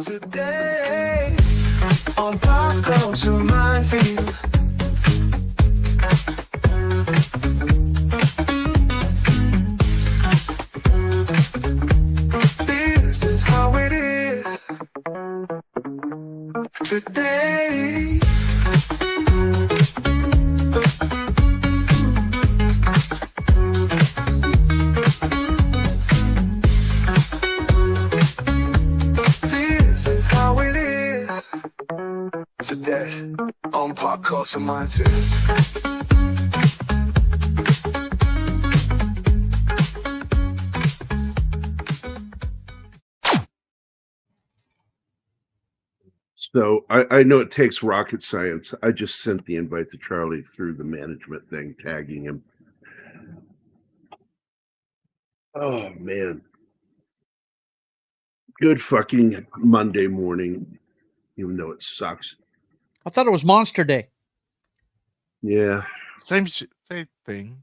Today on Pop Culture Minefield. This is how it is today. This is how it is today on Pop Culture Minefield. So I know it takes rocket science. I just sent the invite to Charlie through the management thing, tagging him. Oh, man. Good fucking Monday morning, even though it sucks. I thought it was Monster Day. Yeah. Same thing.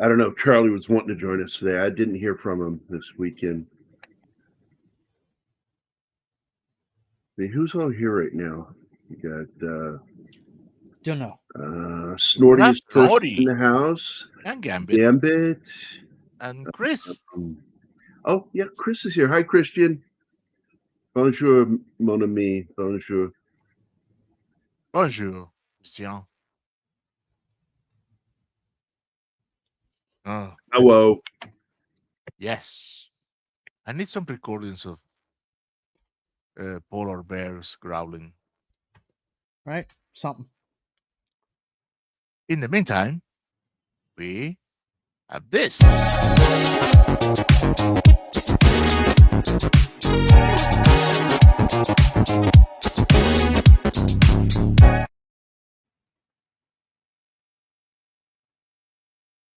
I don't know. Charlie was wanting to join us today. I didn't hear from him this weekend. I mean, who's all here right now? You got Don't know. Snorty is first Snorty. in the house. And Gambit. Gambit. And Chris. Oh, yeah, Chris is here. Hi, Christian. Bonjour, mon ami. Bonjour. Bonjour, Christian. Oh, Hello. yes. I need some recordings of polar bears growling. Right? Something. In the meantime, we have this.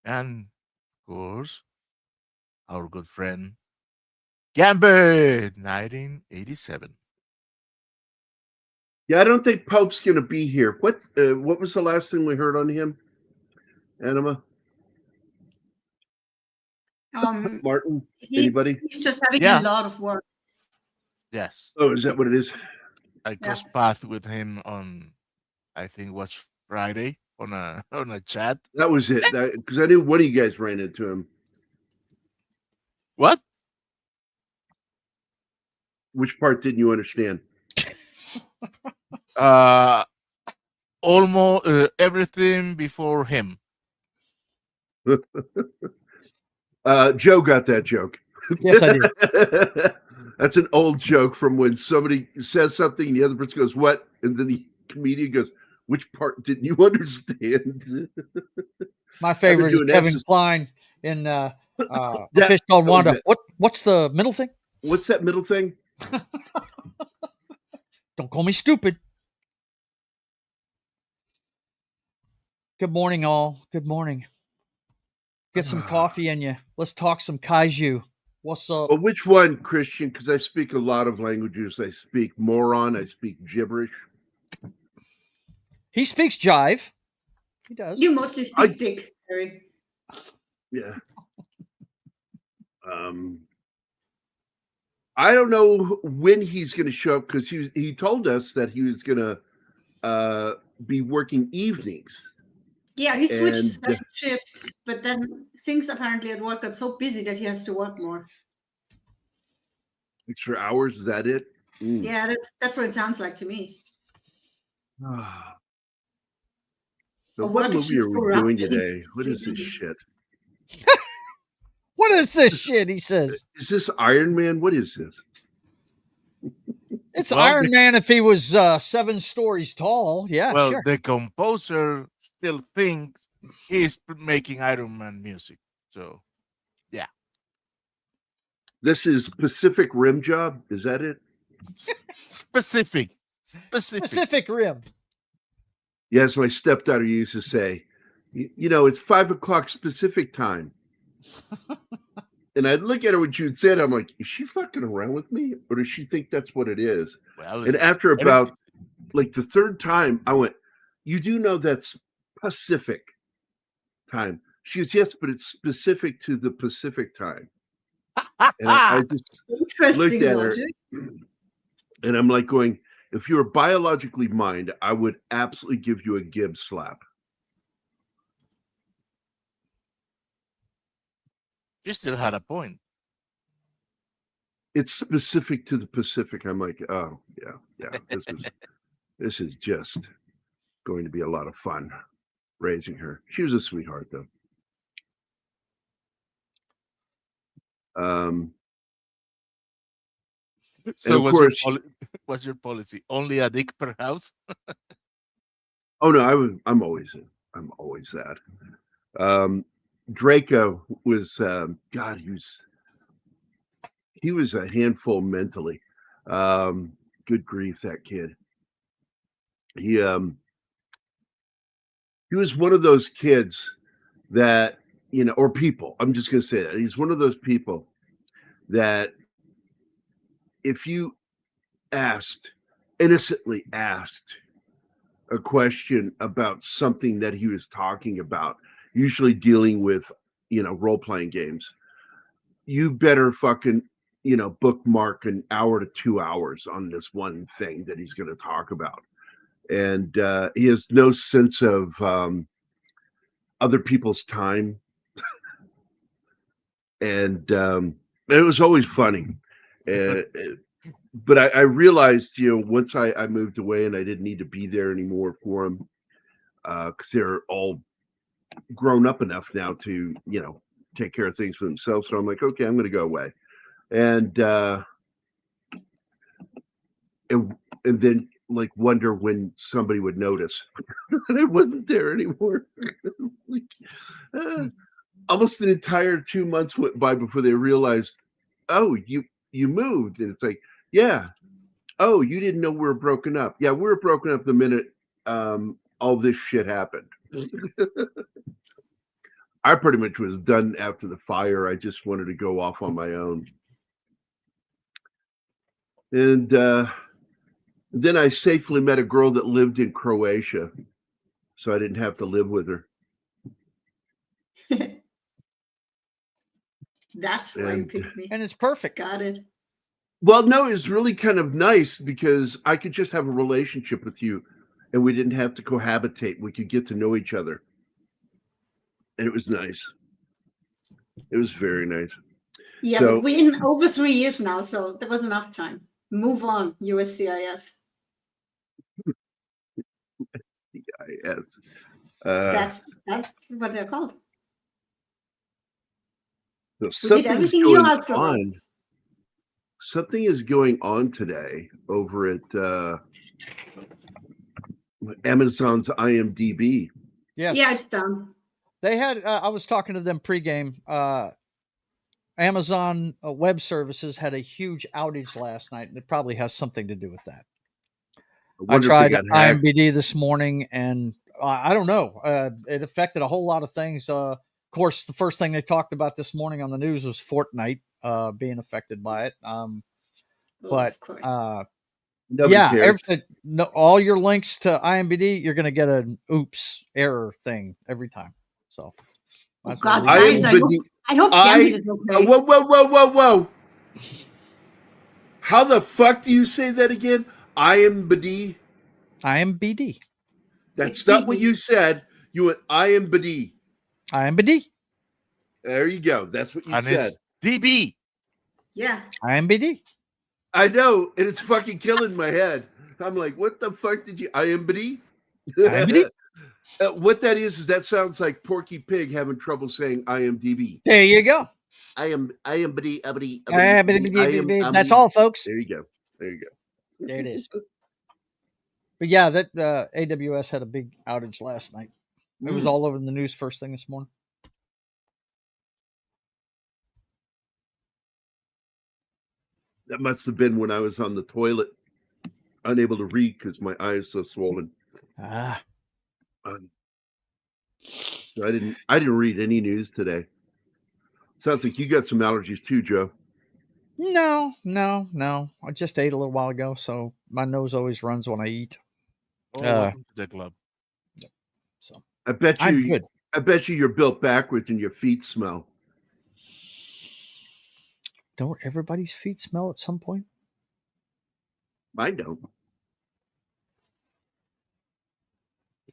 And, of course, our good friend Gambit, 1987. Yeah, I don't think Pope's going to be here. What was the last thing we heard on him? Anima? Martin? Anybody? He's just having Yeah. a lot of work. Yes. Oh, is that what it is? I crossed paths with him on, I think it was Friday on a chat. That was it. Because I knew one of you guys ran into him. What? Which part didn't you understand? Almost everything before him. Joe got that joke. Yes, I did. That's an old joke from when somebody says something and the other person goes, "What?" And then the comedian goes, "Which part didn't you understand?" My favorite is doing Kevin S's. Kline in a fish called that was Wanda. it. What's the middle thing? What's that middle thing? Don't call me stupid. Good morning, all. Good morning. Get some coffee in you. Let's talk some kaiju. What's up? Well, which one, Christian? Because I speak a lot of languages. I speak moron. I speak gibberish. He speaks jive. He does. You mostly speak dick, Harry. Yeah. I don't know when he's going to show up because he told us that he was going to be working evenings. Yeah, he switched And, second shift, but then things apparently at work got so busy that he has to work more. Extra hours, is that it? Yeah, that's what it sounds like to me. So But what what is movie she are so we doing rapidly today? What is this sleeping? shit? What is this shit? He says. Is this Iron Man? What is this? It's Well, Iron Man if he was 7 stories tall. Yeah, Well, sure. the composer still thinks he's making Iron Man music. So, yeah. This is Pacific Rim Job. Is that it? Specific. Pacific Rim. Yes, my stepdaughter used to say, you know, it's 5 o'clock Pacific time. And I'd look at her when she would say it. I'm like, is she fucking around with me? Or does she think that's what it is? Well, And after about like the third time, I went, you do know that's Pacific time. She goes, yes, but it's specific to the Pacific time. And I just looked Interesting at her, logic. and I'm like going, if you were biologically mine, I would absolutely give you a Gibbs slap. You still had a point. It's specific to the Pacific. I'm like, oh yeah. This is just going to be a lot of fun raising her. She was a sweetheart, though. So of what's course- what's your policy? Only a dick per house? Oh no, I'm always that. Draco was God, he was a handful mentally. Good grief, that kid. He was one of those kids that, or people. I'm just gonna say that he's one of those people that if you innocently asked a question about something that he was talking about, usually dealing with, role-playing games, you better fucking, bookmark an hour to 2 hours on this one thing that he's going to talk about. And he has no sense of other people's time. And it was always funny. But I realized, once I moved away and I didn't need to be there anymore for him, because they're all grown up enough now to, take care of things for themselves. So I'm like, okay, I'm going to go away. And then like wonder when somebody would notice that I wasn't there anymore. Almost an entire 2 months went by before they realized, oh, you moved. And it's like, yeah. Oh, you didn't know we were broken up. Yeah, we were broken up the minute all this shit happened. I pretty much was done after the fire. I just wanted to go off on my own. And then I safely met a girl that lived in Croatia, so I didn't have to live with her. That's why you picked me. And it's perfect. Got it. Well, no, it's really kind of nice because I could just have a relationship with you and we didn't have to cohabitate. We could get to know each other. And it was nice. It was very nice. Yeah, So- but we're in over 3 years now, so there was enough time. Move on, USCIS. Yes. That's what they're called. So We did something's everything you going asked of on. us. Something is going on today over at Amazon's IMDb. Yes. Yeah, it's done. They had, I was talking to them pregame. Amazon Web Services had a huge outage last night, and it probably has something to do with that. I wonder if they tried got hacked. IMDb this morning, and I don't know. It affected a whole lot of things. Of course, the first thing they talked about this morning on the news was Fortnite being affected by it. But of course. Nobody cares. all your links to IMDb, you're going to get an oops error thing every time. So, that's what God, we guys, do. I hope Gambit is okay. Whoa. How the fuck do you say that again? IMDb? IMDb. That's It's not what BD. you said. You went IMDb. IMDb. There you go. That's what you And said. it's DB. Yeah. IMDb. I know, and it's fucking killing my head. I'm like, what the fuck did you IMDb? IMDb? What that is that sounds like Porky Pig having trouble saying IMDb. There you go. IMDb. That's all, folks. There you go. There it is. But yeah, that AWS had a big outage last night. It was all over the news first thing this morning. That must have been when I was on the toilet, unable to read because my eye is so swollen. Ah, So I didn't read any news today. Sounds like you got some allergies too, Joe. no. I just ate a little while ago, so my nose always runs when I eat. Oh, welcome to the club. So I bet I'm you. good. I bet you're built backwards and your feet smell. Don't everybody's feet smell at some point? Mine don't.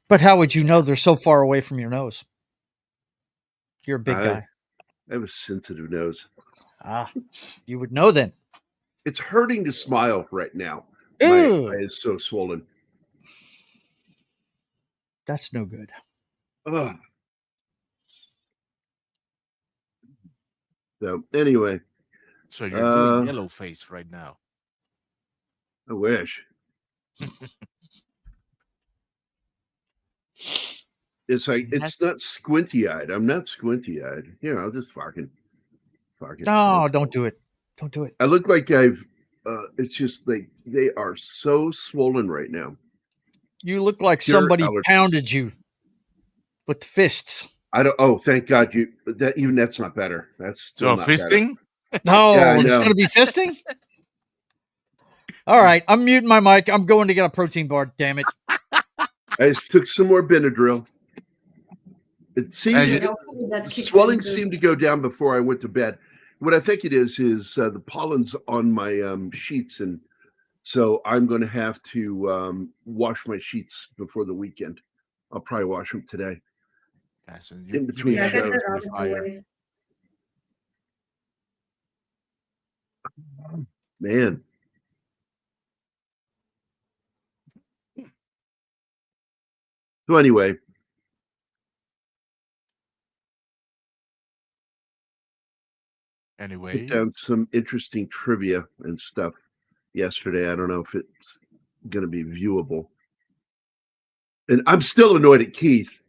But how would you know they're so far away from your nose? You're a big guy. I have a sensitive nose. You would know then. It's hurting to smile right now. My Ew. eye is so swollen. That's no good. Ugh. So anyway, So you're doing yellow face right now. I wish. It's like it's not squinty eyed. I'm not squinty eyed. You know, I'll just fucking. No, don't do it. Don't do it. I look like I've. It's just like they are so swollen right now. You look like Pure somebody allergies. pounded you with fists. I don't. Oh, thank God! That's not better. That's still not fisting. Better. No, Yeah, I it's know. going to be fisting. All right, I'm muting my mic. I'm going to get a protein bar. Damn it! I just took some more Benadryl. It seemed that the kicks swelling in soon. seemed to go down before I went to bed. What I think it is the pollen's on my sheets, and so I'm going to have to wash my sheets before the weekend. I'll probably wash them today. Yes, In between Yeah, get shows. that out of the way. Man. So anyway. Put down some interesting trivia and stuff yesterday. I don't know if it's going to be viewable. And I'm still annoyed at Keith.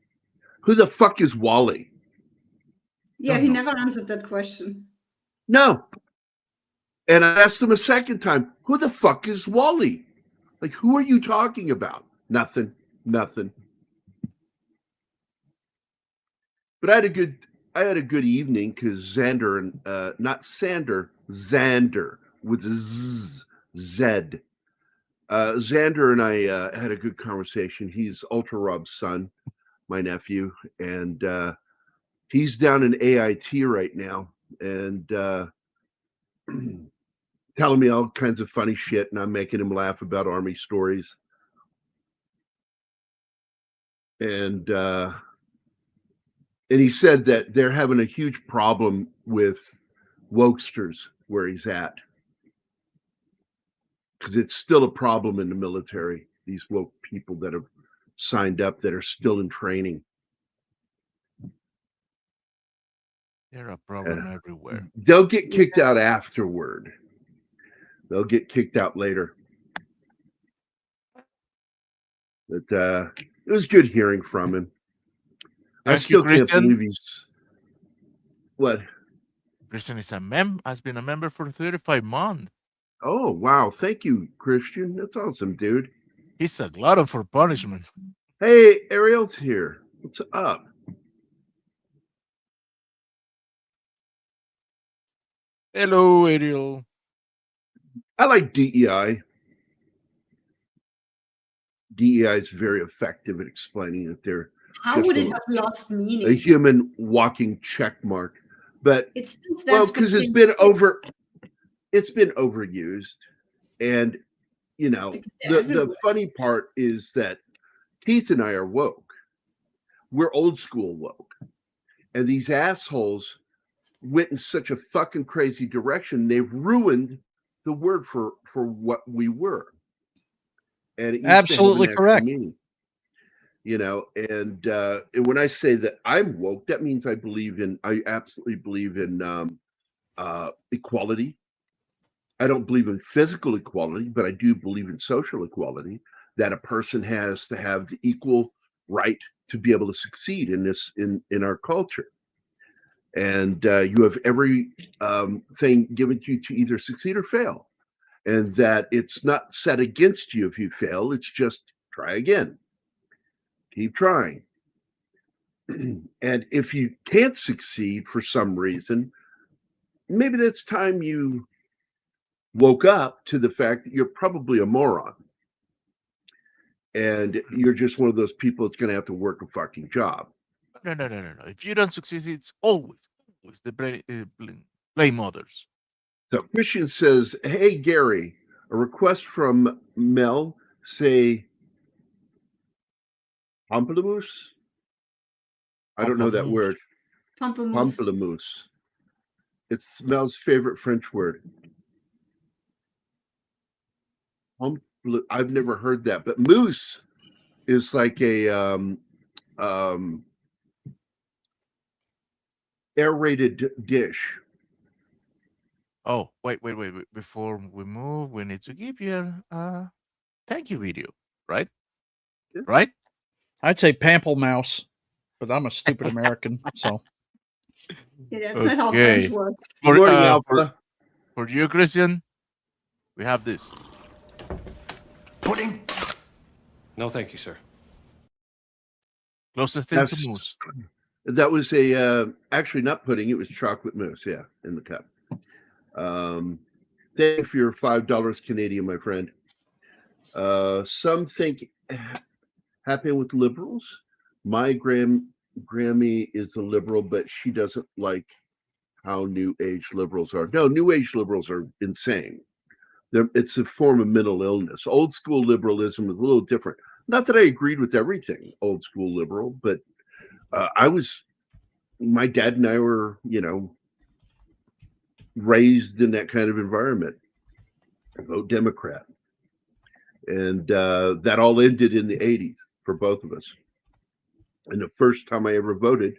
Who the fuck is Wally? Yeah, he never answered that question. No. And I asked him a second time, who the fuck is Wally? Like, who are you talking about? Nothing. But I had a good evening because Xander and not Sander, Xander with a Z. Xander and I had a good conversation. He's Ultra Rob's son, my nephew, and he's down in AIT right now and telling me all kinds of funny shit, and I'm making him laugh about Army stories. And he said that they're having a huge problem with wokesters where he's at. Because it's still a problem in the military, these woke people that have signed up that are still in training. They're a problem everywhere. They'll get kicked out afterward. They'll get kicked out later. But it was good hearing from him. I still can't believe he's what? Christian is has been a member for 35 months. Oh wow! Thank you, Christian. That's awesome, dude. He's a glutton for punishment. Hey, Ariel's here. What's up? Hello, Ariel. I like DEI. DEI is very effective at explaining that they're how would it have lost meaning? A human walking check mark, but it's because it's been overused, and you know the funny part is that Keith and I are woke. We're old school woke, and these assholes went in such a fucking crazy direction. They've ruined the word for what we were. And it used absolutely to have correct. Meaning, you know, and when I say that I'm woke, that means I absolutely believe in equality. I don't believe in physical equality, but I do believe in social equality, that a person has to have the equal right to be able to succeed in this in our culture. And you have every thing given to you to either succeed or fail. And that it's not set against you if you fail. It's just try again. Keep trying. And if you can't succeed for some reason, maybe that's time you woke up to the fact that you're probably a moron. And you're just one of those people that's going to have to work a fucking job. If you don't succeed, it's always the blame others. So Christian says, "Hey Gary, a request from Mel. Say pamplemousse. I don't know that Pamplemousse. word. Pamplemousse. Pamplemousse. It's Mel's favorite French word. I've never heard that, but mousse is like a aerated dish. Oh, wait. Before we move, we need to give you a thank you video, right? Yeah. Right? I'd say pamplemousse, but I'm a stupid American, so Yeah, that's not how Okay. French works. Good morning, Alpha. For you, Christian, we have this. Pudding. No, thank you, sir. Closest thing That's- to mousse. That was a actually not pudding. It was chocolate mousse. Yeah, in the cup. Thank you for your $5 Canadian, my friend. Some think happening with liberals. My Grammy is a liberal, but she doesn't like how new age liberals are. No, new age liberals are insane. It's a form of mental illness. Old school liberalism is a little different. Not that I agreed with everything old school liberal, but my dad and I were, raised in that kind of environment. Vote Democrat. And that all ended in the 80s for both of us. And the first time I ever voted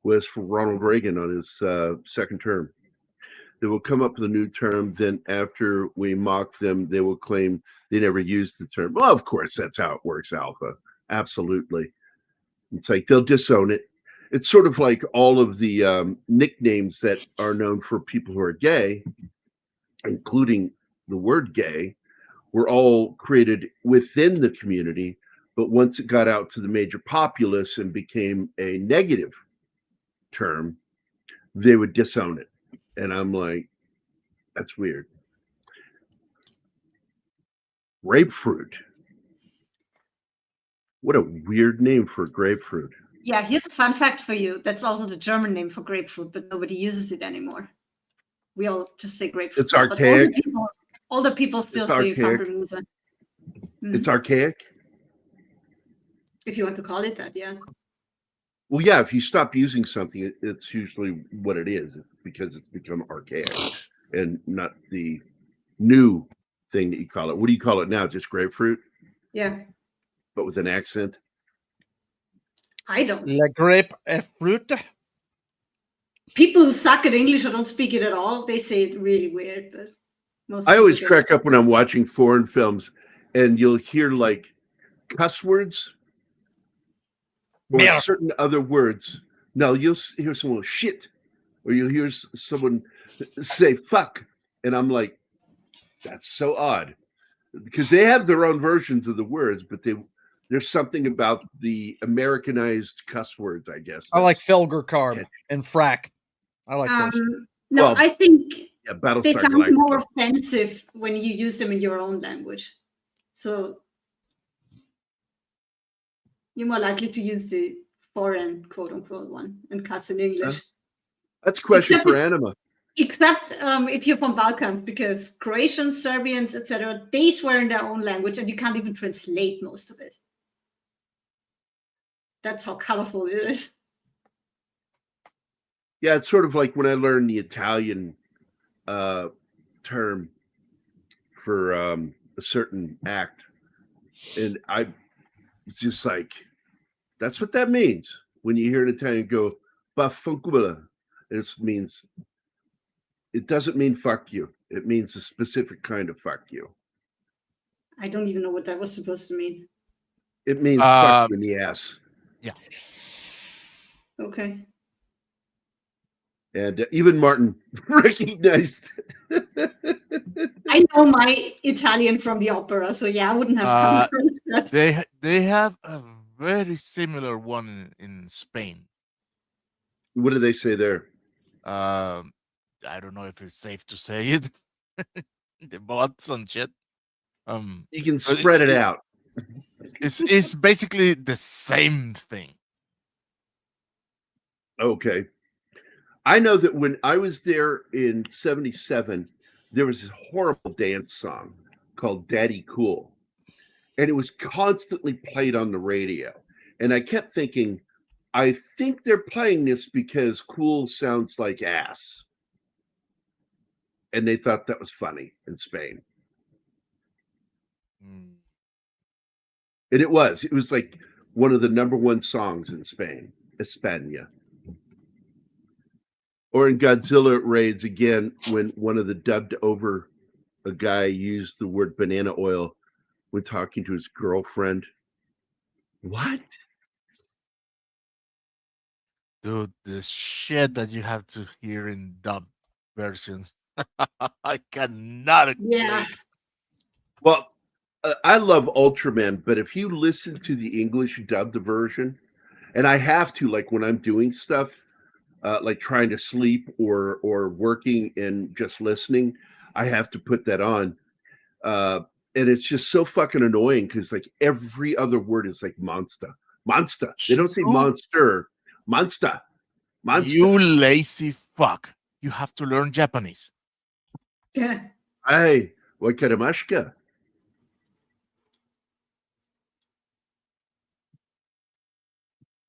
was for Ronald Reagan on his second term. They will come up with a new term. Then after we mock them, they will claim they never used the term. Well, of course, that's how it works, Alpha. Absolutely. It's like they'll disown it. It's sort of like all of the nicknames that are known for people who are gay, including the word gay, were all created within the community. But once it got out to the major populace and became a negative term, they would disown it. And I'm like, that's weird. Grapefruit. What a weird name for grapefruit. Yeah, here's a fun fact for you. That's also the German name for grapefruit, but nobody uses it anymore. We all just say grapefruit. It's archaic. Older people still It's say archaic. Pamplemousse. It's archaic. If you want to call it that, yeah. Well, yeah, if you stop using something, it's usually what it is because it's become archaic and not the new thing that you call it. What do you call it now? Just grapefruit, Yeah, but with an accent? I don't. la grape est fruit. People who suck at English or don't speak it at all, they say it really weird. But most I always people crack up when I'm watching foreign films and you'll hear like cuss words or Merde. certain other words. No, you'll hear someone shit, or you'll hear someone say fuck. And I'm like, that's so odd because they have their own versions of the words, but there's something about the Americanized cuss words, I guess. I like Felgercarb and frack. I like those. No, Well, I think yeah, they Battlestar sound Galactica. more offensive when you use them in your own language. So you're more likely to use the foreign quote unquote one and cuss in English. That's a question Except for Anima. Except if you're from Balkans, because Croatians, Serbians, etc., they swear in their own language and you can't even translate most of it. That's how colorful it is. Yeah, it's sort of like when I learned the Italian term for a certain act, and it's just like, that's what that means when you hear an Italian go "baffanculo." It doesn't mean fuck you. It means a specific kind of fuck you. I don't even know what that was supposed to mean. It means fuck you in the ass. Yeah. Okay. And even Martin recognized it. I know my Italian from the opera, so yeah, I wouldn't have come across that. They have a very similar one in Spain. What do they say there? I don't know if it's safe to say it. The bots and shit. You can spread it out. It's basically the same thing. Okay. I know that when I was there in 77, there was this horrible dance song called Daddy Cool. And it was constantly played on the radio. And I kept thinking, I think they're playing this because cool sounds like ass. And they thought that was funny in Spain. Mm. And it was like one of the number one songs in Spain, España. Or in Godzilla Raids again, when one of the dubbed over a guy used the word banana oil when talking to his girlfriend. What? Dude, the shit that you have to hear in dub versions. I cannot explain. Yeah. Well, I love Ultraman, but if you listen to the English dubbed version, and I have to, like when I'm doing stuff, like trying to sleep or working and just listening, I have to put that on. And it's just so fucking annoying because like every other word is like monster. They don't say Dude, monster. Monster. you lazy fuck. You have to learn Japanese. Hey, wakarimashika.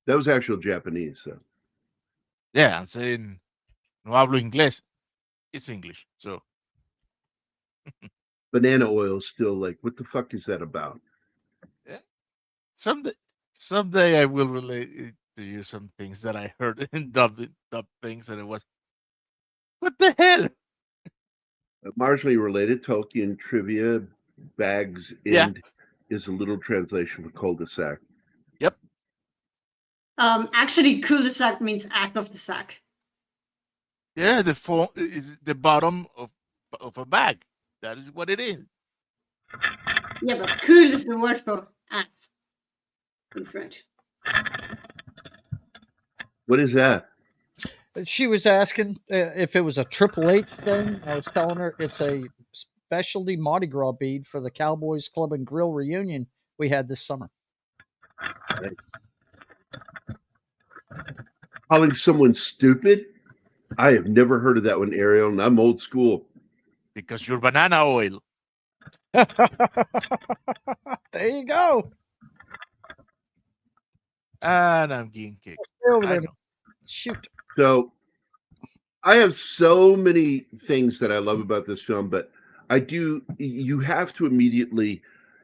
That was actual Japanese. So Yeah, I'm saying no hablo inglés. It's English. So banana oil is still like, what the fuck is that about? yeah. Someday I will relate it to you some things that I heard in dub things, and it was, what the hell? Marginally related, Tolkien trivia, Bag's Yeah. End is a little translation for cul-de-sac. Yep. Actually, cul-de-sac means ass of the sack. Yeah, the form is the bottom of a bag. That is what it is. Yeah, but cool is the word for ass in French. What is that? She was asking if it was a Triple H thing. I was telling her it's a specialty Mardi Gras bead for the Cowboys Club and Grill reunion we had this summer. Calling someone stupid? I have never heard of that one, Ariel, and I'm old school. Because you're banana oil. There you go. And I'm getting kicked. Over I there. know. Shoot. So I have so many things that I love about this film, but you have to immediately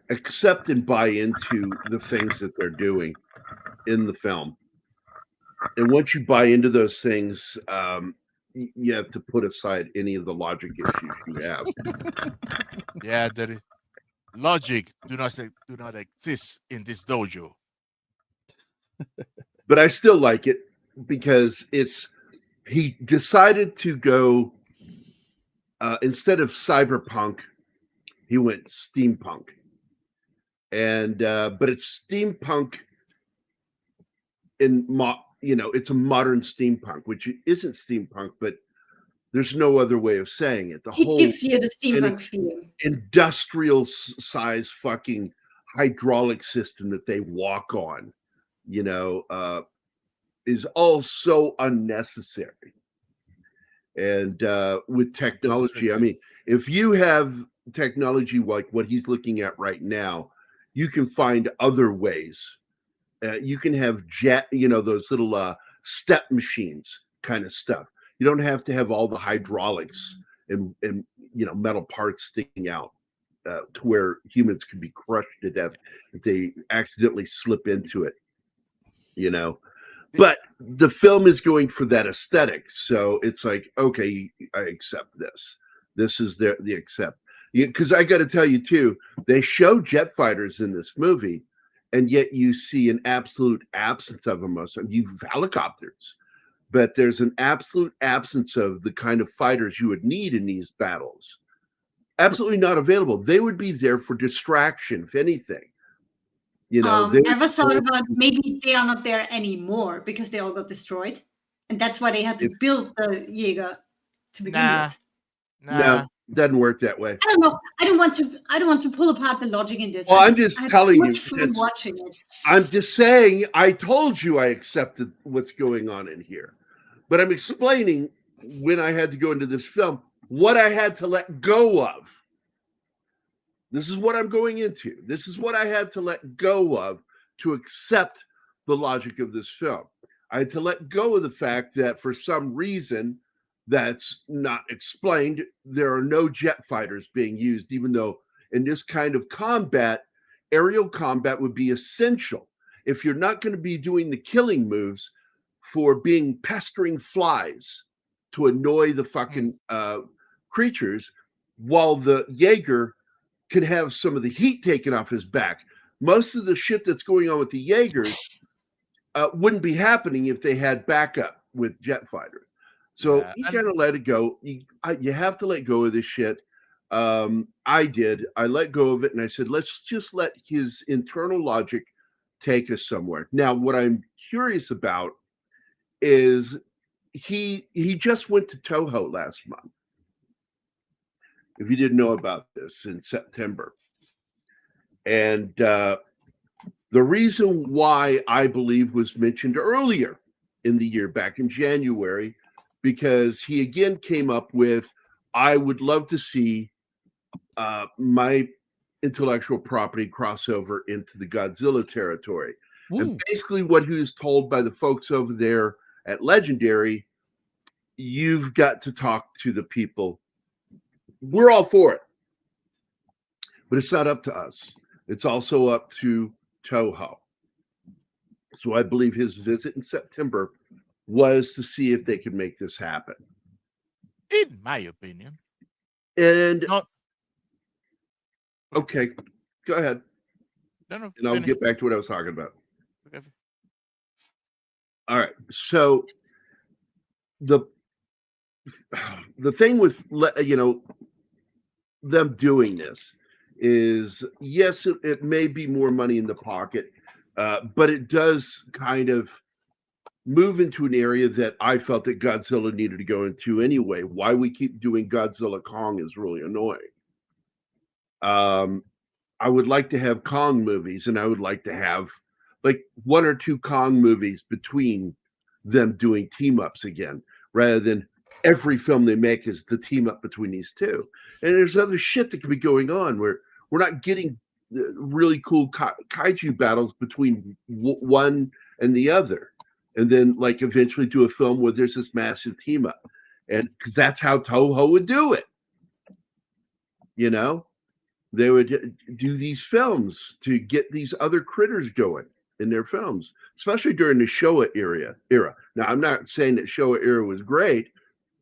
accept and buy into the things that they're doing in the film. And once you buy into those things, you have to put aside any of the logic issues you have. Yeah, there is logic do not exist in this dojo. But I still like it because he decided to go instead of cyberpunk, he went steampunk. And but it's steampunk it's a modern steampunk, which isn't steampunk, but there's no other way of saying it. The It whole gives you the steampunk feeling. industrial size fucking hydraulic system that they walk on, is all so unnecessary. And with technology, I mean, if you have technology like what he's looking at right now, you can find other ways. You can have those little step machines kind of stuff. You don't have to have all the hydraulics and metal parts sticking out to where humans can be crushed to death if they accidentally slip into it. But the film is going for that aesthetic, so it's like, okay, I accept this. This is the accept. Because I got to tell you too, they show jet fighters in this movie, and yet you see an absolute absence of them. You have helicopters, but there's an absolute absence of the kind of fighters you would need in these battles. Absolutely not available. They would be there for distraction, if anything. Ever thought about maybe they are not there anymore because they all got destroyed, and that's why they had to build the Jaeger to begin with. No, doesn't work that way. I don't know. I don't want to pull apart the logic in this. Well, I'm just telling you. Watching it. I'm just saying. I told you I accepted what's going on in here. But I'm explaining when I had to go into this film, what I had to let go of. This is what I'm going into. This is what I had to let go of to accept the logic of this film. I had to let go of the fact that for some reason that's not explained, there are no jet fighters being used, even though in this kind of combat, aerial combat would be essential. If you're not going to be doing the killing moves for being pestering flies to annoy the fucking creatures, while the Jaeger can have some of the heat taken off his back. Most of the shit that's going on with the Jaegers wouldn't be happening if they had backup with jet fighters. So you kind of let it go. You have to let go of this shit. I did. I let go of it, and I said, let's just let his internal logic take us somewhere. Now, what I'm curious about is he just went to Toho last month. If you didn't know about this, in September. And the reason why I believe was mentioned earlier in the year, back in January, because he again came up with, I would love to see my intellectual property crossover into the Godzilla territory. Ooh. And basically what he was told by the folks over there at Legendary, you've got to talk to the people. We're all for it. But it's not up to us. It's also up to Toho. So I believe his visit in September was to see if they could make this happen. In my opinion. And okay, go ahead. No, and I'll get back to what I was talking about. Okay. All right. So the thing with them doing this is, yes, it may be more money in the pocket, but it does kind of move into an area that I felt that Godzilla needed to go into anyway. Why we keep doing Godzilla Kong is really annoying. I would like to have Kong movies, and I would like to have like 1 or 2 Kong movies between them doing team ups again, rather than every film they make is the team up between these two. And there's other shit that could be going on where we're not getting really cool kaiju battles between one and the other. And then like eventually do a film where there's this massive team up. And because that's how Toho would do it. You know, they would do these films to get these other critters going in their films, especially during the Showa era. Now, I'm not saying that Showa era was great.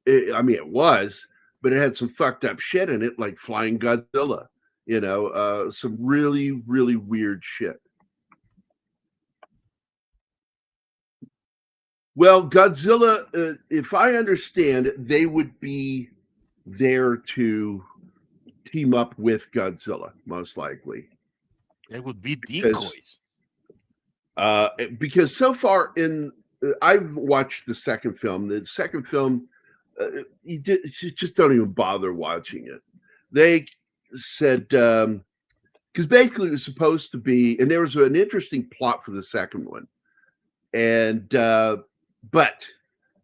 I mean, it was, but it had some fucked up shit in it, like Flying Godzilla, some really, really weird shit. Well, Godzilla, if I understand, they would be there to team up with Godzilla, most likely. They would be decoys. Because so far I've watched the second film. The second film, you just don't even bother watching it. They said, because basically it was supposed to be, and there was an interesting plot for the second one. And, but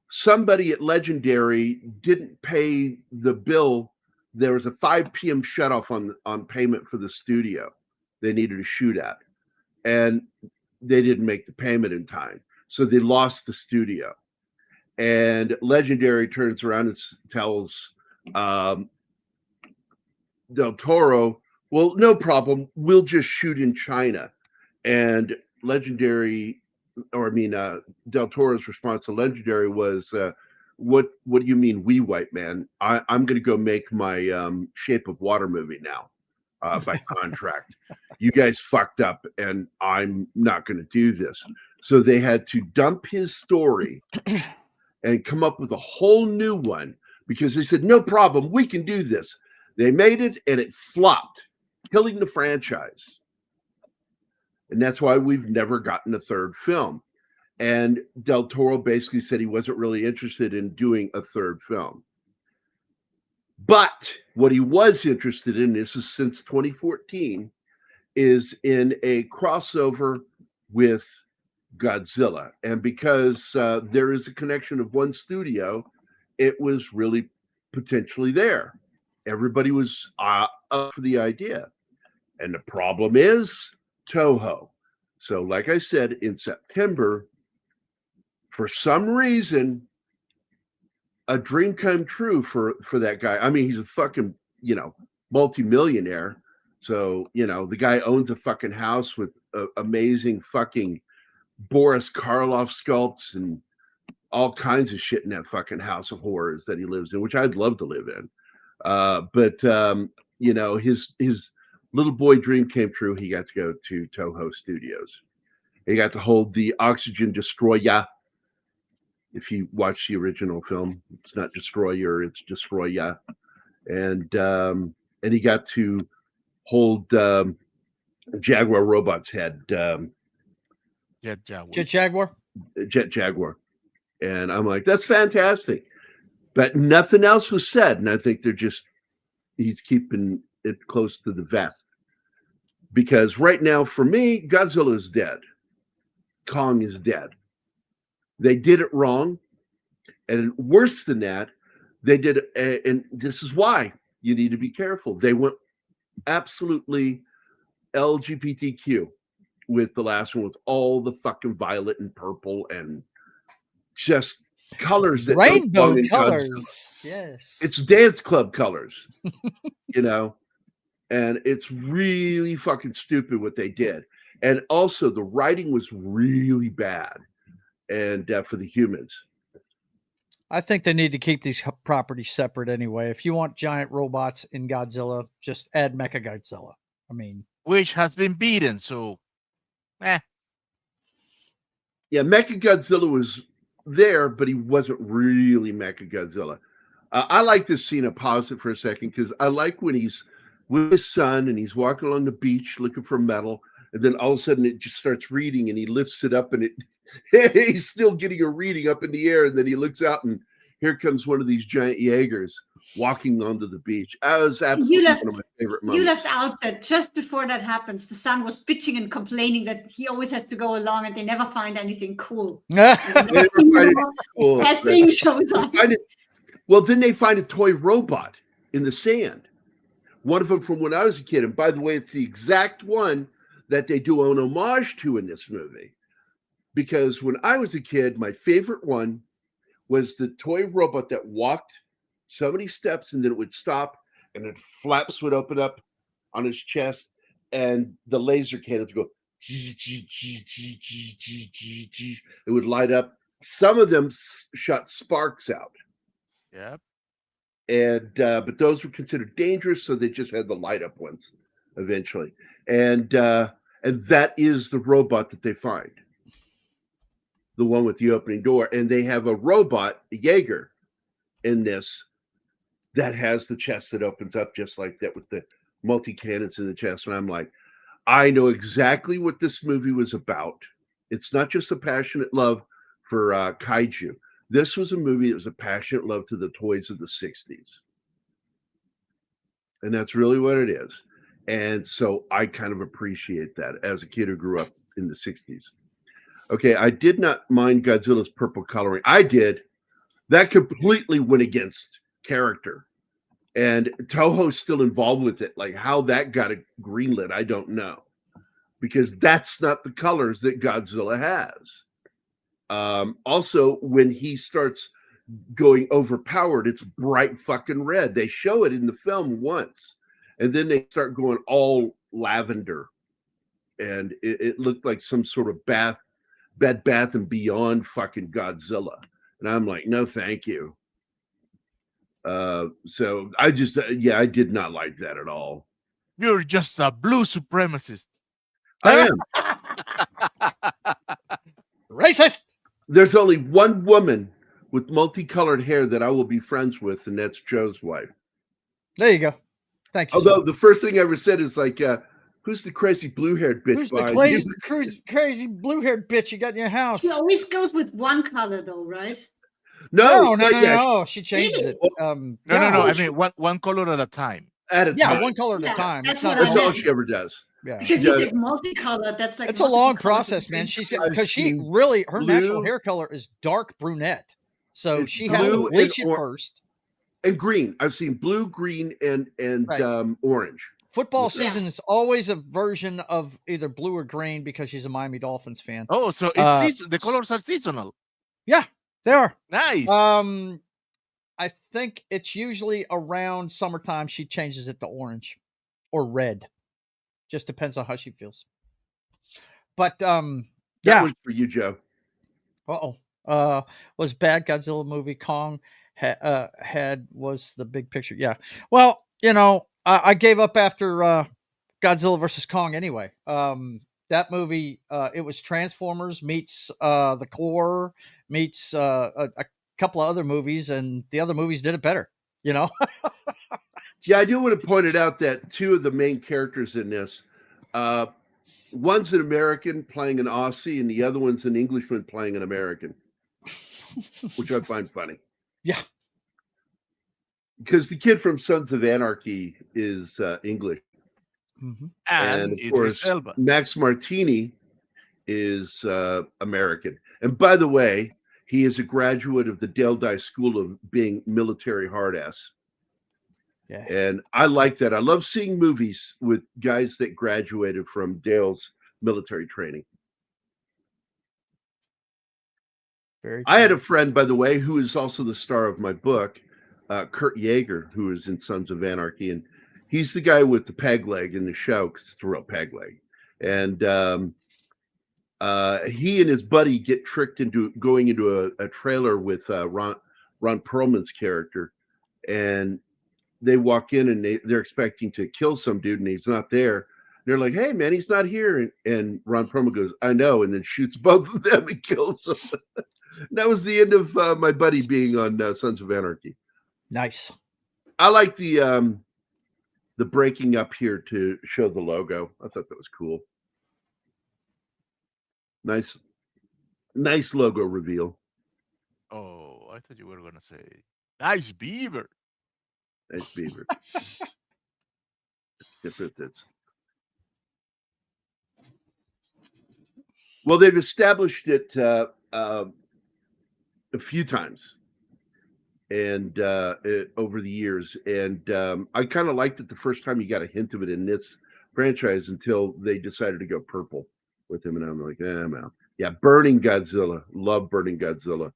somebody at Legendary didn't pay the bill. There was a 5 p.m. shutoff on payment for the studio they needed to shoot at. And they didn't make the payment in time. So they lost the studio. And Legendary turns around and tells Del Toro, well, no problem. We'll just shoot in China. And Del Toro's response to Legendary was, what do you mean, we white man? I'm going to go make my Shape of Water movie now by contract. You guys fucked up, and I'm not going to do this. So they had to dump his story and come up with a whole new one because they said, no problem, we can do this. They made it, and it flopped, killing the franchise. And that's why we've never gotten a third film. And Del Toro basically said he wasn't really interested in doing a third film. But what he was interested in, this is since 2014, is in a crossover with Godzilla. And because there is a connection of one studio, it was really potentially there. Everybody was up for the idea. And the problem is Toho. So, like I said, in September, for some reason, a dream come true for that guy. I mean, he's a fucking, multimillionaire. So, the guy owns a fucking house with amazing fucking Boris Karloff sculpts and all kinds of shit in that fucking house of horrors that he lives in, which I'd love to live in. But his little boy dream came true. He got to go to Toho Studios. He got to hold the Oxygen Destroyer. If you watch the original film, it's not Destroyer, it's Destroyer. And he got to hold Jaguar Robot's head. Jet Jaguar. Jet Jaguar. And I'm like, that's fantastic. But nothing else was said. And I think he's keeping it close to the vest. Because right now, for me, Godzilla is dead. Kong is dead. They did it wrong. And worse than that, they did it. And this is why you need to be careful. They went absolutely LGBTQ with the last one, with all the fucking violet and purple and just colors that rainbow colors. Yes, it's dance club colors. And it's really fucking stupid what they did. And also the writing was really bad, and for the humans. I think they need to keep these properties separate anyway. If you want giant robots in Godzilla, just add Mechagodzilla. I mean, which has been beaten, so yeah, Mechagodzilla was there, but he wasn't really Mechagodzilla. I like this scene. I'll pause it for a second because I like when he's with his son and he's walking along the beach looking for metal, and then all of a sudden it just starts reading, and he lifts it up, and he's still getting a reading up in the air, and then he looks out, and here comes one of these giant Jaegers walking onto the beach. That was absolutely one of my favorite moments. You left out that just before that happens, the son was bitching and complaining that he always has to go along and they never find anything cool. That thing shows up. Well, then they find a toy robot in the sand. One of them from when I was a kid. And by the way, it's the exact one that they do an homage to in this movie. Because when I was a kid, my favorite one was the toy robot that walked so many steps and then it would stop and then flaps would open up on his chest and the laser cannons go. It would light up. Some of them shot sparks out. Yep. And but those were considered dangerous, so they just had the light up ones eventually. And that is the robot that they find. The one with the opening door. And they have a robot, a Jaeger, in this that has the chest that opens up just like that with the multi-cannons in the chest. And I'm like, I know exactly what this movie was about. It's not just a passionate love for kaiju. This was a movie that was a passionate love to the toys of the 60s. And that's really what it is. And so I kind of appreciate that as a kid who grew up in the 60s. Okay, I did not mind Godzilla's purple coloring. I did. That completely went against character. And Toho's still involved with it. Like how that got a greenlit, I don't know. Because that's not the colors that Godzilla has. Also, when he starts going overpowered, it's bright fucking red. They show it in the film once. And then they start going all lavender. And it looked like some sort of Bed Bath and Beyond fucking Godzilla. And I'm like, no, thank you. So I just, I did not like that at all. You're just a blue supremacist. I am. Racist. There's only one woman with multicolored hair that I will be friends with, and that's Joe's wife. There you go. Thank you. Although the first thing I ever said is like, who's the crazy blue-haired bitch? Who's the crazy blue-haired bitch you got in your house? She always goes with one color, though, right? No. She changed it. No. I mean, one color at a time. At a time. one color at a time. That's That's all she ever does. Yeah, because She he's does- like multicolored. That's like it's a long multiple colors at process, the man. same She's time. got because I've she seen really her natural blue- hair color is dark brunette, so It's she has blue to bleach and it first. And green. I've seen blue, green, and Right. orange. Football With her. season is always a version of either blue or green because she's a Miami Dolphins fan. Oh, so it's the colors are seasonal. Yeah, they are. Nice. I think it's usually around summertime she changes it to orange or red. Just depends on how she feels. But That yeah. was for you, Joe. Was bad Godzilla movie. Kong had was the big picture. Yeah. Well, I gave up after Godzilla versus Kong anyway. That movie, it was Transformers meets The Core meets a couple of other movies, and the other movies did it better. Yeah, I do want to point it out that two of the main characters in this, one's an American playing an Aussie, and the other one's an Englishman playing an American, which I find funny. Yeah. Because the kid from Sons of Anarchy is English. Mm-hmm. And of course, Elba. Max Martini is American. And by the way, he is a graduate of the Dale Dye School of being military hard ass. Yeah. And I like that. I love seeing movies with guys that graduated from Dale's military training. I had a friend, by the way, who is also the star of my book, Kurt Yeager, who is in Sons of Anarchy. And he's the guy with the peg leg in the show because it's a real peg leg. And he and his buddy get tricked into going into a trailer with Ron Perlman's character. And they walk in and they're expecting to kill some dude and he's not there. They're like, "Hey, man, he's not here." And Ron Perlman goes, "I know," and then shoots both of them and kills them. That was the end of my buddy being on Sons of Anarchy. Nice. I like the breaking up here to show the logo. I thought that was cool. Nice logo reveal. Oh, I thought you were gonna say nice beaver. Nice beaver. It's different. Well, they've established it a few times and over the years, and I kind of liked it the first time you got a hint of it in this franchise until they decided to go purple with him, and I'm like, I'm out. Yeah, Burning Godzilla. Love Burning Godzilla.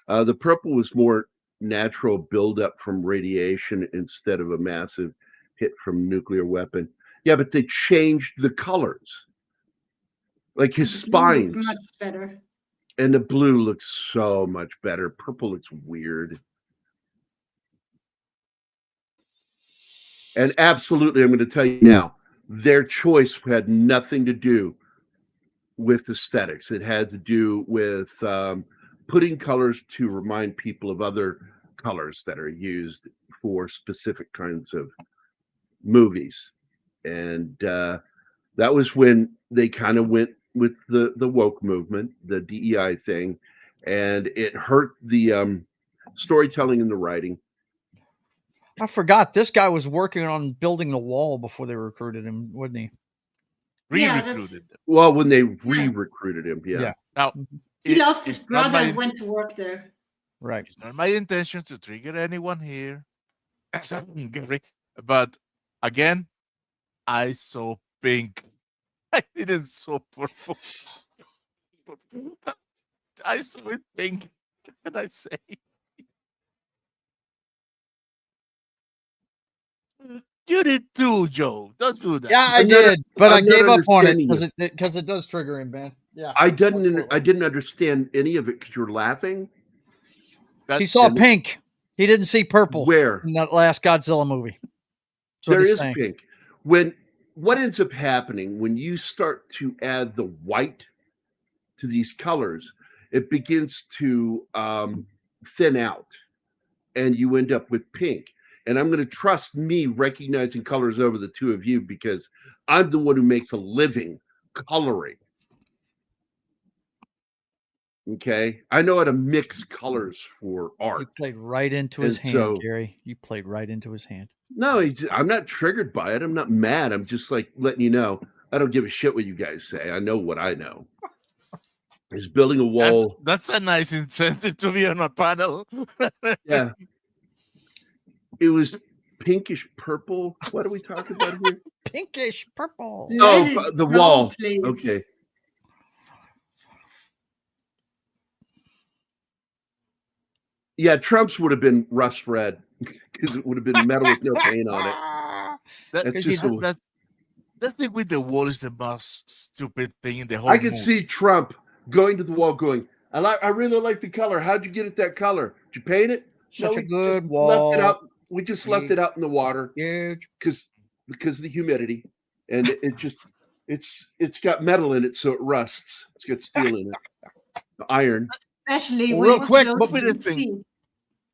The purple was more natural buildup from radiation instead of a massive hit from nuclear weapon. Yeah, but they changed the colors. Like his spines. Much better. And the blue looks so much better. Purple looks weird. And absolutely, I'm going to tell you now, their choice had nothing to do with aesthetics. It had to do with putting colors to remind people of other colors that are used for specific kinds of movies. And that was when they kind of went with the woke movement, the DEI thing, and it hurt the storytelling and the writing. I forgot this guy was working on building the wall before they recruited him, wasn't he? Re-recruited them. Well, when they re-recruited him, yeah. Now, He lost his it's not brother my- and went to work there. Right. It's not my intention to trigger anyone here, Gary. But again, I saw pink. I didn't saw purple. I saw it pink. What can I say? You did too, Joe. Don't do that. Yeah, I I'm not- did, but I I'm not gave up on it understanding because it does trigger him, man. Yeah. I didn't understand any of it because you're laughing. He saw pink. He didn't see purple. Where? In that last Godzilla movie. That's what There he's is saying. pink. What ends up happening when you start to add the white to these colors, it begins to thin out, and you end up with pink. And I'm going to trust me recognizing colors over the two of you because I'm the one who makes a living coloring. Okay, I know how to mix colors for art. You played right into his And hand, so- Gary. You played right into his hand. No, I'm not triggered by it. I'm not mad. I'm just like letting you know. I don't give a shit what you guys say. I know what I know. He's building a wall. That's a nice incentive to be on a panel. Yeah. It was pinkish purple. What are we talking about here? Pinkish purple. The wall. Please. Okay. Yeah, Trump's would have been rust red because it would have been metal with no paint on it. That thing with the wall is the most stupid thing in the whole I could movie. see Trump going to the wall going, I really like the color. How'd you get it that color? Did you paint it? Such a good just wall. Left it out. We just left it out in the water. Huge. Because of the humidity. And it's got metal in it, so it rusts. It's got steel in it. Iron. Especially real quick,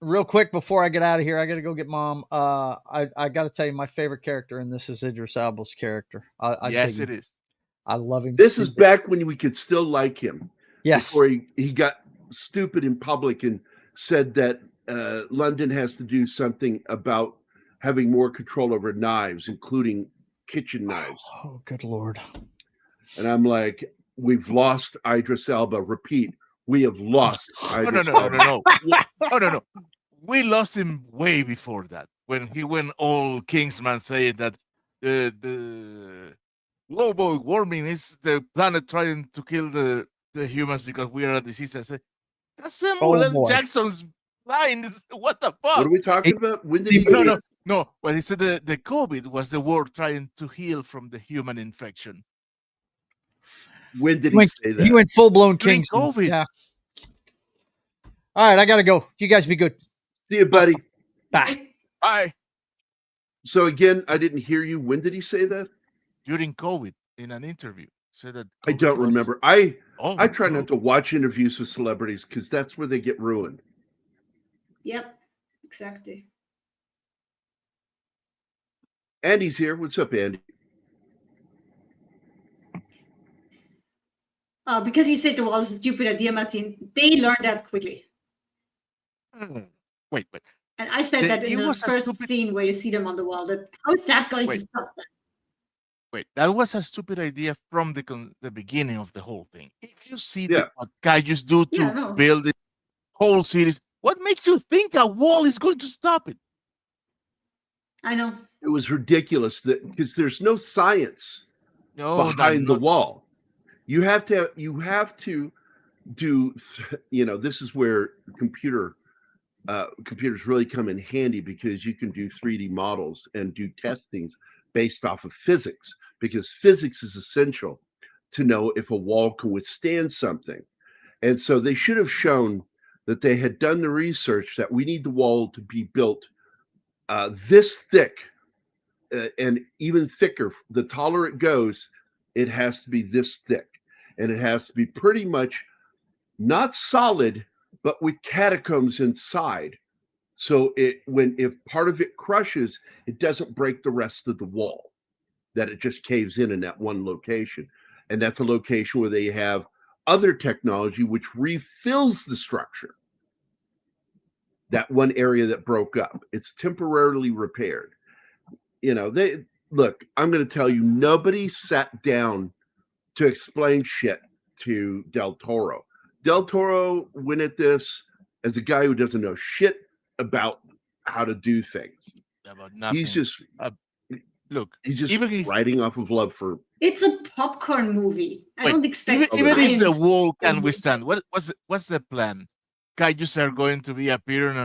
real quick before I get out of here, I got to go get Mom. I got to tell you, my favorite character in this is Idris Elba's character. Yes, it is. I love him. This is back when we could still like him. Yes. Before he got stupid in public and said that London has to do something about having more control over knives, including kitchen knives. Oh, good Lord. And I'm like, we've lost Idris Elba. Repeat, we have lost Idris Elba. No. No. We lost him way before that. When he went all Kingsman saying that the global warming is the planet trying to kill the humans because we are a disease. I said, that's Samuel L. Jackson's line. What the fuck? What are we talking about? When did he No. When he said the COVID was the world trying to heal from the human infection. When did he say that? He went full-blown Kingsman. COVID. Yeah. All right, I got to go. You guys be good. See you, buddy. Bye. Bye. So again, I didn't hear you. When did he say that? During COVID, in an interview. Said that I don't remember. I try not to watch interviews with celebrities because that's where they get ruined. Yep, exactly. Andy's here. What's up, Andy? Because you said the wall is a stupid idea, Martin, they learned that quickly. Wait. And I said that in the first scene where you see them on the wall. That how is that going to stop them? Wait, that was a stupid idea from the beginning of the whole thing. If you see what Kaijus do to build the whole series, what makes you think a wall is going to stop it? I know. It was ridiculous because there's no science behind the wall. You have to do, this is where computers really come in handy because you can do 3D models and do testings based off of physics, because physics is essential to know if a wall can withstand something. And so they should have shown that they had done the research that we need the wall to be built this thick and even thicker. The taller it goes, it has to be this thick. And it has to be pretty much not solid, but with catacombs inside. So if part of it crushes, it doesn't break the rest of the wall, that it just caves in that one location. And that's a location where they have other technology which refills the structure. That one area that broke up, it's temporarily repaired. I'm going to tell you, nobody sat down to explain shit to Del Toro. Del Toro went at this as a guy who doesn't know shit about how to do things. About nothing. He's just he's just writing off of love for. It's a popcorn movie. I don't expect even if the wall can withstand. What's the plan? Kaijus are going to be appearing.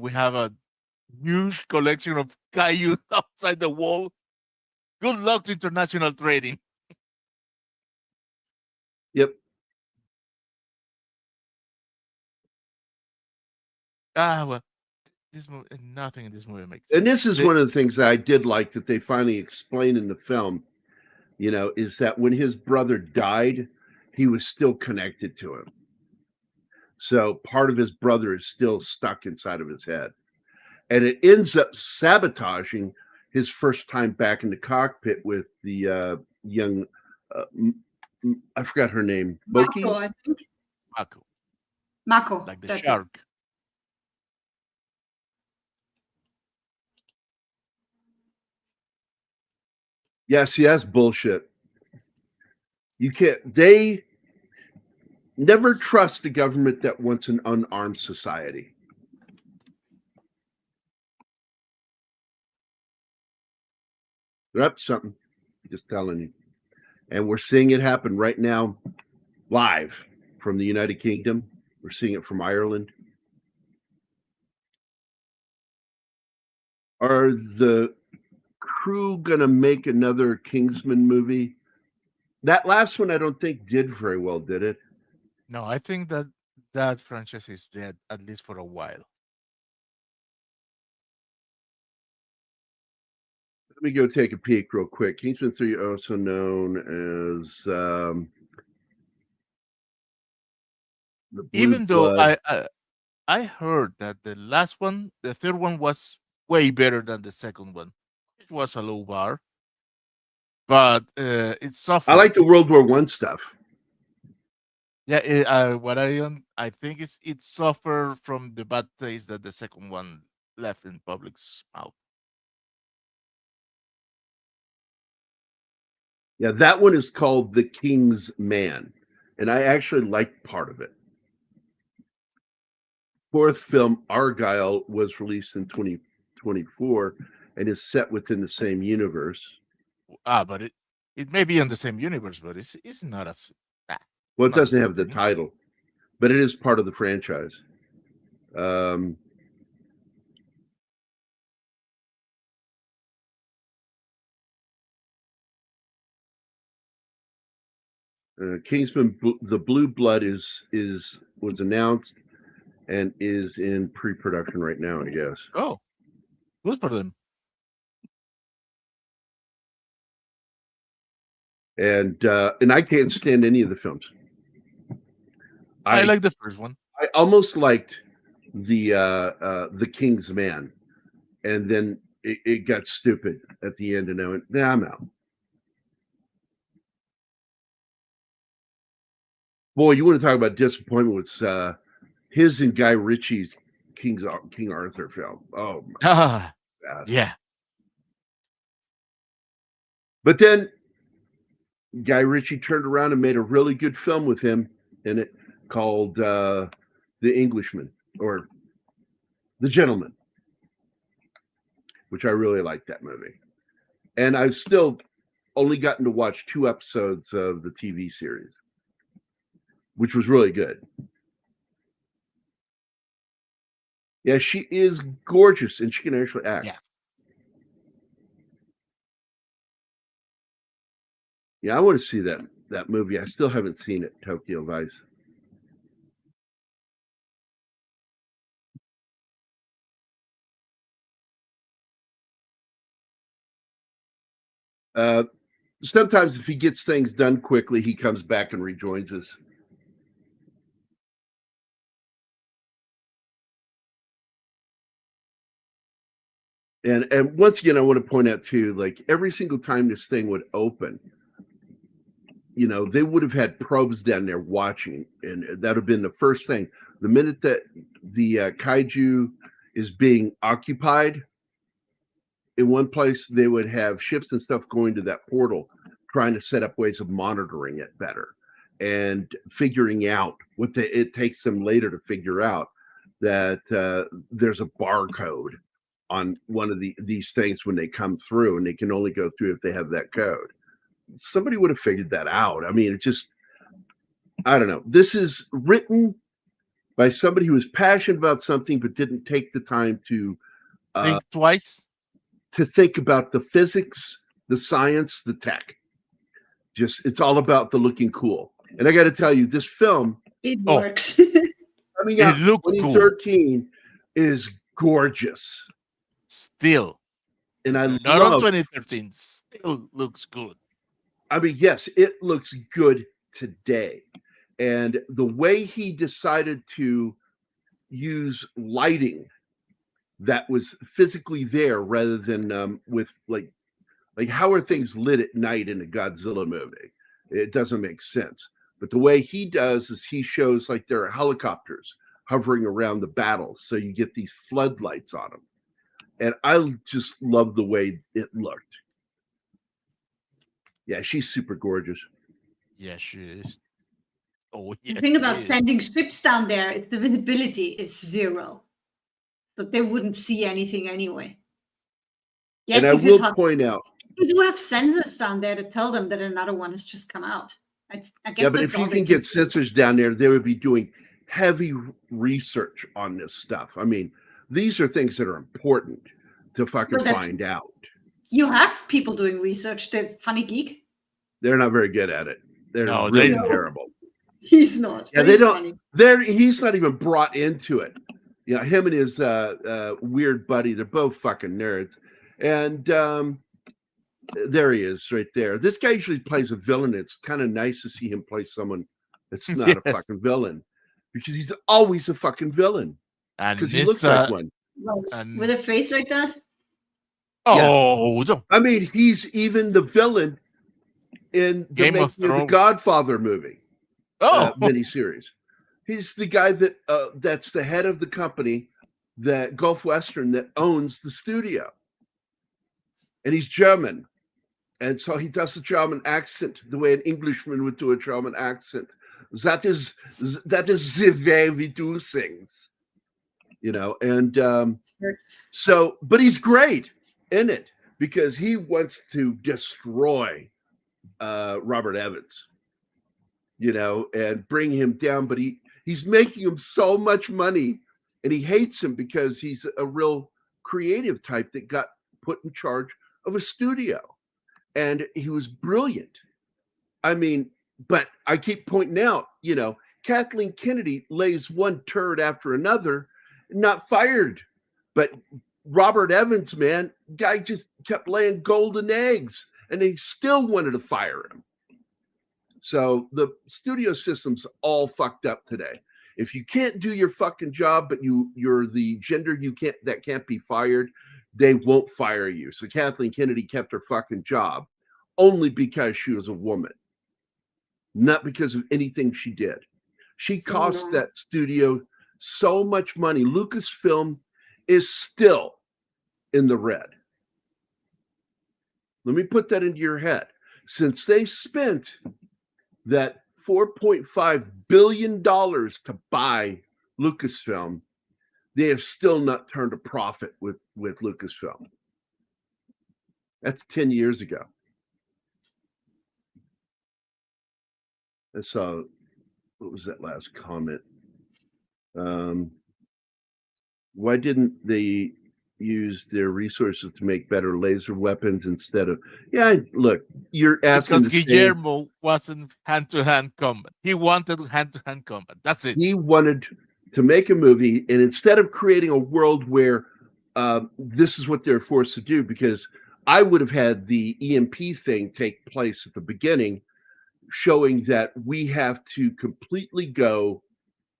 We have a huge collection of Kaiju outside the wall. Good luck to international trading. Yep. Well, this movie, nothing in this movie makes sense. And this is one of the things that I did like that they finally explained in the film, is that when his brother died, he was still connected to him. So part of his brother is still stuck inside of his head. And it ends up sabotaging his first time back in the cockpit with the young, I forgot her name. Boki? Mako, I think. Mako. Like the shark. Yeah, see, that's bullshit. You can't. They never trust the government that wants an unarmed society. They're up to something. Just telling you. And we're seeing it happen right now, live from the United Kingdom. We're seeing it from Ireland. Are the crew going to make another Kingsman movie? That last one, I don't think did very well, did it? No, I think that franchise is dead, at least for a while. Let me go take a peek real quick. Kingsman 3, also known as the Blue Even though Blood. I heard that the last one, the third one, was way better than the second one. It was a low bar, but it suffered. I like the World War I stuff. Yeah, what I think is it suffered from the bad taste that the second one left in public's mouth. Yeah, that one is called The King's Man, and I actually liked part of it. Fourth film, Argyle, was released in 2024 and is set within the same universe. But it may be in the same universe, but it's not as bad. Well, it Not the doesn't same have the thing. title, but it is part of the franchise. Kingsman: The Blue Blood was announced and is in pre-production right now, I guess. Oh, good for them. And I can't stand any of the films. I like the first one. I almost liked the King's Man, and then it got stupid at the end, and I went, "Nah, I'm out." Boy, you want to talk about disappointment with his and Guy Ritchie's King Arthur film. Oh my Ah, gosh. yeah. But then Guy Ritchie turned around and made a really good film with him in it called The Englishman or The Gentleman, which I really liked that movie. And I've still only gotten to watch 2 episodes of the TV series, which was really good. Yeah, she is gorgeous and she can actually act. Yeah. Yeah, I want to see that movie. I still haven't seen it, Tokyo Vice. Sometimes if he gets things done quickly, he comes back and rejoins us. And once again, I want to point out too, like every single time this thing would open, they would have had probes down there watching, and that would have been the first thing. The minute that the Kaiju is being occupied in one place, they would have ships and stuff going to that portal, trying to set up ways of monitoring it better and figuring out it takes them later to figure out that there's a barcode on one of these things when they come through, and they can only go through if they have that code. Somebody would have figured that out. I mean, I don't know. This is written by somebody who was passionate about something but didn't take the time to Think twice. To think about the physics, the science, the tech. It's all about the looking cool. And I got to tell you, this film, it works. Coming out in 2013 cool. Is gorgeous. Still. And I not on 2013. Still looks good. I mean, yes, it looks good today. And the way he decided to use lighting that was physically there rather than with like how are things lit at night in a Godzilla movie? It doesn't make sense. But the way he does is he shows like there are helicopters hovering around the battles. So you get these floodlights on them. And I just love the way it looked. Yeah, she's super gorgeous. Yeah, she is. Oh, yeah. The thing about sending ships down there is the visibility is 0. So they wouldn't see anything anyway. Yes, And I will point out. You do have sensors down there to tell them that another one has just come out. I guess Yeah, but if you can get sensors down there, they would be doing heavy research on this stuff. I mean, these are things that are important to fucking find out. You have people doing research. The Funny Geek. They're not very good at it. They're terrible. He's not. Yeah, they don't. He's not even brought into it. Yeah, him and his weird buddy. They're both fucking nerds. And there he is, right there. This guy usually plays a villain. It's kind of nice to see him play someone that's not a fucking villain, because he's always a fucking villain. Because he looks like one. With a face like that. Oh, yeah. I mean, he's even the villain in the the Godfather movie. Miniseries. He's the guy that's the head of the company, that Gulf Western, that owns the studio. And he's German. And so he does a German accent the way an Englishman would do a German accent. That is the way we do things. You know, and so, but he's great in it because he wants to destroy Robert Evans, you know, and bring him down. But he's making him so much money, and he hates him because he's a real creative type that got put in charge of a studio. And he was brilliant. I mean, but I keep pointing out, you know, Kathleen Kennedy lays one turd after another, not fired. But Robert Evans, man, guy just kept laying golden eggs, and they still wanted to fire him. So the studio system's all fucked up today. If you can't do your fucking job, but you're the gender that can't be fired, they won't fire you. So Kathleen Kennedy kept her fucking job only because she was a woman, not because of anything she did. She cost that studio so much money. Lucasfilm is still in the red. Let me put that into your head. Since they spent that $4.5 billion to buy Lucasfilm, they have still not turned a profit with Lucasfilm. That's 10 years ago. And so, what was that last comment? Why didn't they use their resources to make better laser weapons instead of? Yeah, look, you're asking. Because Guillermo wasn't hand-to-hand combat. He wanted hand-to-hand combat. That's it. He wanted to make a movie, and instead of creating a world where this is what they're forced to do, because I would have had the EMP thing take place at the beginning, showing that we have to completely go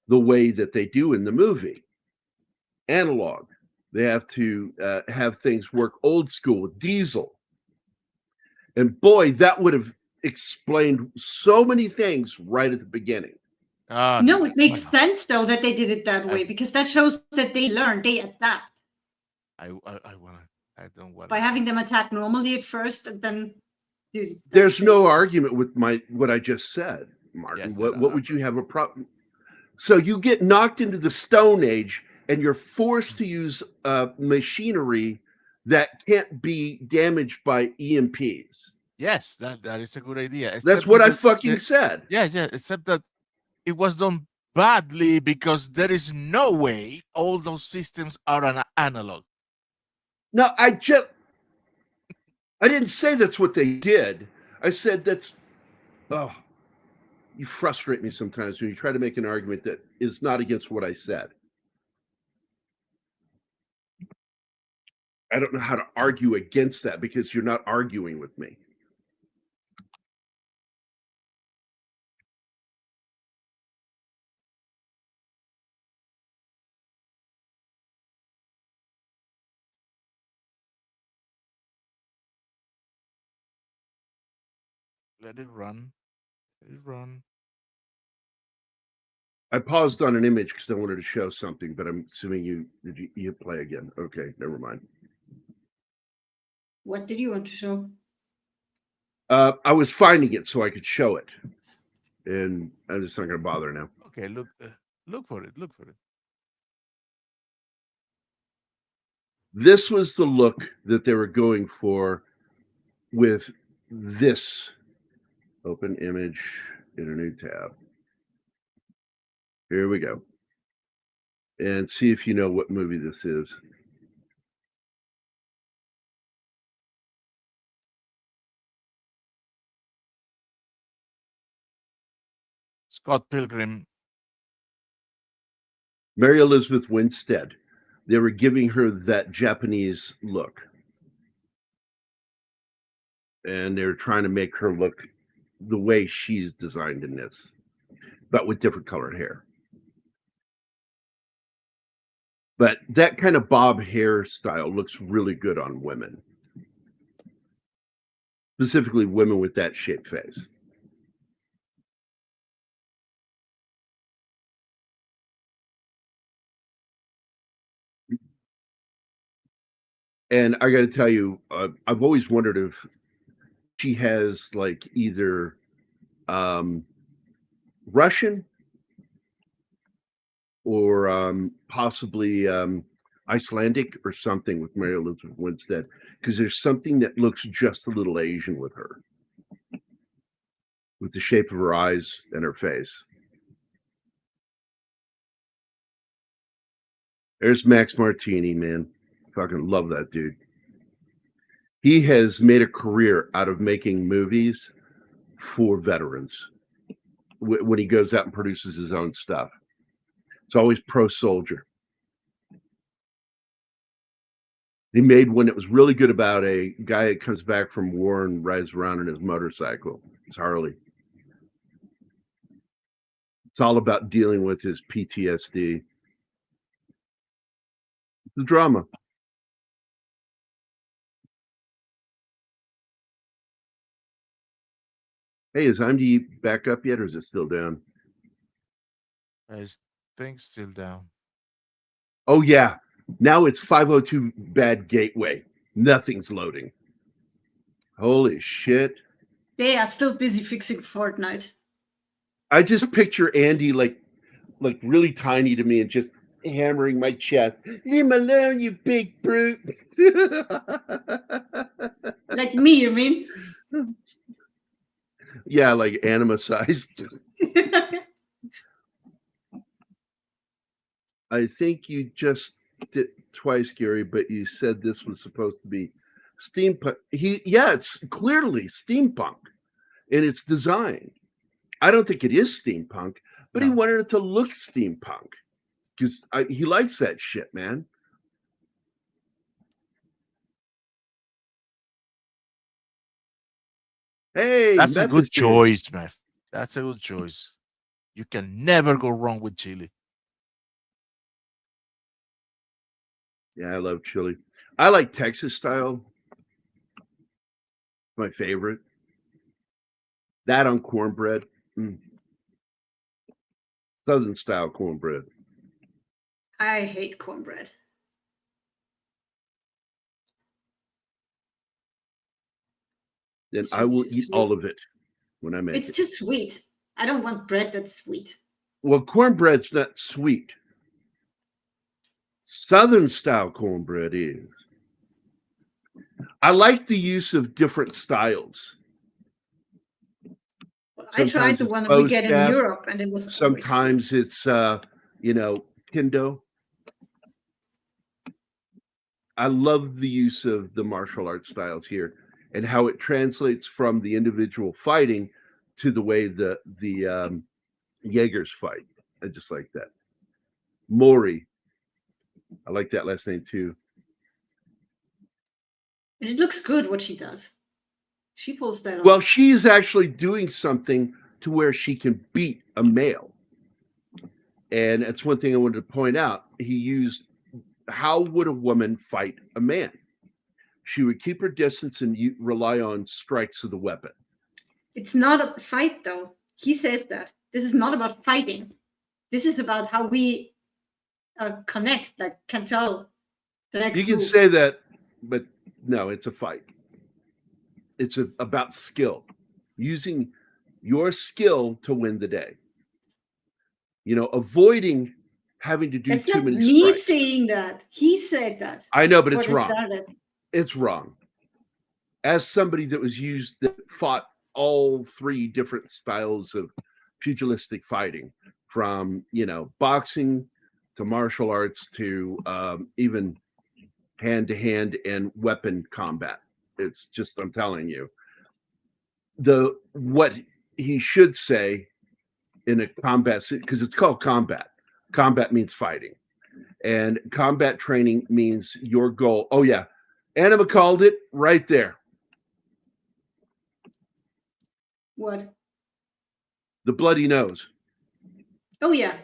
the way that they do in the movie. Analog. They have to have things work old school with diesel. And boy, that would have explained so many things right at the beginning. No, it makes sense though that they did it that way, because that shows that they learn, they adapt. I don't want by having them attack normally at first, and then there's no argument with what I just said, Martin. Yes, what would you have a problem? So you get knocked into the Stone Age, and you're forced to use machinery that can't be damaged by EMPs. Yes, that is a good idea. That's what I fucking said. Yeah, except that it was done badly because there is no way all those systems are an analog. No, I didn't say that's what they did. I said you frustrate me sometimes when you try to make an argument that is not against what I said. I don't know how to argue against that because you're not arguing with me. Let it run. Let it run. I paused on an image because I wanted to show something, but I'm assuming you play again. Okay, never mind. What did you want to show? I was finding it so I could show it, and I'm just not going to bother now. Okay, look for it. Look for it. This was the look that they were going for with this. Open image in a new tab. Here we go. And see if you know what movie this is. Scott Pilgrim. Mary Elizabeth Winstead. They were giving her that Japanese look. And they were trying to make her look the way she's designed in this, but with different colored hair. But that kind of bob hairstyle looks really good on women. Specifically women with that shaped face. And I got to tell you, I've always wondered if she has like either Russian or possibly Icelandic or something with Mary Elizabeth Winstead, because there's something that looks just a little Asian with her, with the shape of her eyes and her face. There's Max Martini, man. Fucking love that dude. He has made a career out of making movies for veterans when he goes out and produces his own stuff. It's always pro-soldier. He made one that was really good about a guy that comes back from war and rides around in his motorcycle. It's Harley. It's all about dealing with his PTSD. The drama. Hey, is IMDb back up yet, or is it still down? I think still down. Oh, yeah. Now it's 502 bad gateway. Nothing's loading. Holy shit. They are still busy fixing Fortnite. I just picture Andy like really tiny to me and just hammering my chest. Leave me alone, you big brute. Like me, you mean? Yeah, like anima sized. I think you just did twice, Gary, but you said this was supposed to be steampunk. It's clearly steampunk in its design. I don't think it is steampunk, but he wanted it to look steampunk because he likes that shit, man. Hey, that's a good Memphis choice, man. That's a good choice. You can never go wrong with chili. Yeah, I love chili. I like Texas style. My favorite. That on cornbread. Southern style cornbread. I hate cornbread. Then I will eat all of it when I make it. It's too sweet. I don't want bread that's sweet. Well, cornbread's not sweet. Southern style cornbread is. I like the use of different styles. Well, I tried the one that we get in Europe, and it was sometimes it's Kindo. I love the use of the martial arts styles here and how it translates from the individual fighting to the way the Jaegers fight. I just like that. Mori. I like that last name too. And it looks good what she does. She pulls that off. Well, she is actually doing something to where she can beat a male. And that's one thing I wanted to point out. He used, how would a woman fight a man? She would keep her distance and rely on strikes of the weapon. It's not a fight, though. He says that. This is not about fighting. This is about how we connect, like, can tell the next You can move. say that, but no, it's a fight. It's about skill, using your skill to win the day. Avoiding having to do That's too not many me strikes. saying that. He said that. I know, but it's before they wrong. started. It's wrong. As somebody that fought all three different styles of pugilistic fighting, from boxing to martial arts to even hand-to-hand and weapon combat. It's just, I'm telling you, what he should say in a combat, because it's called combat. Combat means fighting, and combat training means your goal. Oh yeah, Anima called it right there. What? The bloody nose. Oh yeah.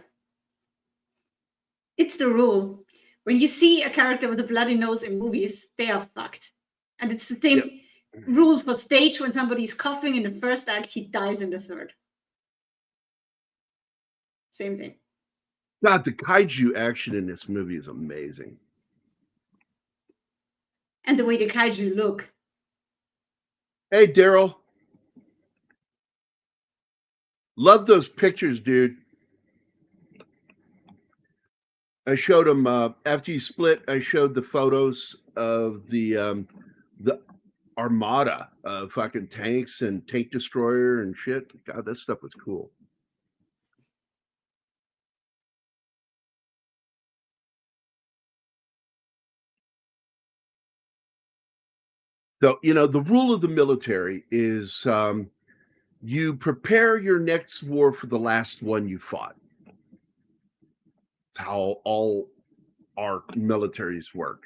It's the rule. When you see a character with a bloody nose in movies, they are fucked. And it's the same rule for stage. When somebody's coughing in the first act, he dies in the third. Same thing. God, the kaiju action in this movie is amazing. And the way the kaiju look. Hey, Daryl. Love those pictures, dude. I showed him after you split. I showed the photos of the armada of fucking tanks and tank destroyer and shit. God, that stuff was cool. So, the rule of the military is you prepare your next war for the last one you fought. It's how all our militaries work.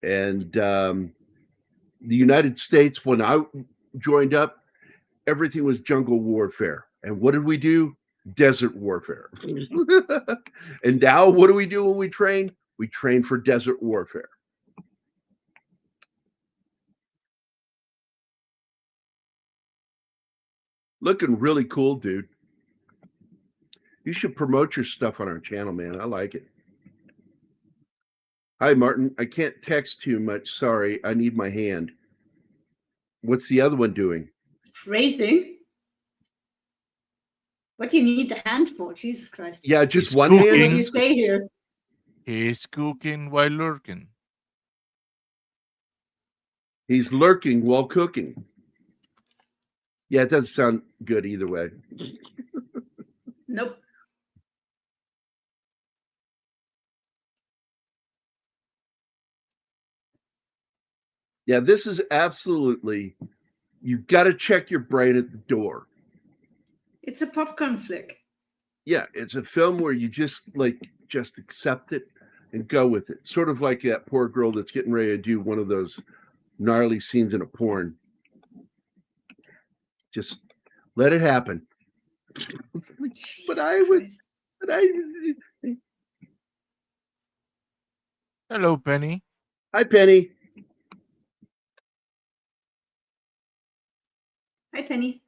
And the United States, when I joined up, everything was jungle warfare. And what did we do? Desert warfare. And now what do we do when we train? We train for desert warfare. Looking really cool, dude. You should promote your stuff on our channel, man. I like it. Hi, Martin. I can't text too much. Sorry. I need my hand. What's the other one doing? Phrasing? What do you need the hand for? Jesus Christ. Yeah, just He's one cooking. hand. What do you say here? He's cooking while lurking. He's lurking while cooking. Yeah, it doesn't sound good either way. Nope. Yeah, this is absolutely, you got to check your brain at the door. It's a popcorn flick. Yeah, it's a film where you just accept it and go with it. Sort of like that poor girl that's getting ready to do one of those gnarly scenes in a porn. Just let it happen. Hello, Penny. Hi, Penny. Hi, Penny.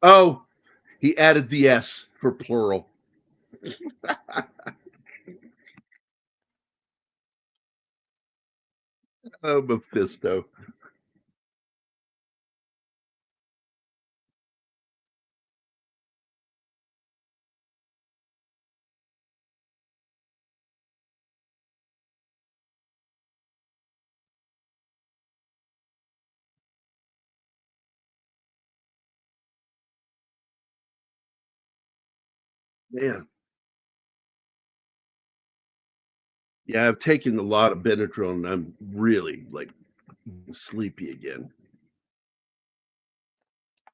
Oh, he added the S for plural. Oh, Mephisto. Man. Yeah, I've taken a lot of Benadryl and I'm really sleepy again.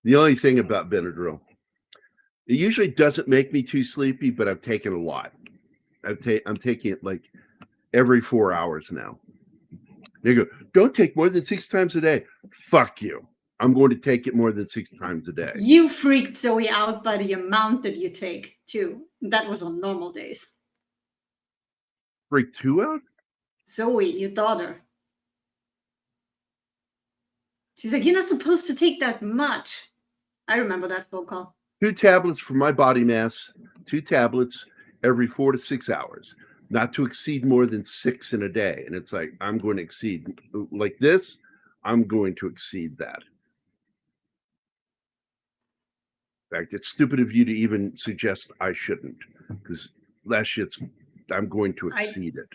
The only thing about Benadryl, it usually doesn't make me too sleepy, but I've taken a lot. I'm taking it every 4 hours now. They go, don't take more than 6 times a day. Fuck you. I'm going to take it more than 6 times a day. You freaked Zoe out by the amount that you take, too. That was on normal days. Freaked who out? Zoe, your daughter. She's like, you're not supposed to take that much. I remember that phone call. 2 tablets for my body mass, 2 tablets every 4 to 6 hours. not to exceed more than 6 in a day. And it's like, I'm going to exceed like this. I'm going to exceed that. In fact, it's stupid of you to even suggest I shouldn't, because that shit's, I'm going to exceed it.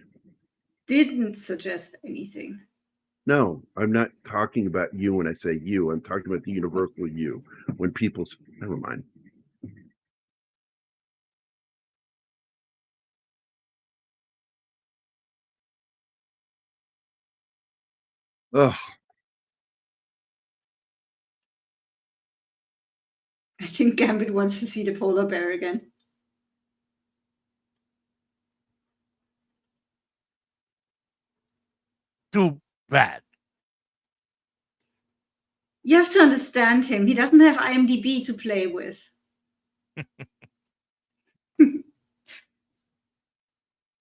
Didn't suggest anything. No, I'm not talking about you when I say you. I'm talking about the universal you. When people, never mind. Oh, I think Gambit wants to see the polar bear again. Too bad. You have to understand him. He doesn't have IMDb to play with.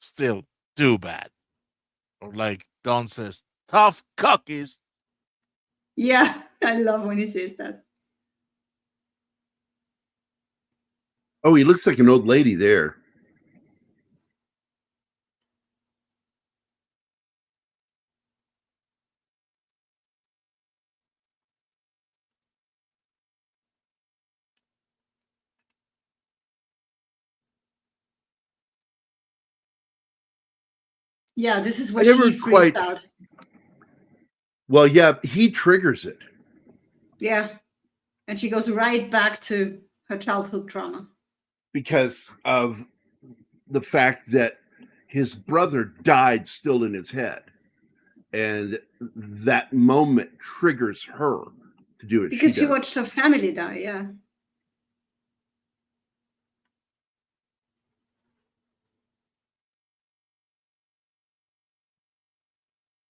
Still too bad. Or like Don says, tough cookies. Yeah, I love when he says that. oh, he looks like an old lady there. Yeah, this is I where never she freaks quite. out. Well, yeah, he triggers it. Yeah. And she goes right back to her childhood trauma. Because of the fact that his brother died still in his head. And that moment triggers her to do it. Because she does. watched her family die, yeah.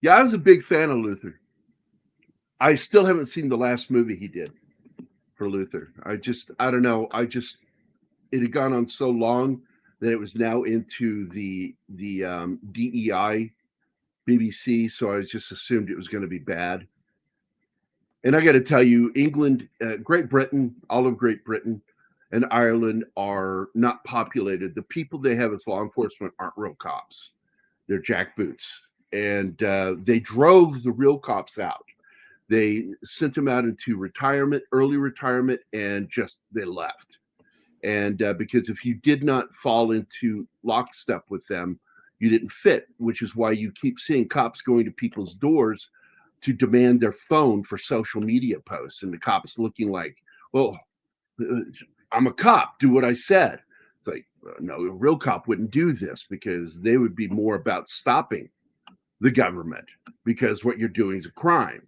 Yeah, I was a big fan of Luther. I still haven't seen the last movie he did for Luther. I don't know. It had gone on so long that it was now into the DEI BBC, so I just assumed it was going to be bad. And I got to tell you, England, Great Britain, all of Great Britain and Ireland are not populated. The people they have as law enforcement aren't real cops. They're jackboots. And they drove the real cops out. They sent them out into retirement, early retirement, and just they left. And because if you did not fall into lockstep with them, you didn't fit, which is why you keep seeing cops going to people's doors to demand their phone for social media posts, and the cops looking like, well, I'm a cop, do what I said. It's like, no, a real cop wouldn't do this, because they would be more about stopping the government, because what you're doing is a crime.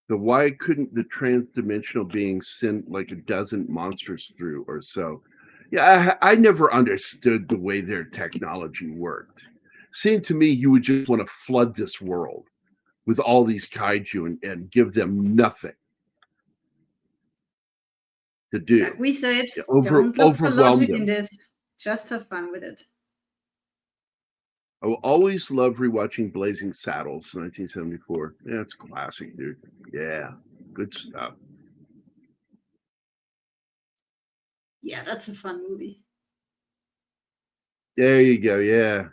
So why couldn't the trans-dimensional being send like a dozen monsters through or so? Yeah, I never understood the way their technology worked. Seemed to me you would just want to flood this world with all these kaiju and give them nothing to do. Like we said, Overwhelm don't look for logic them. in this. Just have fun with it. I will always love rewatching Blazing Saddles, 1974. Yeah, it's classic, dude. Yeah, good stuff. Yeah, that's a fun movie. There you go. Yeah.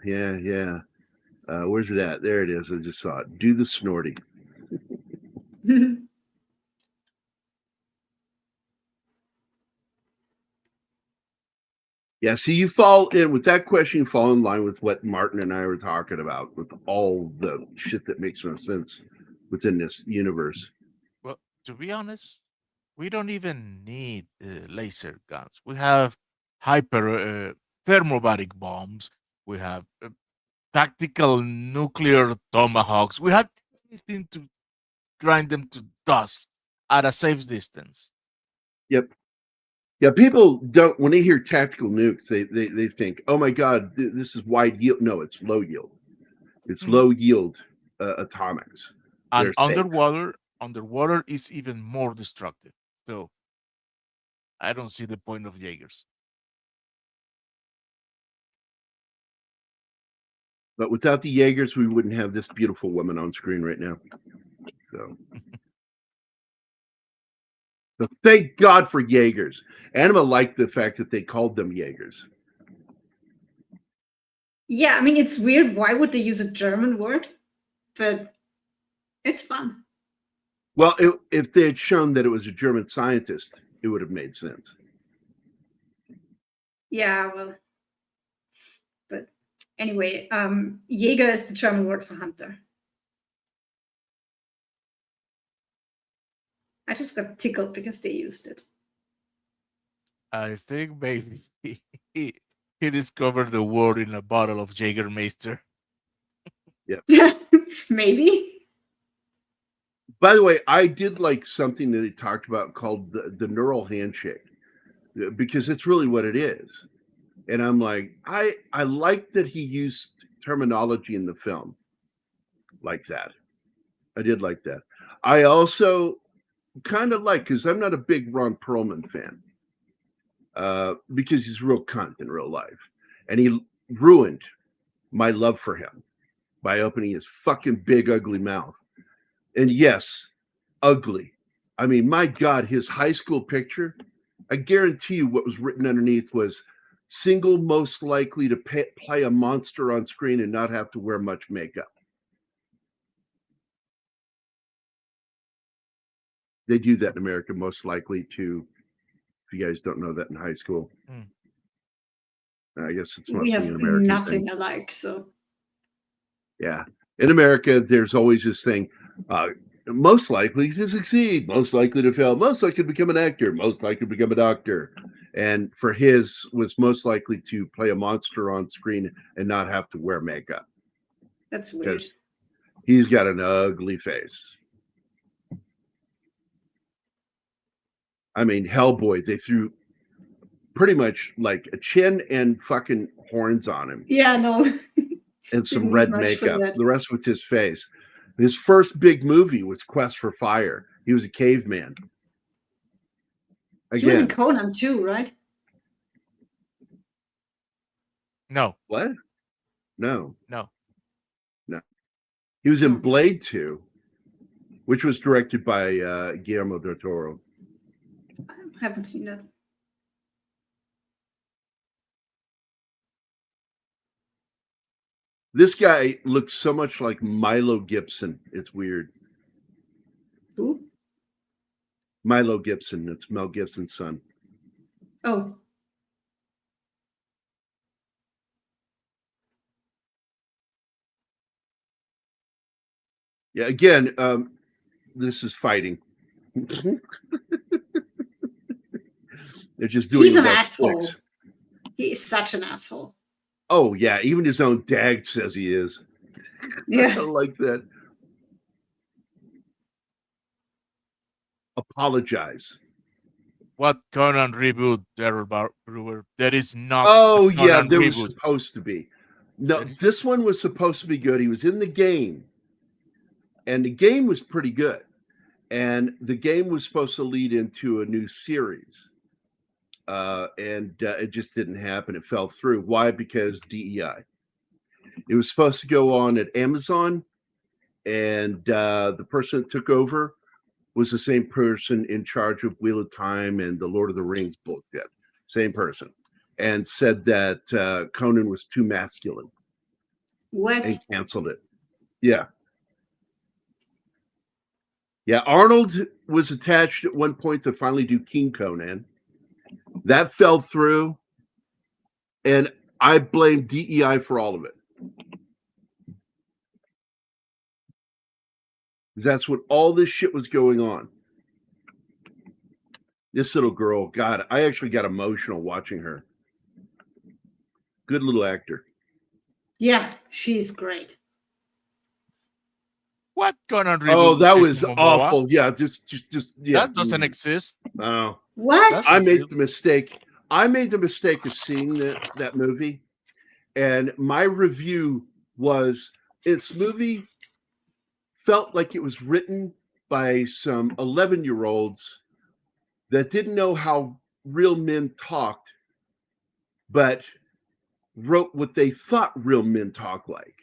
Where's it at? There it is. I just saw it. Do the snorty. Yeah, see, you fall in with that question, you fall in line with what Martin and I were talking about, with all the shit that makes no sense within this universe. Well, to be honest, we don't even need laser guns. We have hyper thermobaric bombs. We have tactical nuclear tomahawks. We have everything to grind them to dust at a safe distance. Yep. Yeah, people don't, when they hear tactical nukes, they think, oh my God, this is wide yield. No, it's low yield. It's low yield atomics. And They're safe. underwater is even more destructive. So I don't see the point of Jaegers. But without the Jaegers, we wouldn't have this beautiful woman on screen right now. So So thank God for Jaegers. Anima liked the fact that they called them Jaegers. Yeah, I mean, it's weird. Why would they use a German word? But it's fun. Well, if they had shown that it was a German scientist, it would have made sense. Yeah, well. But anyway, Jäger is the German word for hunter. I just got tickled because they used it. I think maybe he discovered the word in a bottle of Jägermeister. Maybe. By the way, I did like something that they talked about called the neural handshake, because it's really what it is. And I'm like, I like that he used terminology in the film like that. I did like that. I also kind of like, because I'm not a big Ron Perlman fan, because he's a real cunt in real life. And he ruined my love for him by opening his fucking big, ugly mouth. And yes, ugly. I mean, my God, his high school picture, I guarantee you what was written underneath was single most likely to play a monster on screen and not have to wear much makeup. They do that in America, most likely to, if you guys don't know that in high school. I guess it's We mostly have an American nothing thing. alike, so. Yeah. In America, there's always this thing, most likely to succeed, most likely to fail, most likely to become an actor, most likely to become a doctor. And for his was most likely to play a monster on screen and not have to wear makeup. That's weird. Because he's got an ugly face. I mean, Hellboy, they threw pretty much like a chin and fucking horns on him. Yeah, no. And some Didn't red need much for makeup. that. The rest with his face. His first big movie was Quest for Fire. He was a caveman. He was in Again, Conan too, right? No, what? No. no. He was in Oh. Blade 2, which was directed by Guillermo del Toro. I haven't seen that. This guy looks so much like Milo Gibson. It's weird. Who? Milo Gibson. It's Mel Gibson's son. Oh. Yeah, again, this is fighting. They're just doing He's an less asshole. clicks. He is such an asshole. Oh, yeah. Even his own dad says he is. I Yeah. like that. Apologize. What Conan reboot, Brewer? That is not. Oh, a yeah. Conan There was reboot. supposed to be. No, That is- this one was supposed to be good. He was in the game. And the game was pretty good. And the game was supposed to lead into a new series. And it just didn't happen. It fell through. Why? Because DEI. It was supposed to go on at Amazon. And the person that took over was the same person in charge of Wheel of Time and the Lord of the Rings bullshit. Same person. And said that Conan was too masculine What? and canceled it. Yeah. Yeah, Arnold was attached at one point to finally do King Conan. That fell through, and I blame DEI for all of it. That's what all this shit was going on. This little girl, God, I actually got emotional watching her. Good little actor. Yeah, she's great. What Conan reboot? Oh, that Jason was Momoa? awful. Yeah, just yeah. That doesn't exist. No. What? That's- I made the mistake. I made the mistake of seeing that movie, and my review was its movie felt like it was written by some 11-year-olds that didn't know how real men talked, but wrote what they thought real men talk like.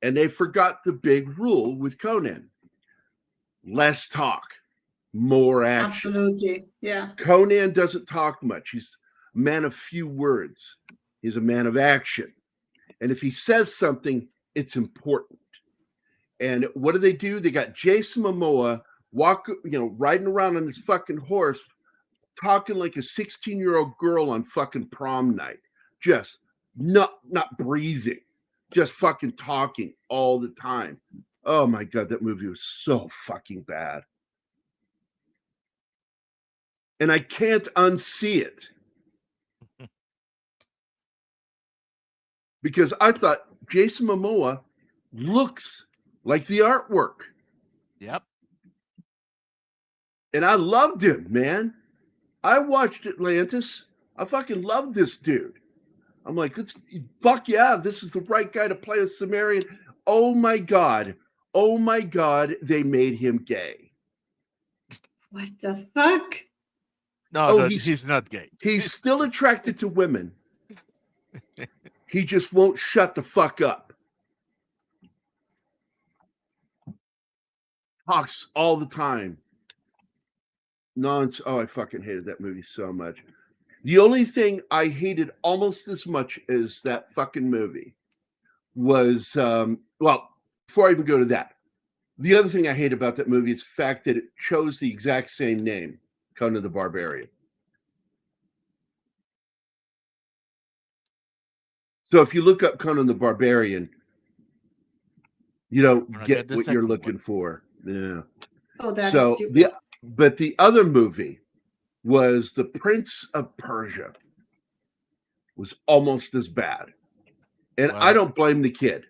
And they forgot the big rule with Conan: less talk. more action. Absolutely. Yeah. Conan doesn't talk much. He's a man of few words. He's a man of action. And if he says something, it's important. And what do? They got Jason Momoa riding around on his fucking horse, talking like a 16-year-old girl on fucking prom night. Just not breathing, just fucking talking all the time. Oh my God, that movie was so fucking bad. And I can't unsee it. Because I thought Jason Momoa looks like the artwork. Yep. And I loved him, man. I watched Atlantis. I fucking loved this dude. I'm like, fuck yeah, this is the right guy to play a Sumerian. Oh my God, they made him gay. What the fuck? No, he's not gay. He's still attracted to women. He just won't shut the fuck up. Talks all the time. Oh, I fucking hated that movie so much. The only thing I hated almost as much as that fucking movie was, before I even go to that, the other thing I hate about that movie is the fact that it chose the exact same name, Conan the Barbarian. So if you look up Conan the Barbarian, you don't get what you're looking for. Yeah. Oh, that's stupid. But the other movie was The Prince of Persia. Was almost as bad. And Wow. I don't blame the kid.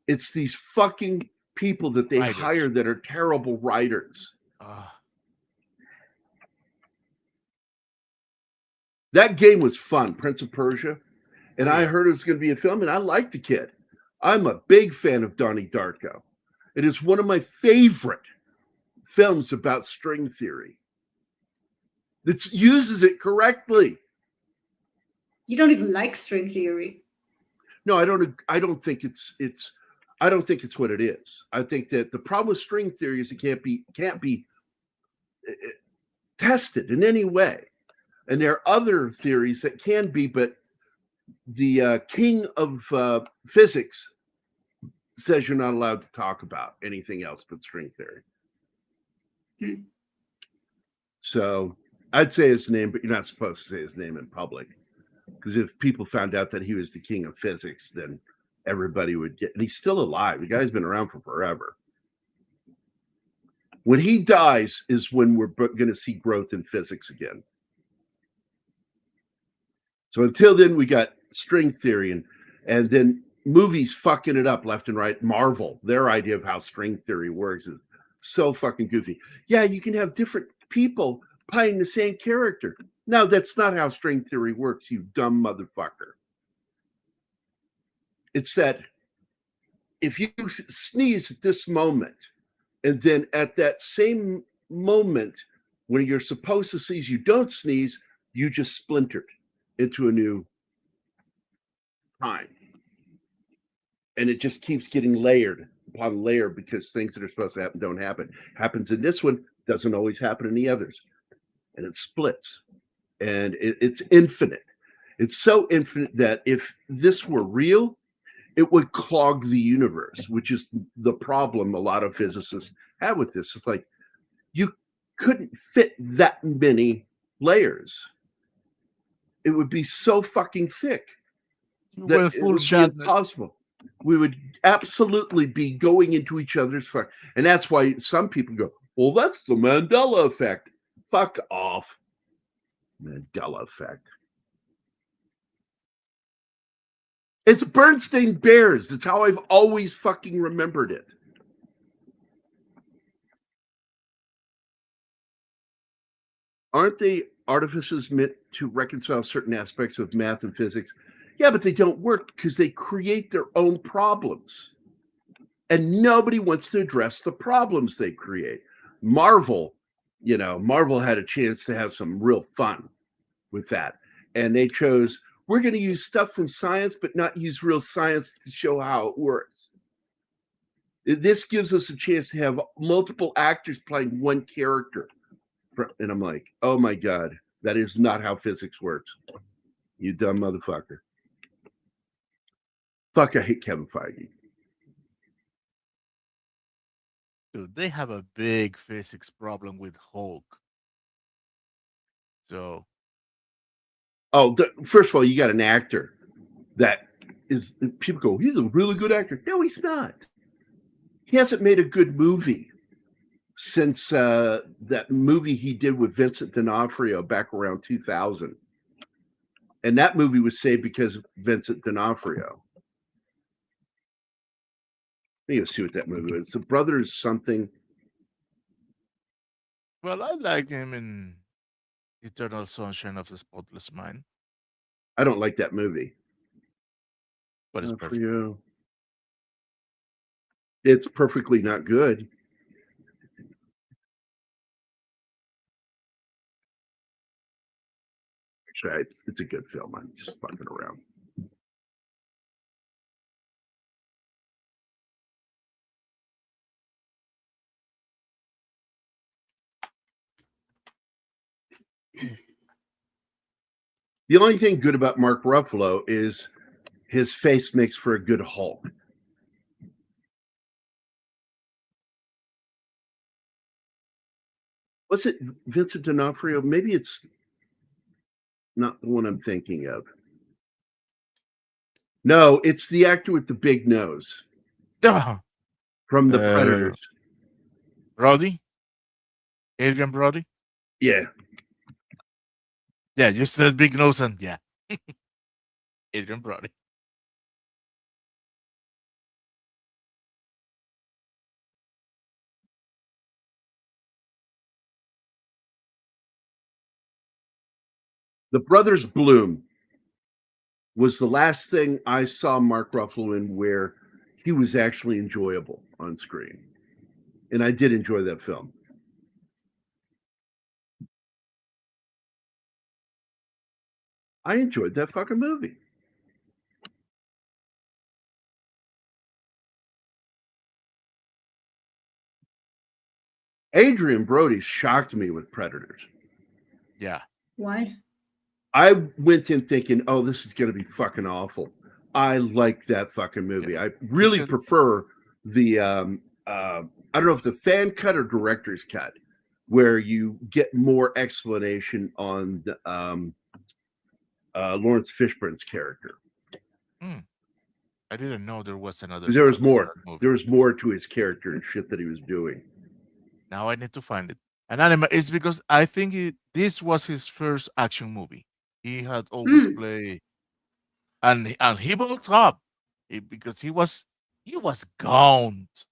It's these fucking people that they hire that are terrible writers. That game was fun, Prince of Persia. And I heard it was going to be a film, and I liked the kid. I'm a big fan of Donnie Darko. It is one of my favorite films about string theory that uses it correctly. You don't even like string theory. No, I don't think it's what it is. I think that the problem with string theory is it can't be tested in any way. And there are other theories that can be, but the king of physics says you're not allowed to talk about anything else but string theory. So I'd say his name, but you're not supposed to say his name in public. Because if people found out that he was the king of physics, then everybody would get, and he's still alive. The guy's been around for forever. When he dies is when we're going to see growth in physics again. So until then, we got string theory and then movies fucking it up left and right. Marvel, their idea of how string theory works is so fucking goofy. Yeah, you can have different people playing the same character. No, that's not how string theory works, you dumb motherfucker. It's that if you sneeze at this moment, and then at that same moment when you're supposed to sneeze, you don't sneeze, you just splintered into a new time. And it just keeps getting layered upon layer because things that are supposed to happen don't happen. Happens in this one, doesn't always happen in the others. And it splits. And it's infinite. It's so infinite that if this were real, it would clog the universe, which is the problem a lot of physicists have with this. It's like you couldn't fit that many layers. It would be so fucking thick that it would be impossible. We would absolutely be going into each other's fuck. And that's why some people go, well, that's the Mandela effect. Fuck off. Mandela effect. It's Bernstein Bears. That's how I've always fucking remembered it. Aren't they artifices meant to reconcile certain aspects of math and physics? Yeah, but they don't work because they create their own problems. And nobody wants to address the problems they create. Marvel had a chance to have some real fun with that. And they chose, we're going to use stuff from science, but not use real science to show how it works. This gives us a chance to have multiple actors playing one character. And I'm like, oh my God, that is not how physics works. You dumb motherfucker. Fuck, I hate Kevin Feige. Dude, they have a big physics problem with Hulk. So, First of all, you got an actor that is, people go, he's a really good actor. No, he's not. He hasn't made a good movie since that movie he did with Vincent D'Onofrio back around 2000. And that movie was saved because of Vincent D'Onofrio. Let me go see what that movie was. The Brothers something. well, I like him in Eternal Sunshine of the Spotless Mind, I don't like that movie. but it's For perfect. you. It's perfectly not good. Actually, it's a good film. I'm just fucking around. The only thing good about Mark Ruffalo is his face makes for a good Hulk. Was it Vincent D'Onofrio? Maybe it's not the one I'm thinking of. No, it's the actor with the big nose from the Predators. Brody? Adrian Brody? Yeah. Yeah, you said big nose and yeah. Adrian Brody. The Brothers Bloom was the last thing I saw Mark Ruffalo in where he was actually enjoyable on screen. And I did enjoy that film. I enjoyed that fucking movie. Adrian Brody shocked me with Predators. Yeah. Why? I went in thinking, oh, this is going to be fucking awful. I like that fucking movie. I really Because- prefer the, I don't know if the fan cut or director's cut, where you get more explanation on the, Lawrence Fishburne's character. I didn't know there was another. Because there was more. movie. There was more to his character and shit that he was doing. Now I need to find it. And anime is because I think this was his first action movie. He had always played, and he bulked up because he was gaunt,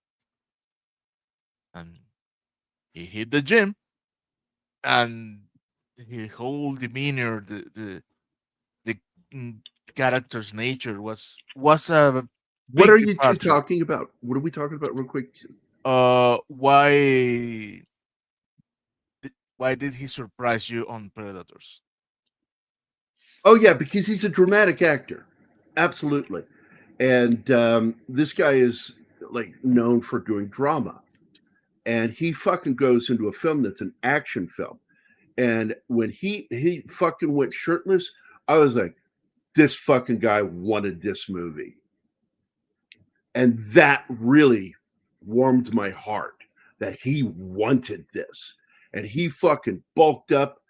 and he hit the gym, and his whole demeanor, the character's nature was a What big are you two departure. talking about? What are we talking about real quick? Why did he surprise you on Predators? Oh, yeah, because he's a dramatic actor. Absolutely. And this guy is like known for doing drama. And he fucking goes into a film that's an action film. And when he fucking went shirtless, I was like, this fucking guy wanted this movie. And that really warmed my heart that he wanted this. And he fucking bulked up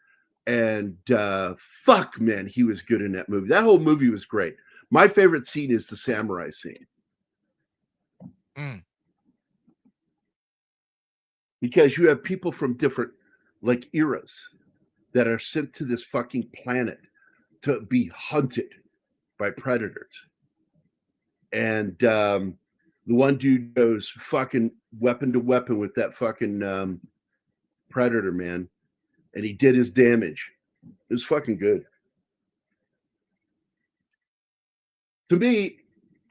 and fuck, man, he was good in that movie. That whole movie was great. My favorite scene is the samurai scene. Because you have people from different like eras that are sent to this fucking planet to be hunted by predators. And the one dude goes fucking weapon to weapon with that fucking predator, man. And he did his damage. It was fucking good. To me,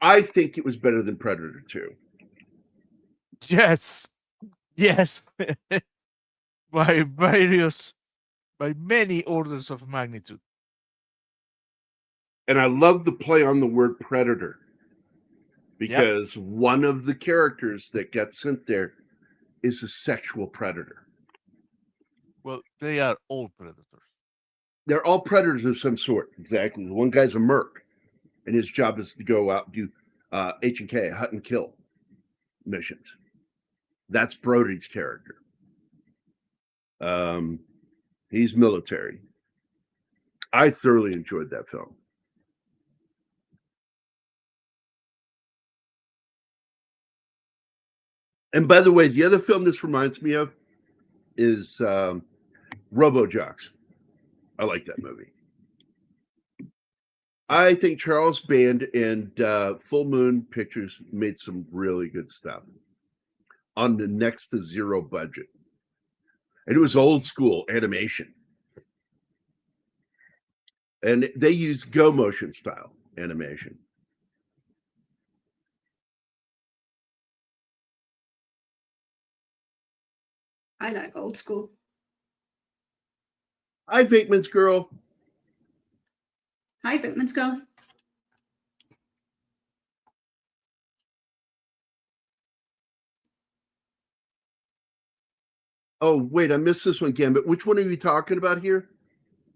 I think it was better than Predator 2. Yes. by many orders of magnitude. And I love the play on the word predator. because one of the characters that got sent there is a sexual predator. Well, they are all predators. They're all predators of some sort. Exactly. The one guy's a merc, and his job is to go out and do H&K, hunt and kill missions. That's Brody's character. He's military. I thoroughly enjoyed that film. And by the way, the other film this reminds me of is Robo-Jocks. I like that movie. I think Charles Band and Full Moon Pictures made some really good stuff on the next to zero budget. And it was old school animation. And they used Go Motion style animation. I like old school. Hi, Vakeman's girl. Hi, Bitman's girl. Oh, wait, I missed this one again. But which one are you talking about here?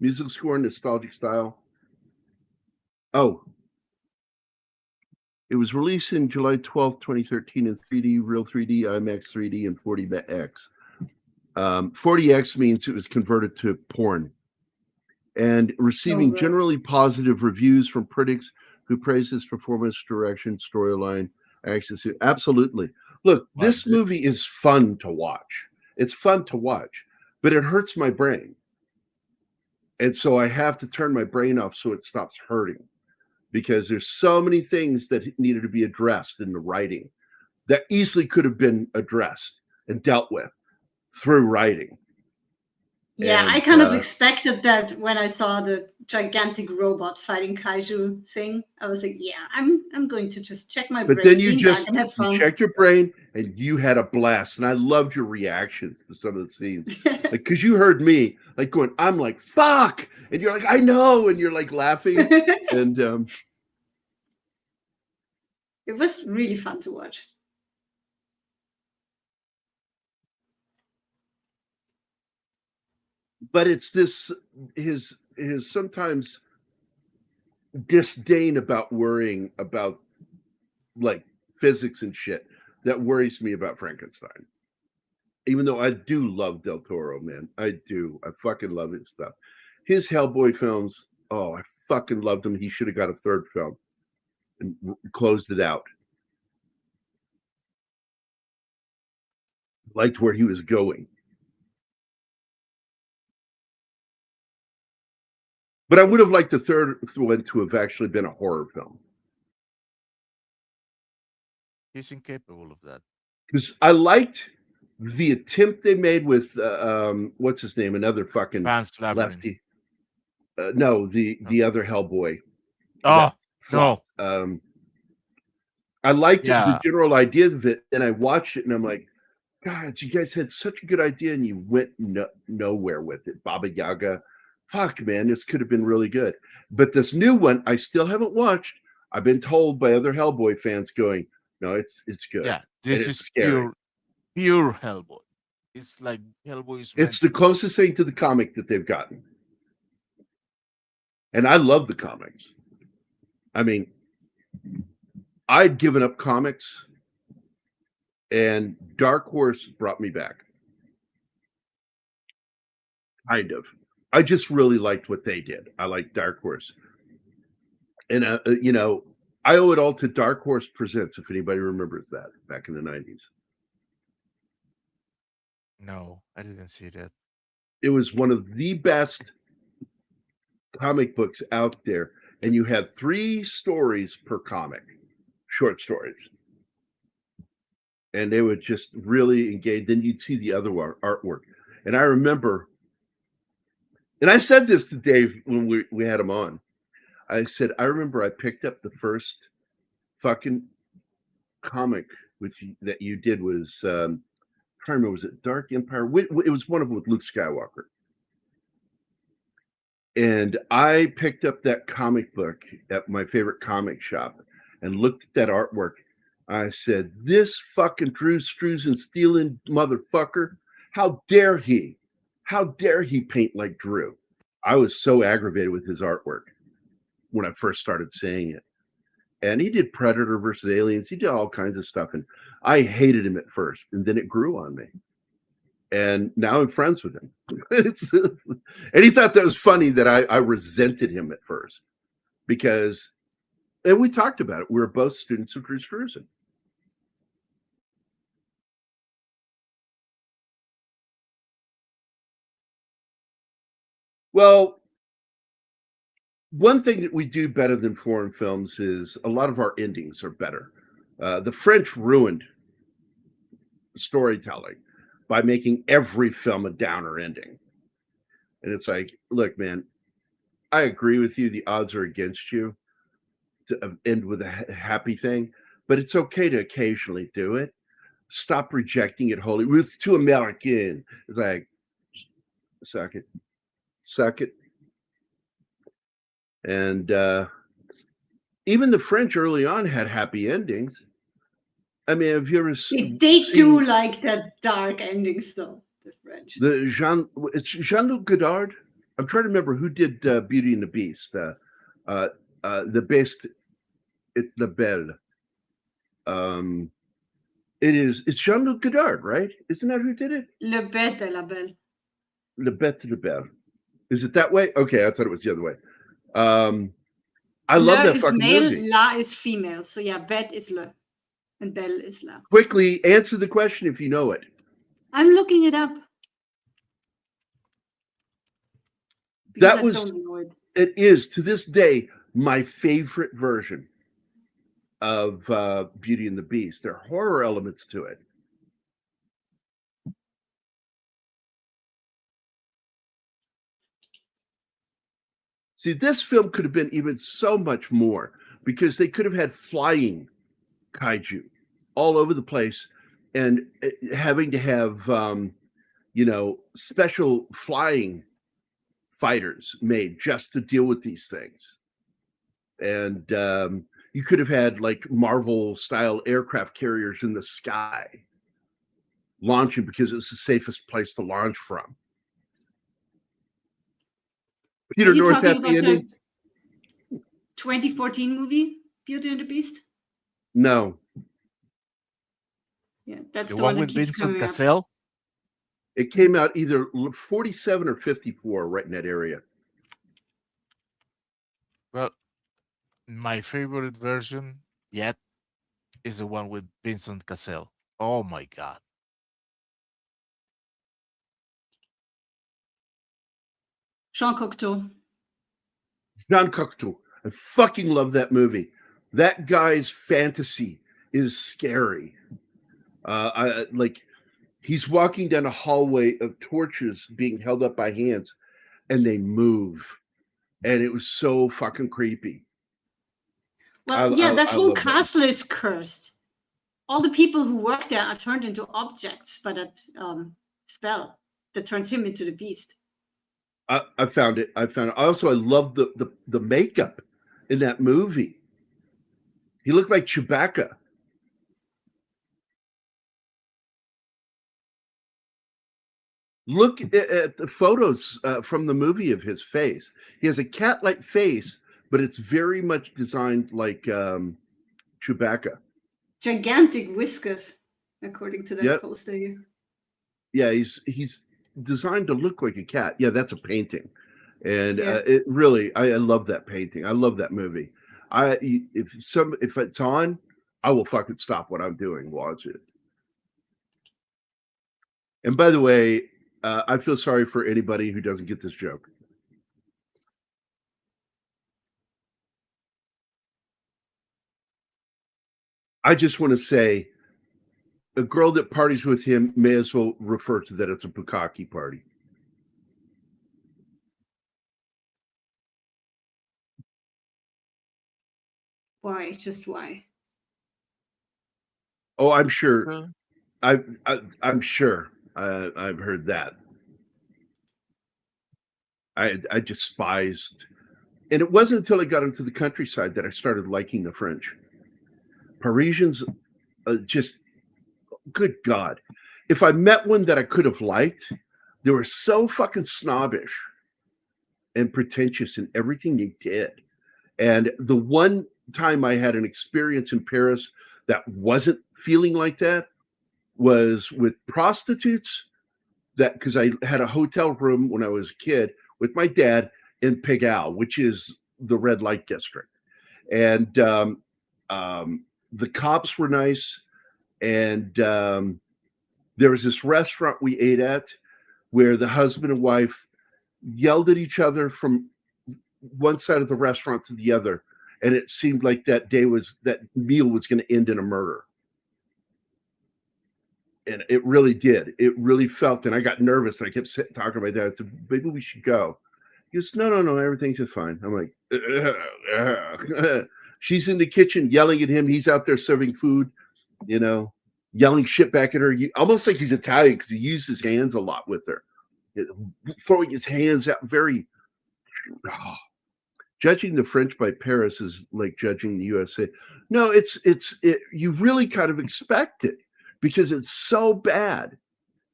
Music score, nostalgic style. Oh, it was released in July 12th, 2013 in 3D, Real 3D, IMAX 3D, and 40X. 40X means it was converted to porn and receiving generally positive reviews from critics who praise its performance, direction, storyline, access. Absolutely. Look, this movie is fun to watch. It's fun to watch, but it hurts my brain. And so I have to turn my brain off so it stops hurting, because there's so many things that needed to be addressed in the writing that easily could have been addressed and dealt with through writing. Yeah, And, I kind of expected that when I saw the gigantic robot fighting Kaiju thing. I was like, yeah, I'm going to just check my brain. But then you lean just back and have fun. checked your brain and you had a blast. And I loved your reactions to some of the scenes. Like, because you heard me like going, I'm like, fuck. And you're like, I know. And you're like laughing. And it was really fun to watch. but it's this his sometimes disdain about worrying about like physics and shit that worries me about Frankenstein. Even though I do love Del Toro, man. I do. I fucking love his stuff. His Hellboy films, oh, I fucking loved him. He should have got a third film and closed it out. Liked where he was going. But I would have liked the third one to have actually been a horror film. He's incapable of that. Because I liked the attempt they made with what's his name? Another fucking lefty. No, the other Hellboy. Oh no. I liked the general idea of it, and I watched it, and I'm like, God, you guys had such a good idea, and you went nowhere with it. Baba Yaga, fuck, man, this could have been really good. But this new one, I still haven't watched. I've been told by other Hellboy fans going, no, it's good. Yeah, this is scary. pure Hellboy. It's like Hellboy's. It's the closest thing to the comic that they've gotten. And I love the comics. I mean, I'd given up comics, and Dark Horse brought me back. Kind of. I just really liked what they did. I liked Dark Horse. And, I owe it all to Dark Horse Presents, if anybody remembers that, back in the 90s. No, I didn't see that. It was one of the best comic books out there. And you had 3 stories per comic, short stories. And they would just really engage. Then you'd see the other artwork. And I remember, and I said this to Dave when we had him on. I said, I remember I picked up the first fucking comic with you, that you did was, I can't remember, was it Dark Empire? It was one of them with Luke Skywalker. And I picked up that comic book at my favorite comic shop and looked at that artwork. I said, this fucking Drew Struzan stealing motherfucker. How dare he? How dare he paint like Drew? I was so aggravated with his artwork when I first started seeing it. And he did Predator versus Aliens. He did all kinds of stuff. And I hated him at first. And then it grew on me. And now I'm friends with him. And he thought that was funny that I resented him at first. Because, and we talked about it. We were both students of Drew Struzan. Well, one thing that we do better than foreign films is a lot of our endings are better. The French ruined storytelling by making every film a downer ending. And it's like, look, man, I agree with you. The odds are against you to end with a happy thing, but it's okay to occasionally do it. Stop rejecting it wholly. It's too American. It's like, suck it. Suck it. And even the French early on had happy endings. I mean, have you ever seen? They do like that dark endings, though. The French. It's Jean-Luc Godard. I'm trying to remember who did Beauty and the Beast. The Beast, the Belle. It's Jean-Luc Godard, right? Isn't that who did it? Le Bête et la Belle. Le Bête et la Belle. Is it that way? Okay, I thought it was the other way. I love that fucking male, movie. La is female. So yeah, Bête is Le. And Belle is La. Quickly answer the question if you know it. I'm looking it up. That was, it is to this day my favorite version of Beauty and the Beast. There are horror elements to it. See, this film could have been even so much more because they could have had flying kaiju all over the place and having to have, special flying fighters made just to deal with these things. And you could have had like Marvel style aircraft carriers in the sky launching because it was the safest place to launch from. Peter North happy ending? 2014 movie, Beauty and the Beast? No. Yeah, that's the the one that with keeps Vincent coming up. Cassel. It came out either 47 or 54, right in that area. Well, my favorite version yet is the one with Vincent Cassel. Oh my God. Jean Cocteau. Jean Cocteau. I fucking love that movie. That guy's fantasy is scary. He's walking down a hallway of torches being held up by hands, and they move, and it was so fucking creepy. Well, that whole castle is cursed. All the people who work there are turned into objects by that spell that turns him into the beast. I found it. Also, I love the makeup in that movie. He looked like Chewbacca. Look at the photos from the movie of his face. He has a cat-like face, but it's very much designed like Chewbacca. Gigantic whiskers, according to that poster here. Yeah, he's designed to look like a cat. Yeah, that's a painting, and it really, I love that painting. I love that movie. If it's on, I will fucking stop what I'm doing, watch it. And by the way, I feel sorry for anybody who doesn't get this joke. I just want to say, a girl that parties with him may as well refer to that as a bukkake party. Why? Just why? Oh, I'm sure. I'm sure. I've heard that. I despised, and it wasn't until I got into the countryside that I started liking the French. Parisians just good God. If I met one that I could have liked, they were so fucking snobbish and pretentious in everything they did. And the one time I had an experience in Paris that wasn't feeling like that was with prostitutes. That because I had a hotel room when I was a kid with my dad in Pigalle, which is the red light district, and the cops were nice, and there was this restaurant we ate at where the husband and wife yelled at each other from one side of the restaurant to the other, and it seemed like that meal was going to end in a murder. And it really did. It really felt, and I got nervous. And I kept talking to my dad. I said, maybe we should go. He goes, no, everything's just fine. I'm like, she's in the kitchen yelling at him. He's out there serving food, yelling shit back at her. Almost like he's Italian because he used his hands a lot with her. Throwing his hands out very. Judging the French by Paris is like judging the USA. No, you really kind of expect it because it's so bad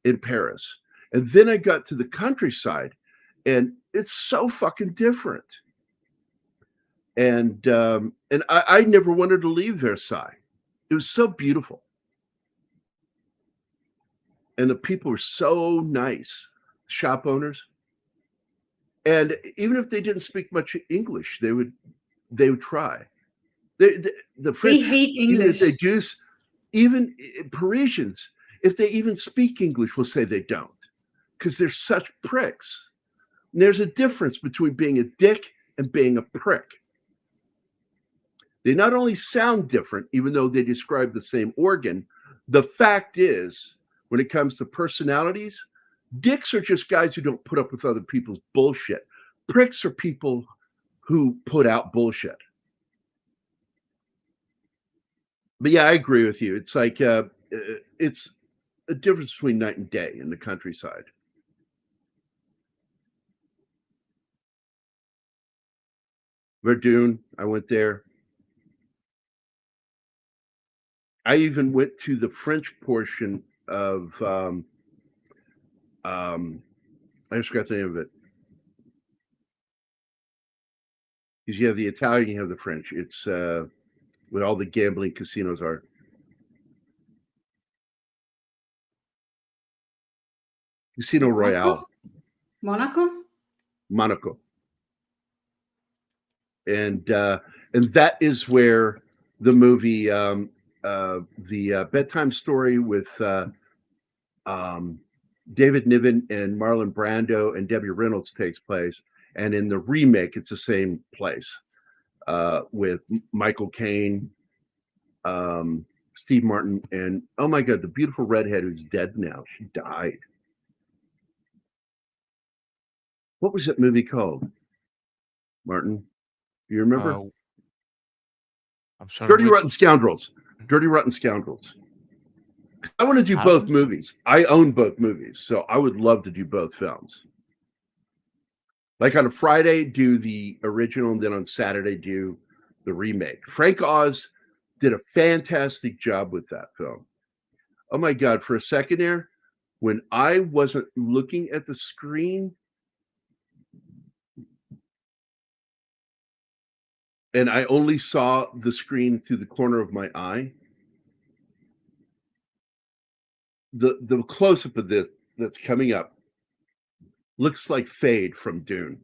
in Paris. And then I got to the countryside and it's so fucking different. And I never wanted to leave Versailles. It was so beautiful. And the people were so nice, shop owners. And even if they didn't speak much English, they would try. The French, They hate English. Even Parisians, if they even speak English, will say they don't because they're such pricks. And there's a difference between being a dick and being a prick. They not only sound different, even though they describe the same organ. The fact is, when it comes to personalities, dicks are just guys who don't put up with other people's bullshit. Pricks are people who put out bullshit. But yeah, I agree with you. It's like it's a difference between night and day in the countryside. Verdun, I went there. I even went to the French portion of I just forgot the name of it. Because you have the Italian, you have the French. It's where all the gambling casinos are. Casino Royale. Monaco. And that is where the movie, the Bedtime Story with David Niven and Marlon Brando and Debbie Reynolds takes place. And in the remake, it's the same place with Michael Caine, Steve Martin, and oh my God, the beautiful redhead who's dead now. She died. What was that movie called, Martin? Do you remember? I'm sorry. Dirty Rotten Scoundrels. Dirty Rotten Scoundrels. I want to do both movies. I own both movies, so I would love to do both films. Like on a Friday, do the original, and then on Saturday, do the remake. Frank Oz did a fantastic job with that film. Oh my God, for a second there, when I wasn't looking at the screen, and I only saw the screen through the corner of my eye, the close-up of this that's coming up looks like Fade from Dune,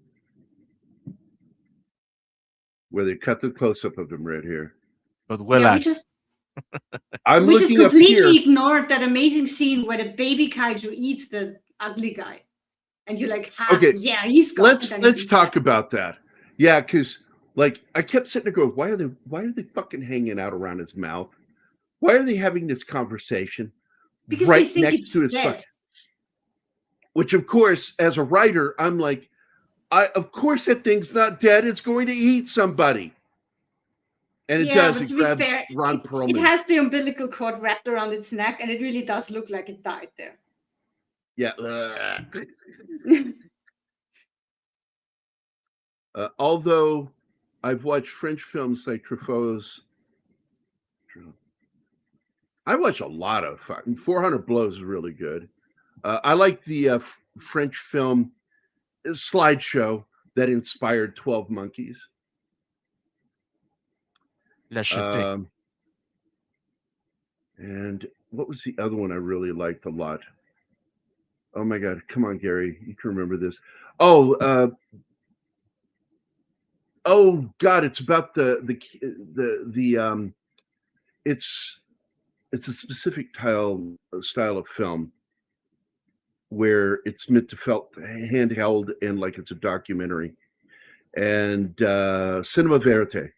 where they cut the close-up of him right here. But well, yeah, we just completely ignored that amazing scene where the baby kaiju eats the ugly guy, and you're like, okay, yeah, he's got. Let's talk about that. Yeah, because like I kept sitting there going, why are they fucking hanging out around his mouth? Why are they having this conversation? Because right they think next it's to his dead. Which, of course, as a writer, I'm like, of course that thing's not dead. It's going to eat somebody. And it does. It grabs Ron Perlman. It has the umbilical cord wrapped around its neck, and it really does look like it died there. Yeah. Although I've watched French films like Truffaut's I watch a lot of fucking 400 Blows is really good. I like the French film slideshow that inspired 12 Monkeys. La Jetée. And what was the other one I really liked a lot? Oh my God! Come on, Gary, you can remember this. Oh God! It's about the it's a specific style of film where it's meant to felt handheld and like it's a documentary, and cinema verite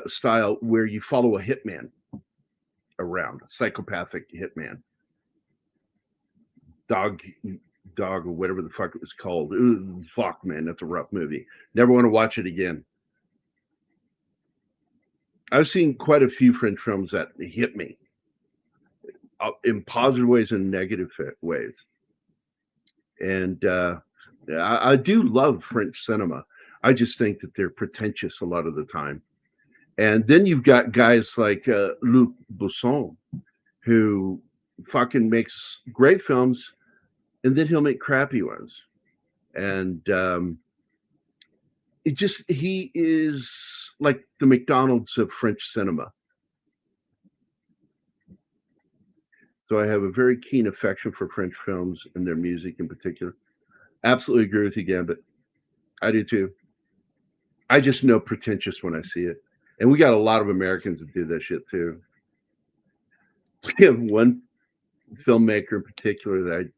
style where you follow a hitman around, a psychopathic hitman, dog or whatever the fuck it was called. Ooh, fuck, man, that's a rough movie. Never want to watch it again. I've seen quite a few French films that hit me in positive ways and negative ways. And I do love French cinema. I just think that they're pretentious a lot of the time. And then you've got guys like Luc Besson, who fucking makes great films, and then he'll make crappy ones. And he is like the McDonald's of French cinema. So I have a very keen affection for French films and their music in particular. Absolutely agree with you, Gambit. I do too. I just know pretentious when I see it. And we got a lot of Americans that do that shit too. We have one filmmaker in particular that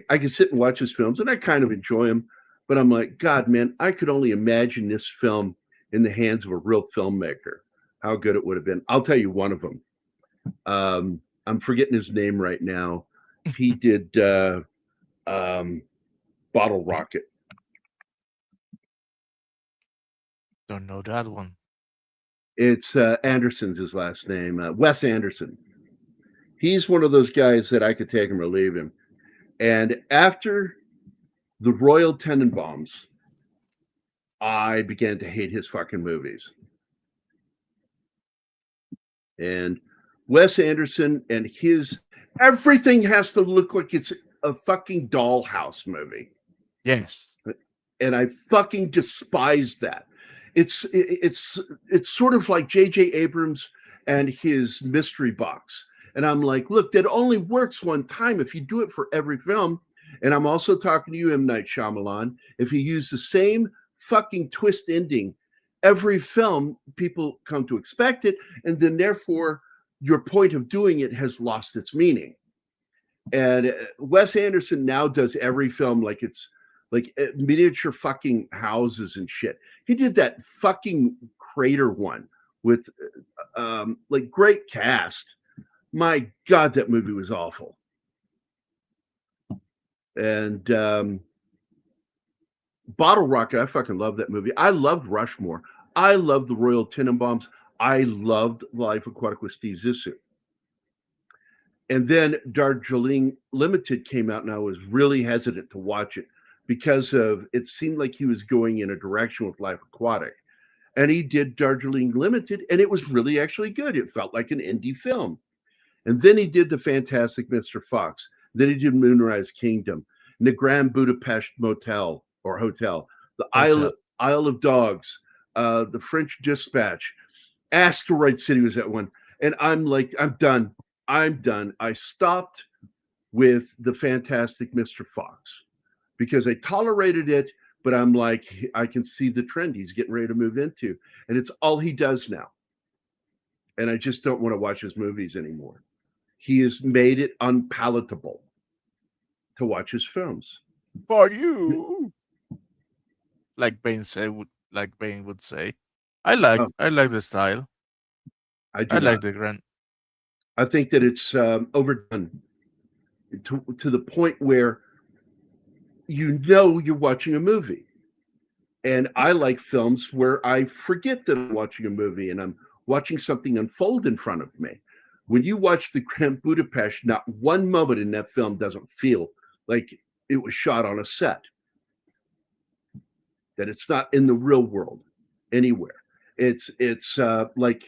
I can sit and watch his films and I kind of enjoy them, but I'm like, God, man, I could only imagine this film in the hands of a real filmmaker, how good it would have been. I'll tell you one of them. I'm forgetting his name right now. He did Bottle Rocket. Don't know that one. It's Anderson's his last name, Wes Anderson. He's one of those guys that I could take him or leave him. And after the Royal Tenenbaums, I began to hate his fucking movies. And Wes Anderson and everything has to look like it's a fucking dollhouse movie. Yes. And I fucking despise that. It's sort of like J.J. Abrams and his mystery box. And I'm like, look, that only works one time if you do it for every film. And I'm also talking to you, M. Night Shyamalan. If you use the same fucking twist ending every film, people come to expect it. And then therefore, your point of doing it has lost its meaning. And Wes Anderson now does every film like it's like miniature fucking houses and shit. He did that fucking Crater one with like great cast. My God, that movie was awful. And Bottle Rocket, I fucking love that movie. I loved Rushmore. I loved the Royal Tenenbaums. I loved Life Aquatic with Steve Zissou. And then Darjeeling Limited came out, and I was really hesitant to watch it because it seemed like he was going in a direction with Life Aquatic. And he did Darjeeling Limited, and it was really actually good. It felt like an indie film. And then he did The Fantastic Mr. Fox. Then he did Moonrise Kingdom, and the Grand Budapest Motel or Hotel, the Isle of Dogs, the French Dispatch, Asteroid City was that one. And I'm like, I'm done. I stopped with The Fantastic Mr. Fox because I tolerated it, but I'm like, I can see the trend he's getting ready to move into. And it's all he does now. And I just don't want to watch his movies anymore. He has made it unpalatable to watch his films. For you. Like Bane would say. I like the style. I like the grand. I think that it's overdone to the point where you're watching a movie. And I like films where I forget that I'm watching a movie and I'm watching something unfold in front of me. When you watch the Grand Budapest, not one moment in that film doesn't feel like it was shot on a set. That it's not in the real world anywhere. It's like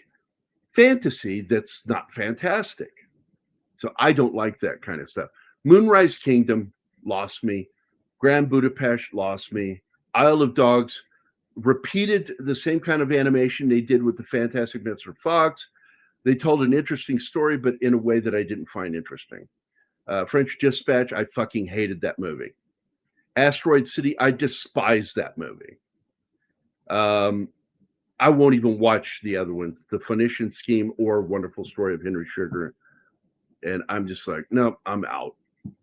fantasy that's not fantastic. So I don't like that kind of stuff. Moonrise Kingdom lost me. Grand Budapest lost me. Isle of Dogs repeated the same kind of animation they did with the Fantastic Mr. Fox. They told an interesting story, but in a way that I didn't find interesting. French Dispatch, I fucking hated that movie. Asteroid City, I despise that movie. I won't even watch the other ones, The Phoenician Scheme or Wonderful Story of Henry Sugar. And I'm just like, no, I'm out.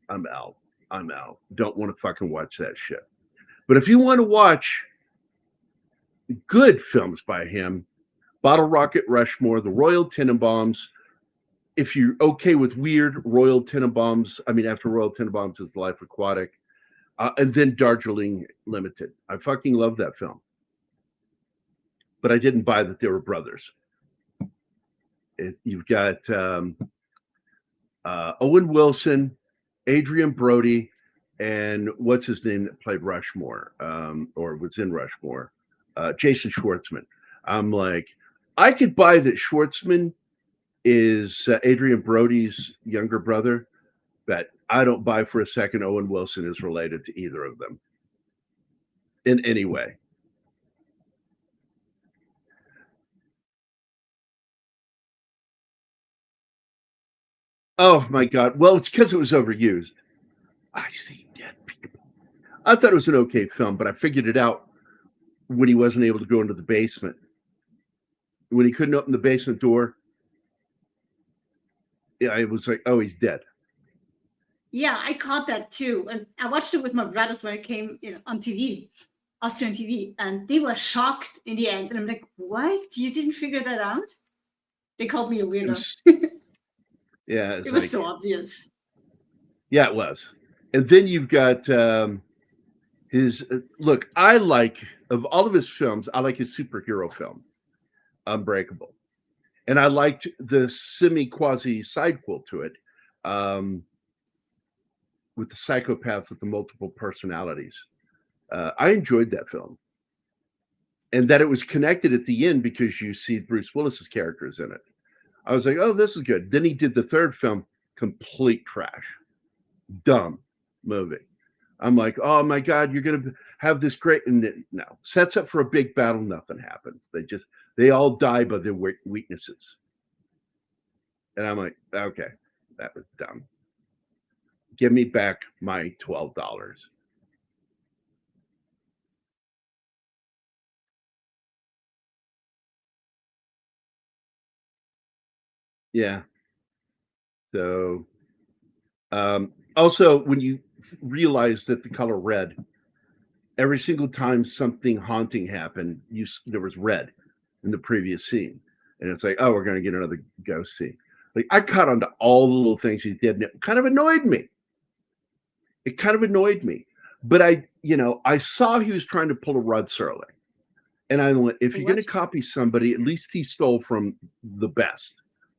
I'm out. I'm out. Don't want to fucking watch that shit. But if you want to watch good films by him, Bottle Rocket Rushmore, The Royal Tenenbaums. If you're okay with weird, Royal Tenenbaums, I mean, after Royal Tenenbaums is Life Aquatic, and then Darjeeling Limited. I fucking love that film. But I didn't buy that they were brothers. You've got Owen Wilson, Adrian Brody, and what's his name that played Rushmore, or was in Rushmore? Jason Schwartzman. I'm like, I could buy that Schwartzman is Adrian Brody's younger brother, but I don't buy for a second Owen Wilson is related to either of them in any way. Oh my God. Well, it's because it was overused. I see dead people. I thought it was an okay film, but I figured it out when he wasn't able to go into the basement. When he couldn't open the basement door, yeah, it was like, oh, he's dead. Yeah, I caught that too. And I watched it with my brothers when it came, on TV, Austrian TV, and they were shocked in the end. And I'm like, what? You didn't figure that out? They called me a weirdo. Yeah. It was so obvious. Yeah, it was. And then you've got his look, I like, of all of his films, I like his superhero film, Unbreakable. And I liked the semi-quasi sidequel to it, with the psychopaths with the multiple personalities. I enjoyed that film. And that it was connected at the end because you see Bruce Willis's characters in it. I was like, oh, this is good. Then he did the third film, complete trash. Dumb movie. I'm like, oh my God, you're going to have this great, and no, sets up for a big battle. Nothing happens. They all die by their weaknesses. And I'm like, okay, that was dumb. Give me back my $12. Yeah. So, also, when you realize that the color red, every single time something haunting happened, there was red in the previous scene. And it's like, oh, we're going to get another ghost scene. Like, I caught on to all the little things he did, and it kind of annoyed me. But I saw he was trying to pull a Rod Serling. And I went, if you're going to copy somebody, at least he stole from the best,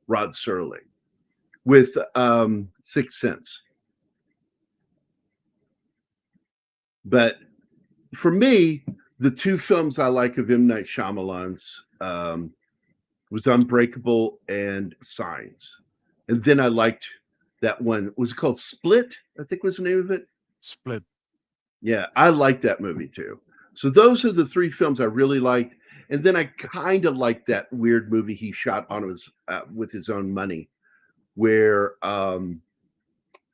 Rod Serling, with Sixth Sense. But for me, the two films I like of M. Night Shyamalan's was Unbreakable and Signs. And then I liked that one. Was it called Split? I think was the name of it. Split. Yeah, I liked that movie too. So those are the three films I really liked. And then I kind of liked that weird movie he shot on his with his own money, where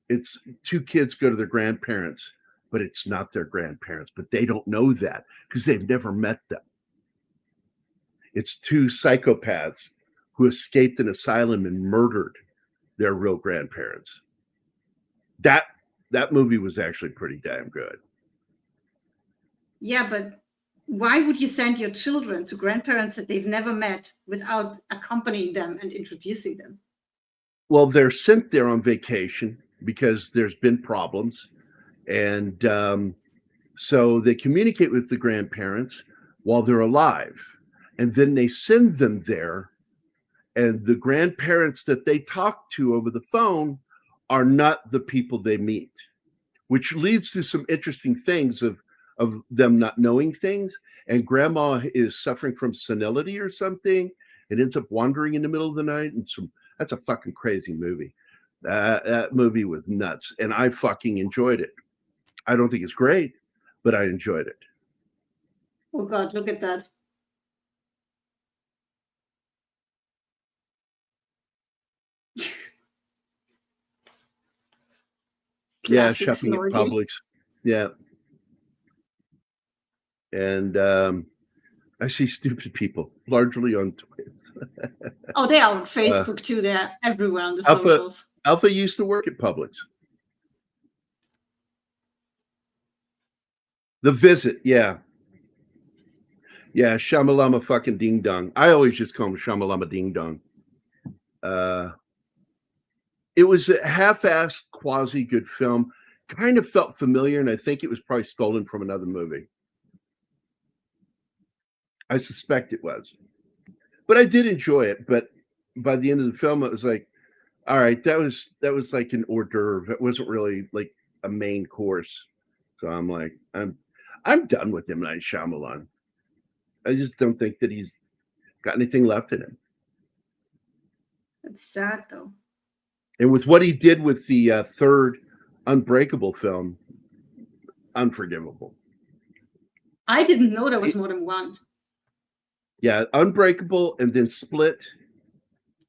it's two kids go to their grandparents, but it's not their grandparents, but they don't know that because they've never met them. It's two psychopaths who escaped an asylum and murdered their real grandparents. That movie was actually pretty damn good. Yeah, but why would you send your children to grandparents that they've never met without accompanying them and introducing them? Well, they're sent there on vacation because there's been problems. And so they communicate with the grandparents while they're alive. And then they send them there. And the grandparents that they talk to over the phone are not the people they meet, which leads to some interesting things of them not knowing things. And grandma is suffering from senility or something. It ends up wandering in the middle of the night, and that's a fucking crazy movie. That movie was nuts, and I fucking enjoyed it. I don't think it's great, but I enjoyed it. Oh God, look at that. Yeah, Classic shopping at snorting. Publix. Yeah. And I see stupid people largely on Twitter. Oh, they are on Facebook too. They're everywhere on the Alpha socials. Alpha used to work at Publix. The Visit, yeah. Yeah, Shamalama fucking Ding Dong. I always just call him Shamalama Ding Dong. It was a half-assed, quasi-good film. Kind of felt familiar, and I think it was probably stolen from another movie. I suspect it was. But I did enjoy it, but by the end of the film, it was like, all right, that was like an hors d'oeuvre. It wasn't really like a main course. So I'm like, I'm done with M. Night Shyamalan. I just don't think that he's got anything left in him. It's sad though. And with what he did with the third Unbreakable film, unforgivable. I didn't know there was more than one. Yeah, Unbreakable and then Split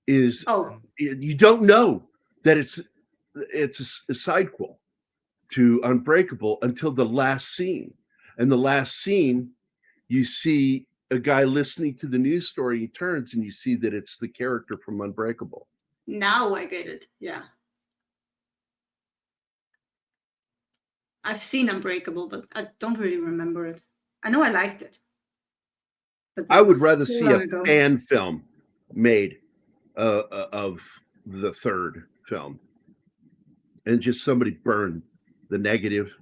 is Oh, you don't know that it's a sidequel to Unbreakable until the last scene. And the last scene, you see a guy listening to the news story. He turns and you see that it's the character from Unbreakable. now I get it. Yeah. I've seen Unbreakable, but I don't really remember it. I know I liked it. But I would was rather so see long a ago. fan film made of the third film, and just somebody burn the negative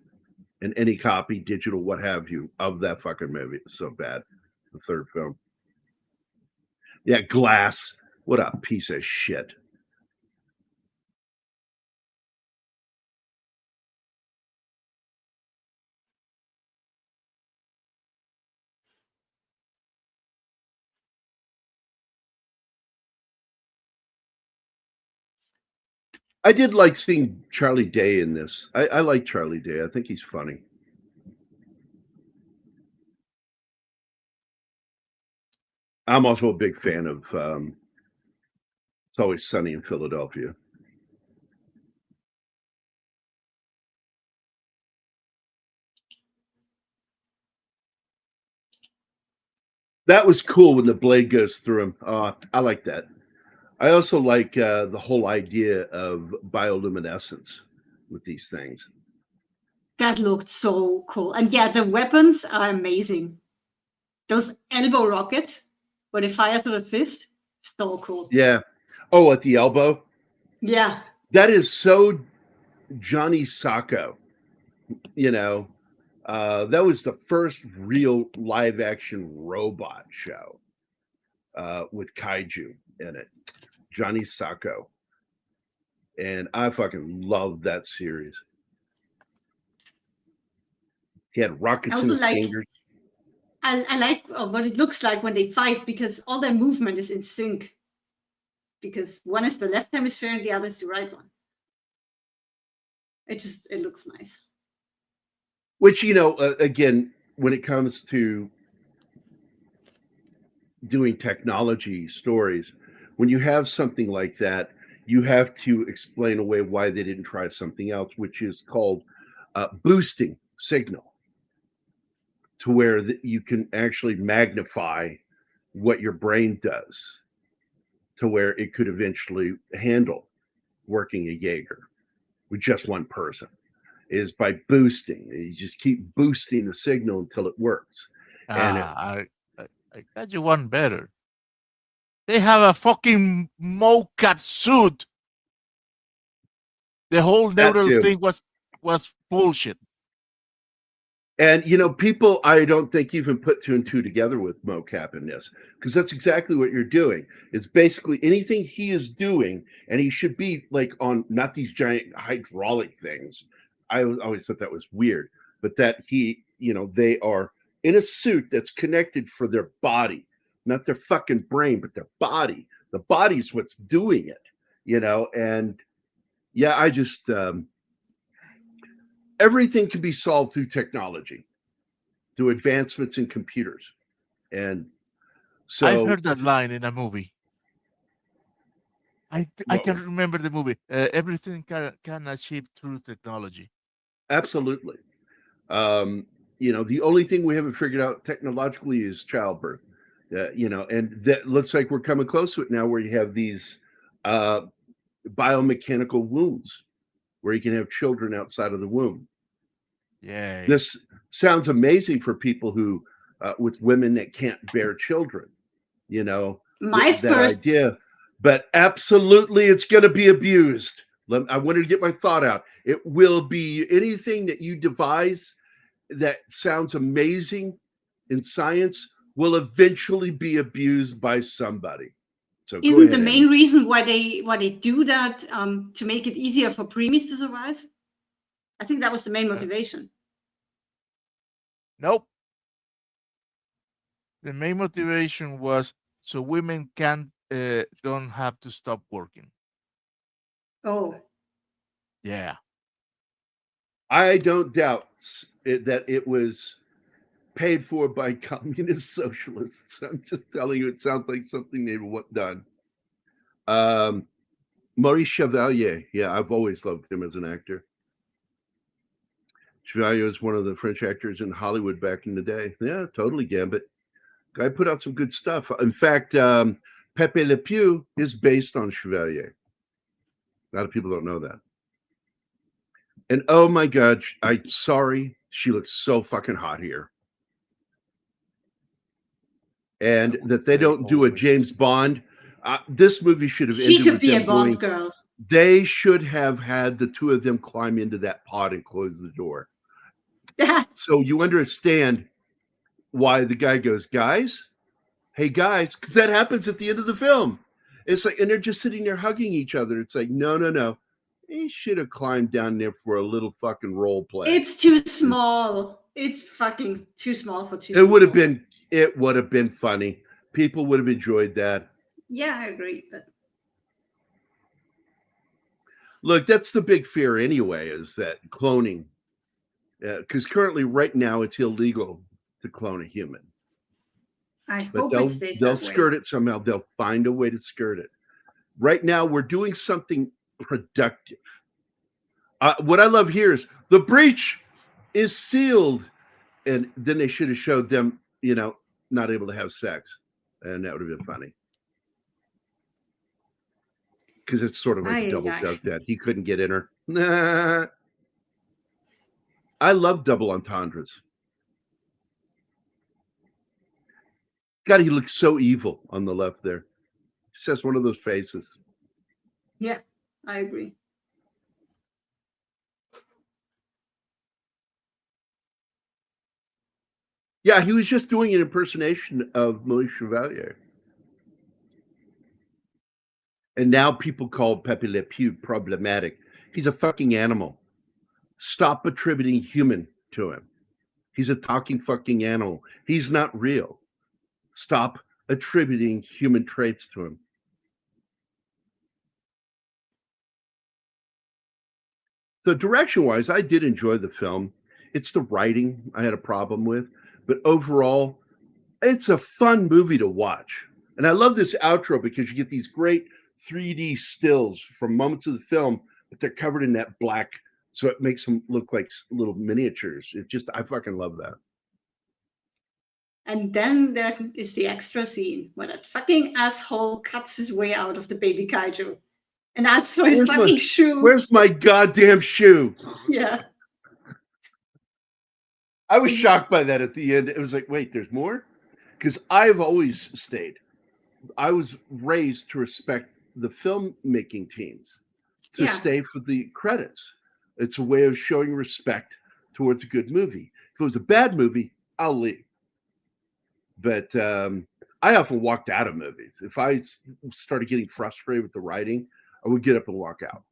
and any copy, digital, what have you, of that fucking movie. It was so bad. The third film. Yeah, Glass. What a piece of shit. I did like seeing Charlie Day in this. I like Charlie Day. I think he's funny. I'm also a big fan of It's Always Sunny in Philadelphia. That was cool when the blade goes through him. I like that. I also like the whole idea of bioluminescence with these things. That looked so cool. And yeah, the weapons are amazing. Those elbow rockets where they fire through the fist, so cool. Yeah. Oh, at the elbow? Yeah. That is so Johnny Sacco. You know, that was the first real live action robot show with Kaiju in it. Johnny Sacco. And I fucking loved that series. He had I rockets in also his like fingers. I like what it looks like when they fight because all their movement is in sync. Because one is the left hemisphere and the other is the right one. It looks nice. Which, you know, again, when it comes to doing technology stories, when you have something like that, you have to explain away why they didn't try something else, which is called boosting signal, to where you can actually magnify what your brain does, to where it could eventually handle working a Jaeger with just one person, is by boosting. You just keep boosting the signal until it works. And I got you one better. They have a fucking mocap suit. The whole That neural too. thing was bullshit. And, you know, people, I don't think even put two and two together with mocap in this, because that's exactly what you're doing. It's basically anything he is doing, and he should be like on not these giant hydraulic things. I always thought that was weird, but that he, you know, they are in a suit that's connected for their body not their fucking brain, but their body. The body's what's doing it, and yeah, I just everything can be solved through technology, through advancements in computers. And I so heard that line in a movie. I What can't one? remember the movie. Everything can achieve through technology. Absolutely. The only thing we haven't figured out technologically is childbirth. And that looks like we're coming close to it now, where you have these biomechanical wombs where you can have children outside of the womb. Yay. This sounds amazing for people who, with women that can't bear children, My that first idea. But absolutely, it's going to be abused. I wanted to get my thought out. It will be anything that you devise that sounds amazing in science will eventually be abused by somebody. So go isn't ahead, the Emmy. main reason why they do that to make it easier for preemies to survive. I think that was the main motivation. Nope. The main motivation was so women don't have to stop working. Oh, Yeah. I don't doubt that it was paid for by communist socialists. I'm just telling you, it sounds like something they've done. Maurice Chevalier. Yeah, I've always loved him as an actor. Chevalier was one of the French actors in Hollywood back in the day. Yeah, totally Gambit. Guy put out some good stuff. In fact, Pepe Le Pew is based on Chevalier. A lot of people don't know that. And oh my God, I'm sorry, she looks so fucking hot here. And that they don't do a James Bond. This movie should have she ended could with be a them Bond going. girl. They should have had the two of them climb into that pod and close the door. So you understand why the guy goes, guys, hey guys, because that happens at the end of the film. It's like, and they're just sitting there hugging each other. It's like, no. He should have climbed down there for a little fucking role play. It's too small. It's fucking too small for two. It would have been funny. People would have enjoyed that. Yeah, I agree. But look, that's the big fear anyway, is that cloning. Because currently, right now, it's illegal to clone a human. I But hope it stays they'll that skirt way. it somehow. They'll find a way to skirt it. Right now, we're doing something productive. What I love here is the breach is sealed, and then they should have showed them, not able to have sex, and that would have been funny. Because it's sort of like a double joke that he couldn't get in her. Nah. I love double entendres. God, he looks so evil on the left there. He says one of those faces. Yeah, I agree. Yeah, he was just doing an impersonation of Maurice Chevalier. And now people call Pepe Le Pew problematic. He's a fucking animal. Stop attributing human to him. He's a talking fucking animal. He's not real. Stop attributing human traits to him. So direction-wise, I did enjoy the film. It's the writing I had a problem with, but overall, it's a fun movie to watch. And I love this outro because you get these great 3D stills from moments of the film, but they're covered in that black, so it makes them look like little miniatures. I fucking love that. And then there is the extra scene where that fucking asshole cuts his way out of the baby kaiju and asks for his fucking shoe. Where's my goddamn shoe? Yeah. I was shocked by that at the end. It was like, wait, there's more? Because I've always I was raised to respect the filmmaking teams, to stay for the credits. It's a way of showing respect towards a good movie. If it was a bad movie, I'll leave. But I often walked out of movies. If I started getting frustrated with the writing, I would get up and walk out.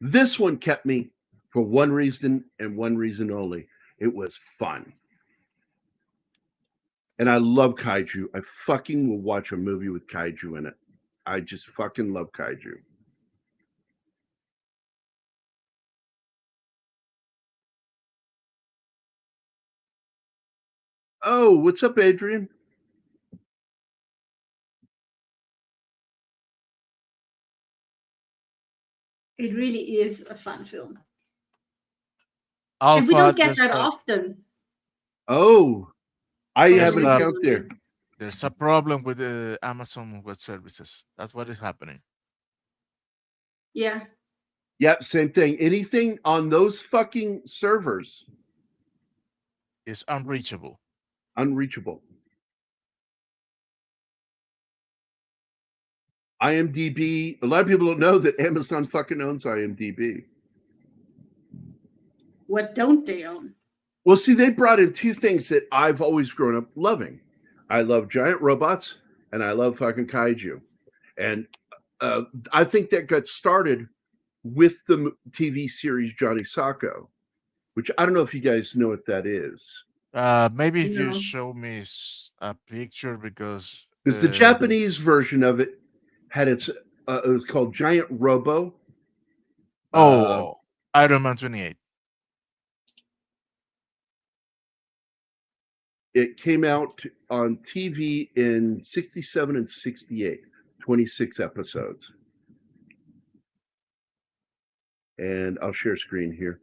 This one kept me for one reason and one reason only. It was fun. And I love kaiju. I fucking will watch a movie with kaiju in it. I just fucking love kaiju. Oh, what's up, Adrian? It really is a fun film. Alpha, And we don't get there's that a, often. Oh, I for have an original account there. movie. there's a problem with the Amazon Web Services. That's what is happening. Yeah. Yep, same thing. Anything on those fucking servers, It's unreachable. unreachable. IMDb. A lot of people don't know that Amazon fucking owns IMDb. What don't they own? Well, see, they brought in two things that I've always grown up loving. I love giant robots, and I love fucking kaiju. And I think that got started with the TV series Johnny Sacco, which I don't know if you guys know what that is. Maybe if you No. show me a picture because Because the Japanese version of it had its, it was called Giant Robo. Iron Man 28. It came out on TV in 67 and 68, 26 episodes. And I'll share screen here.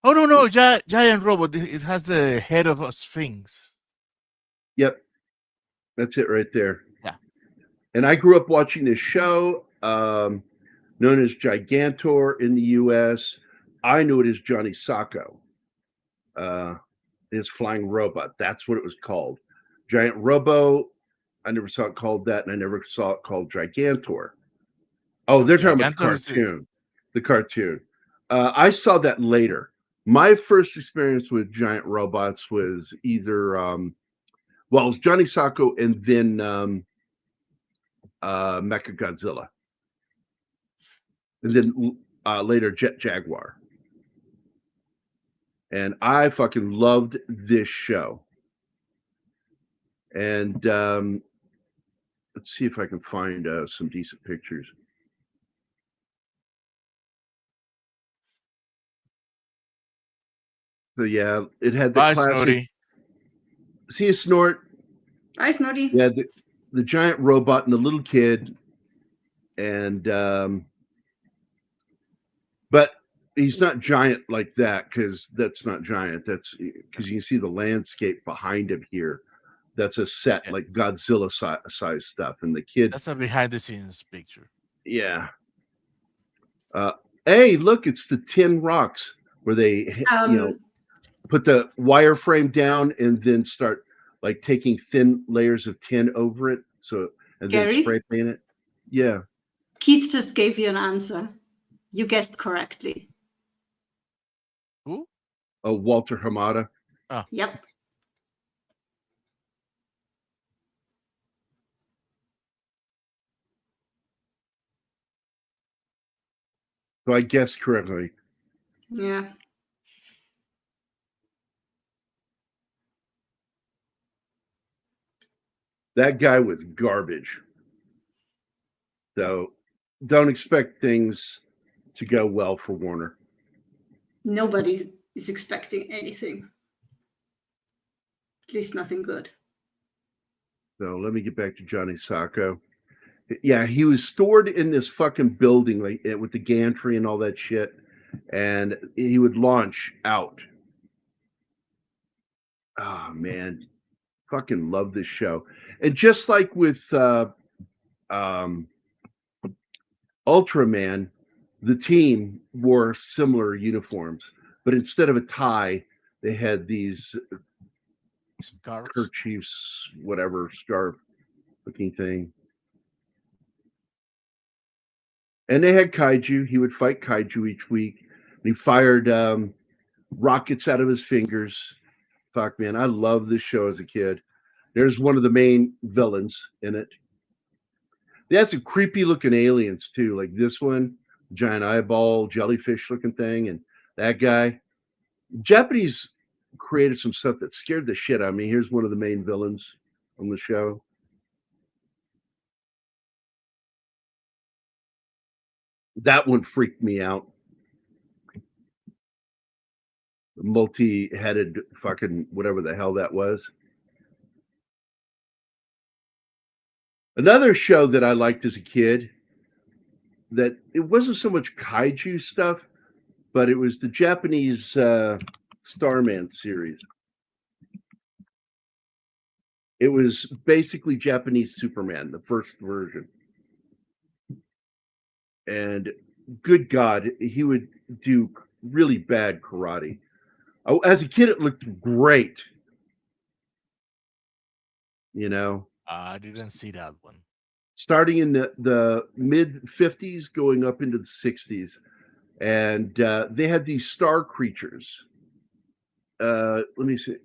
Oh no, giant robot. It has the head of a sphinx. Yep. That's it right there. Yeah. And I grew up watching this show known as Gigantor in the US. I knew it as Johnny Sacco. His flying robot. That's what it was called. Giant Robo. I never saw it called that, and I never saw it called Gigantor. Oh, they're talking about the Gigantor is cartoon. The cartoon. I saw that later. My first experience with giant robots was either it was Johnny Sacco and then Mechagodzilla, and then later Jet Jaguar. And I fucking loved this show. And let's see if I can find some decent pictures. So yeah, it had the Bye, classic. Snooty. See a snort. Bye, Snotty. Yeah, the giant robot and the little kid, and but he's not giant like that because that's not giant. That's because you can see the landscape behind him here. That's a set Yeah. like Godzilla size stuff, and the kid. That's a behind the scenes picture. Yeah. Hey, look, it's the tin rocks where they put the wireframe down and then start like taking thin layers of tin over it, and then Gary? spray paint it. Yeah. Keith just gave you an answer. You guessed correctly. Who? Oh, Walter Hamada. Yep. So I guessed correctly. Yeah. That guy was garbage. So don't expect things to go well for Warner. Nobody is expecting anything. At least nothing good. So let me get back to Johnny Sacco. Yeah, he was stored in this fucking building like with the gantry and all that shit, and he would launch out. Oh man, fucking love this show. And just like with Ultraman, the team wore similar uniforms, but instead of a tie, they had these Scarves. kerchiefs, whatever, scarf looking thing. And they had kaiju. He would fight kaiju each week. And he fired rockets out of his fingers. Fuck, man, I love this show as a kid. There's one of the main villains in it. They had some creepy looking aliens too, like this one, giant eyeball, jellyfish looking thing, and that guy. Japanese created some stuff that scared the shit out of me. Here's one of the main villains on the show. That one freaked me out. Multi-headed fucking whatever the hell that was. Another show that I liked as a kid, that it wasn't so much kaiju stuff, but it was the Japanese Starman series. It was basically Japanese Superman, the first version. And good God, he would do really bad karate. As a kid, it looked great. You know? I didn't see that one. Starting in the mid 50s, going up into the 60s. And they had these star creatures. Let me see.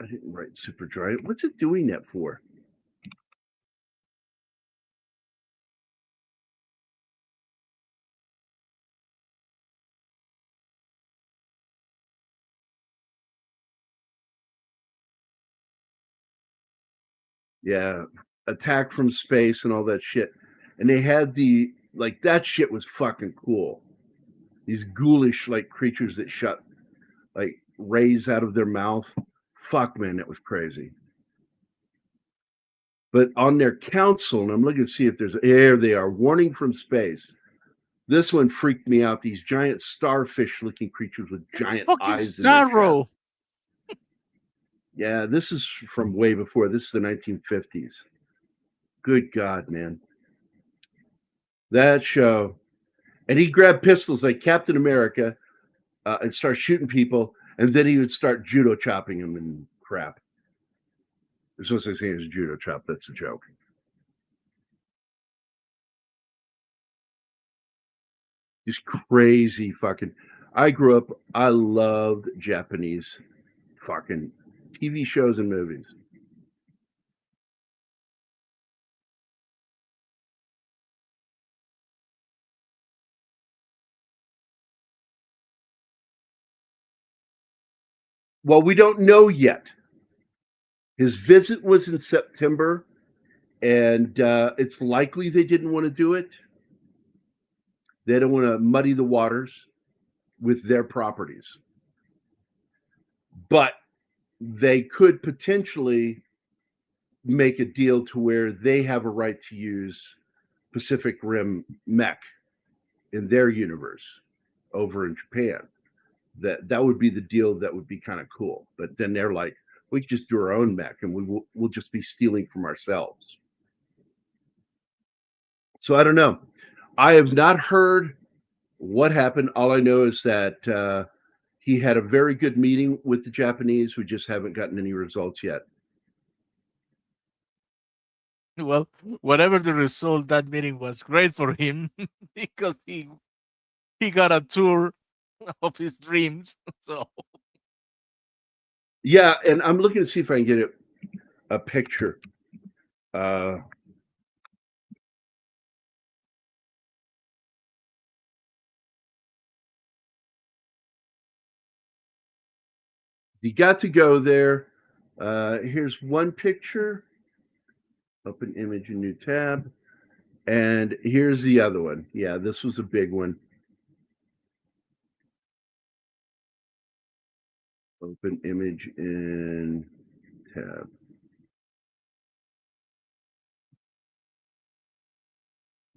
I didn't write Supergiant. What's it doing that for? Yeah, Attack from Space and all that shit. And they had that shit was fucking cool. These ghoulish like creatures that shot like rays out of their mouth. Fuck, man, that was crazy. But on their council, and I'm looking to see if there they are, warning from space. This one freaked me out. These giant starfish-looking creatures with giant eyes in their chest. Yeah, this is from way before. This is the 1950s. Good God, man. That show. And he grabbed pistols like Captain America and start shooting people, and then he would start judo chopping them and crap. There's no such thing as a judo chop. That's a joke. Just crazy fucking. I grew up, I loved Japanese fucking TV shows and movies. Well, we don't know yet. His visit was in September, and it's likely they didn't want to do it. They don't want to muddy the waters with their properties. But they could potentially make a deal to where they have a right to use Pacific Rim mech in their universe over in Japan. That would be the deal. That would be kind of cool. But then they're like, we can just do our own mech, and we'll just be stealing from ourselves. So I don't know. I have not heard what happened. All I know is that he had a very good meeting with the Japanese. We just haven't gotten any results yet. Well, whatever the result, that meeting was great for him because he got a tour of his dreams. So yeah, and I'm looking to see if I can get a picture. You got to go there. Here's one picture. Open image, a new tab. And here's the other one. Yeah, this was a big one. Open image in tab.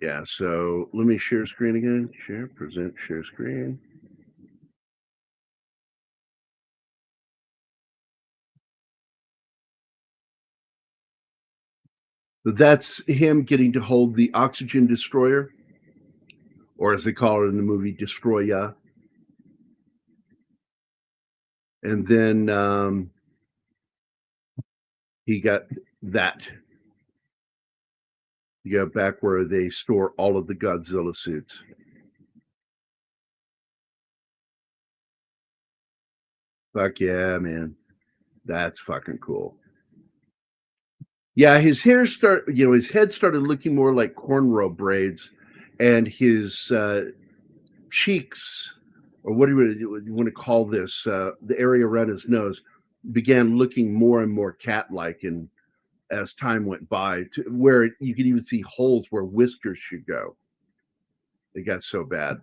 Yeah, so let me share screen again. Share, present, share screen. That's him getting to hold the oxygen destroyer, or as they call it in the movie, Destroya. And then he got that. You got back where they store all of the Godzilla suits. Fuck yeah, man. That's fucking cool. Yeah, his head started looking more like cornrow braids, and his cheeks or what do you want to call this? The area around his nose began looking more and more cat-like, and as time went by, to where you could even see holes where whiskers should go. It got so bad,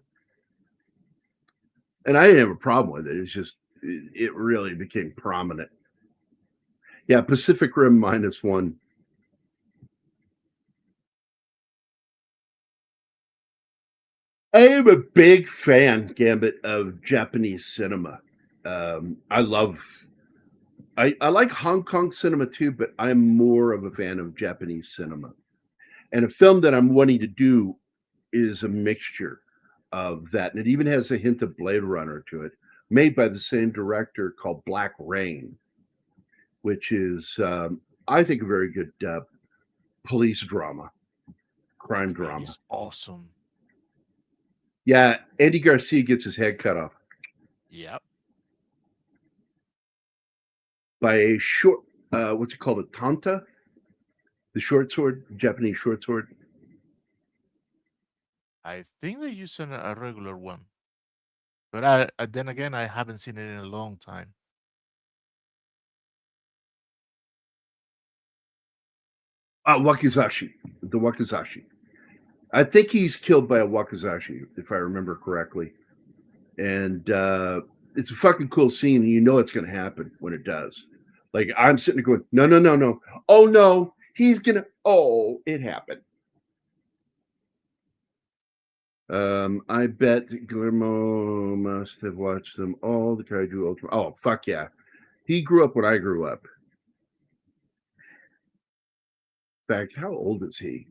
and I didn't have a problem with it. It's just it really became prominent. Yeah, Pacific Rim -1. I am a big fan, Gambit, of Japanese cinema. I like Hong Kong cinema too, but I'm more of a fan of Japanese cinema. And a film that I'm wanting to do is a mixture of that, and it even has a hint of Blade Runner to it, made by the same director, called Black Rain, which is, I think, a very good police drama, crime drama. It's awesome. Yeah, Andy Garcia gets his head cut off Yep. by a short, what's it called, a tanta? The short sword, Japanese short sword. I think they use a regular one, but then again, I haven't seen it in a long time. Wakizashi, the Wakizashi. I think he's killed by a Wakizashi, if I remember correctly. And it's a fucking cool scene, and you know it's going to happen when it does. Like, I'm sitting there going, no, no, no, no. Oh, no, he's going to, oh, it happened. I bet Guillermo must have watched them all, the Kaiju Ultra. Oh, fuck yeah. He grew up when I grew up. In fact, how old is he?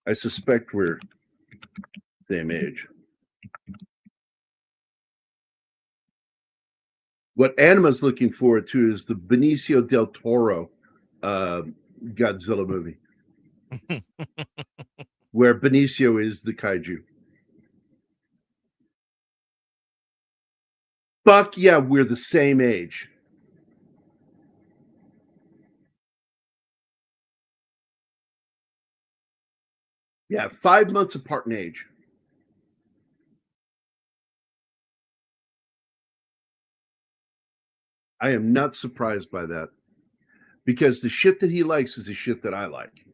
I suspect we're same age. What Anima's looking forward to is the Benicio del Toro Godzilla movie, where Benicio is the kaiju. Fuck yeah, we're the same age. Yeah, 5 months apart in age. I am not surprised by that, because the shit that he likes is the shit that I like.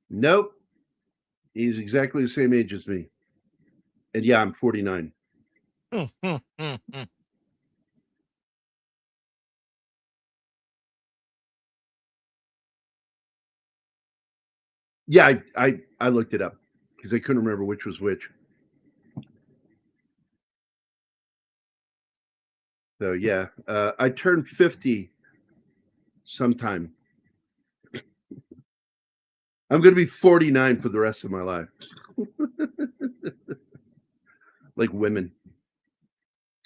Nope. He's exactly the same age as me. And yeah, I'm 49. Yeah, I looked it up because I couldn't remember which was which. So yeah, I turned 50 sometime. I'm going to be 49 for the rest of my life. Like women.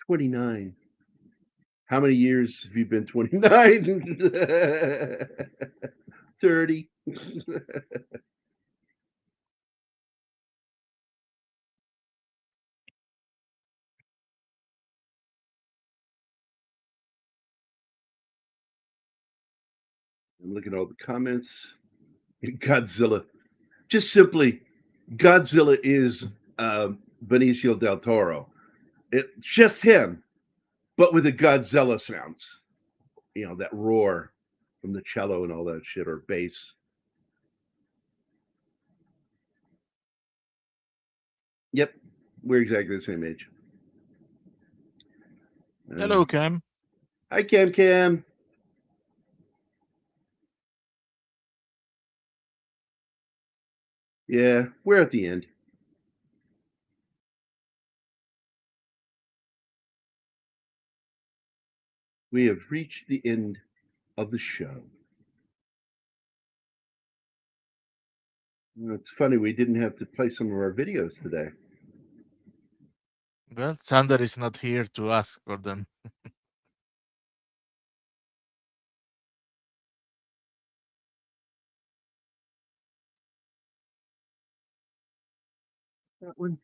29. How many years have you been 29? 30. I'm looking at all the comments. Godzilla. Just simply, Godzilla is Benicio del Toro. Just him, but with the Godzilla sounds. You know, that roar from the cello and all that shit, or bass. Yep, we're exactly the same age. Hello, Cam. Hi, Cam Cam. Yeah, we're at the end. We have reached the end of the show. It's funny, we didn't have to play some of our videos today. Well, Sander is not here to ask for them. That one.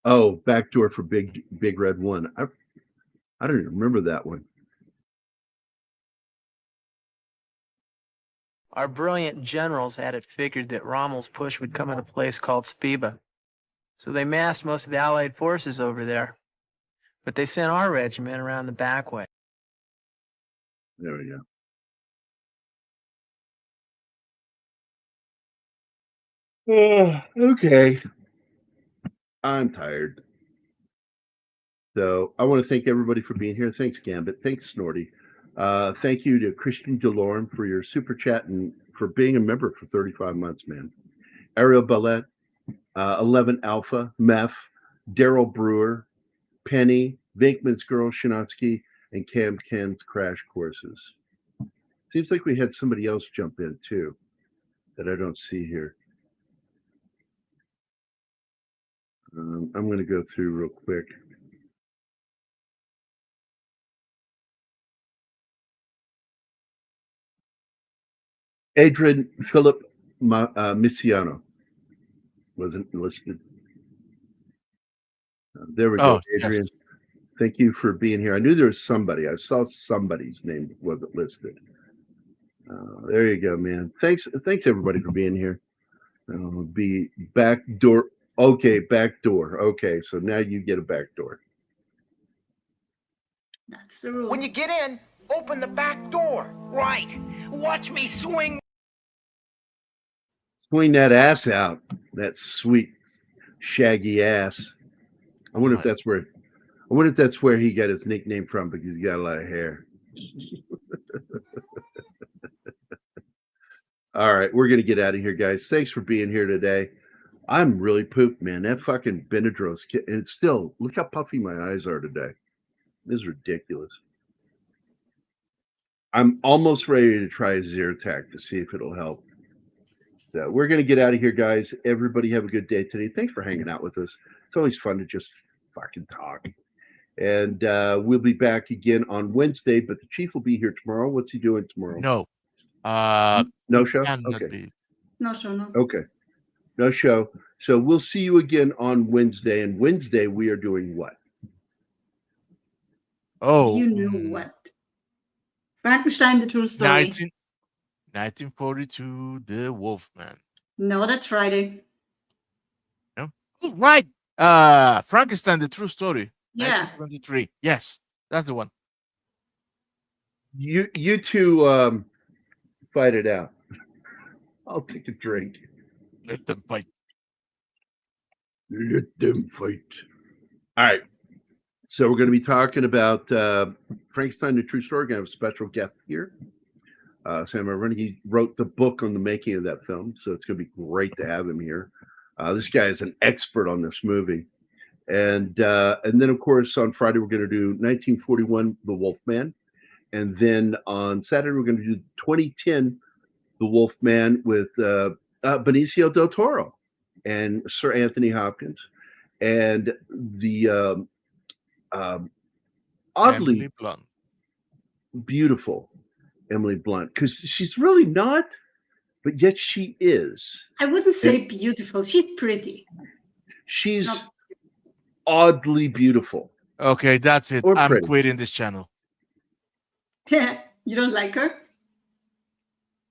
Oh, Backdoor for Big Red 1. I don't even remember that one. Our brilliant generals had it figured that Rommel's push would come at a place called Spiba. So they massed most of the Allied forces over there. But they sent our regiment around the back way. There we go. Okay. I'm tired. So I want to thank everybody for being here. Thanks, Gambit. Thanks, Snorty. Thank you to Christian DeLorme for your super chat and for being a member for 35 months, man. Ariel Ballet, 11 Alpha, Meph, Daryl Brewer, Penny, Vinkman's Girl, Shinatsky, and Cam Ken's Crash Courses. Seems like we had somebody else jump in too that I don't see here. I'm going to go through real quick. Adrian Philip Missiano wasn't listed. There we go, Adrian. Yes. Thank you for being here. I knew there was somebody. I saw somebody's name wasn't listed. There you go, man. Thanks everybody for being here. Be back door. Okay, back door. Okay, so now you get a back door. That's the rule. When you get in, open the back door. Right. Watch me swing. Swing that ass out. That sweet, shaggy ass. I wonder if that's where he got his nickname from, because he's got a lot of hair. All right, we're gonna get out of here, guys. Thanks for being here today. I'm really pooped, man. That fucking Benadryl's, and it's still, look how puffy my eyes are today. This is ridiculous. I'm almost ready to try Zyrtec to see if it'll help. So we're gonna get out of here, guys. Everybody have a good day today. Thanks for hanging out with us. It's always fun to just fucking talk. And we'll be back again on Wednesday, but the chief will be here tomorrow. What's he doing tomorrow? No. No show? Okay. No show, no. Okay. No show. So we'll see you again on Wednesday. And Wednesday we are doing what? Oh. You know what? Frankenstein, the true story. 1942, The Wolfman. No, that's Friday. No? Oh, right. Frankenstein, the true story. Yeah. 1973. Yes, that's the one. You two fight it out. I'll take a drink. Let them fight. Let them fight. All right. So we're going to be talking about Frankenstein, the true story. We're going to have a special guest here. Sam Rennie wrote the book on the making of that film, so it's going to be great to have him here. This guy is an expert on this movie. And then, of course, on Friday, we're going to do 1941, The Wolfman. And then on Saturday, we're going to do 2010, The Wolfman with Benicio del Toro and Sir Anthony Hopkins. And the oddly Emily Blunt. Beautiful Emily Blunt, because she's really not, but yet she is. I wouldn't say beautiful. She's pretty. She's oddly beautiful. Okay, that's it. Or I'm pretty. quitting this channel. You don't like her?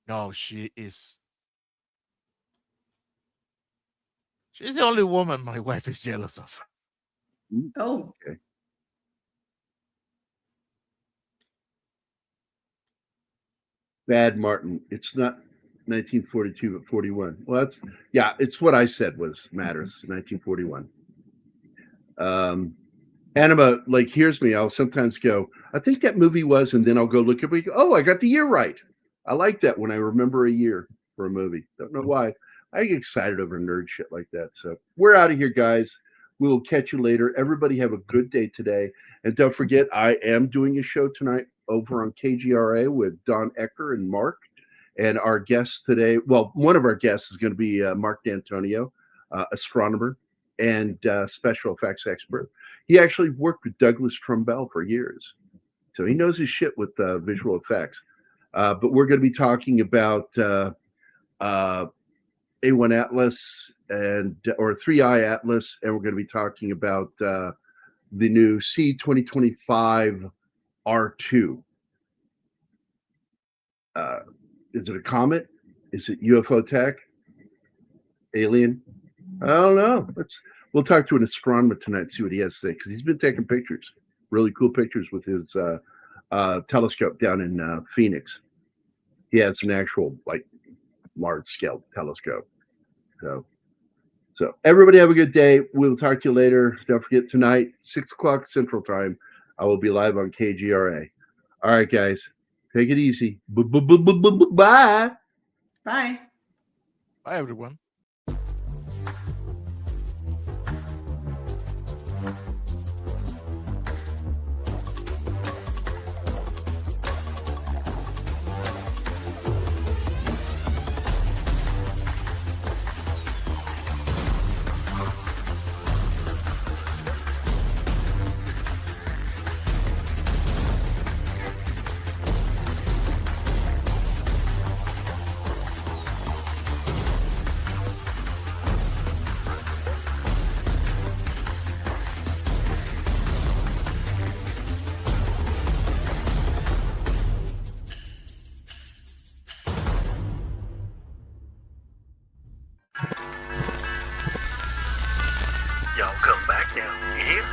No, she is. She's the only woman my wife is jealous of. Oh. Okay. Bad Martin. It's not 1942, but 41. Well, it's what I said was matters. 1941. Anima hears me. I'll sometimes go, I think that movie was, and then I'll go look at it. Oh, I got the year right. I like that when I remember a year for a movie. Don't know why. I get excited over nerd shit like that. So we're out of here, guys. We will catch you later. Everybody have a good day today. And don't forget, I am doing a show tonight over on KGRA with Don Ecker and Mark. And our guest today, well, one of our guests is going to be Mark D'Antonio, astronomer and special effects expert. He actually worked with Douglas Trumbull for years. So he knows his shit with visual effects. But we're going to be talking about A1 Atlas or 3i Atlas, and we're going to be talking about the new C2025 R2. Is it a comet? Is it UFO tech? Alien? I don't know. We'll talk to an astronomer tonight, see what he has to say, because he's been taking pictures, really cool pictures with his telescope down in Phoenix. He has an actual like large scale telescope. So everybody have a good day. We'll talk to you later. Don't forget tonight, 6 o'clock Central Time, I will be live on KGRA. All right, guys, take it easy. Bye. Bye. Bye, everyone. Y'all come back now. You hear?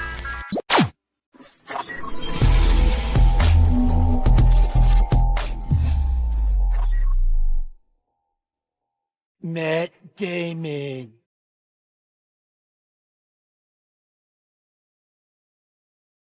Matt Damon.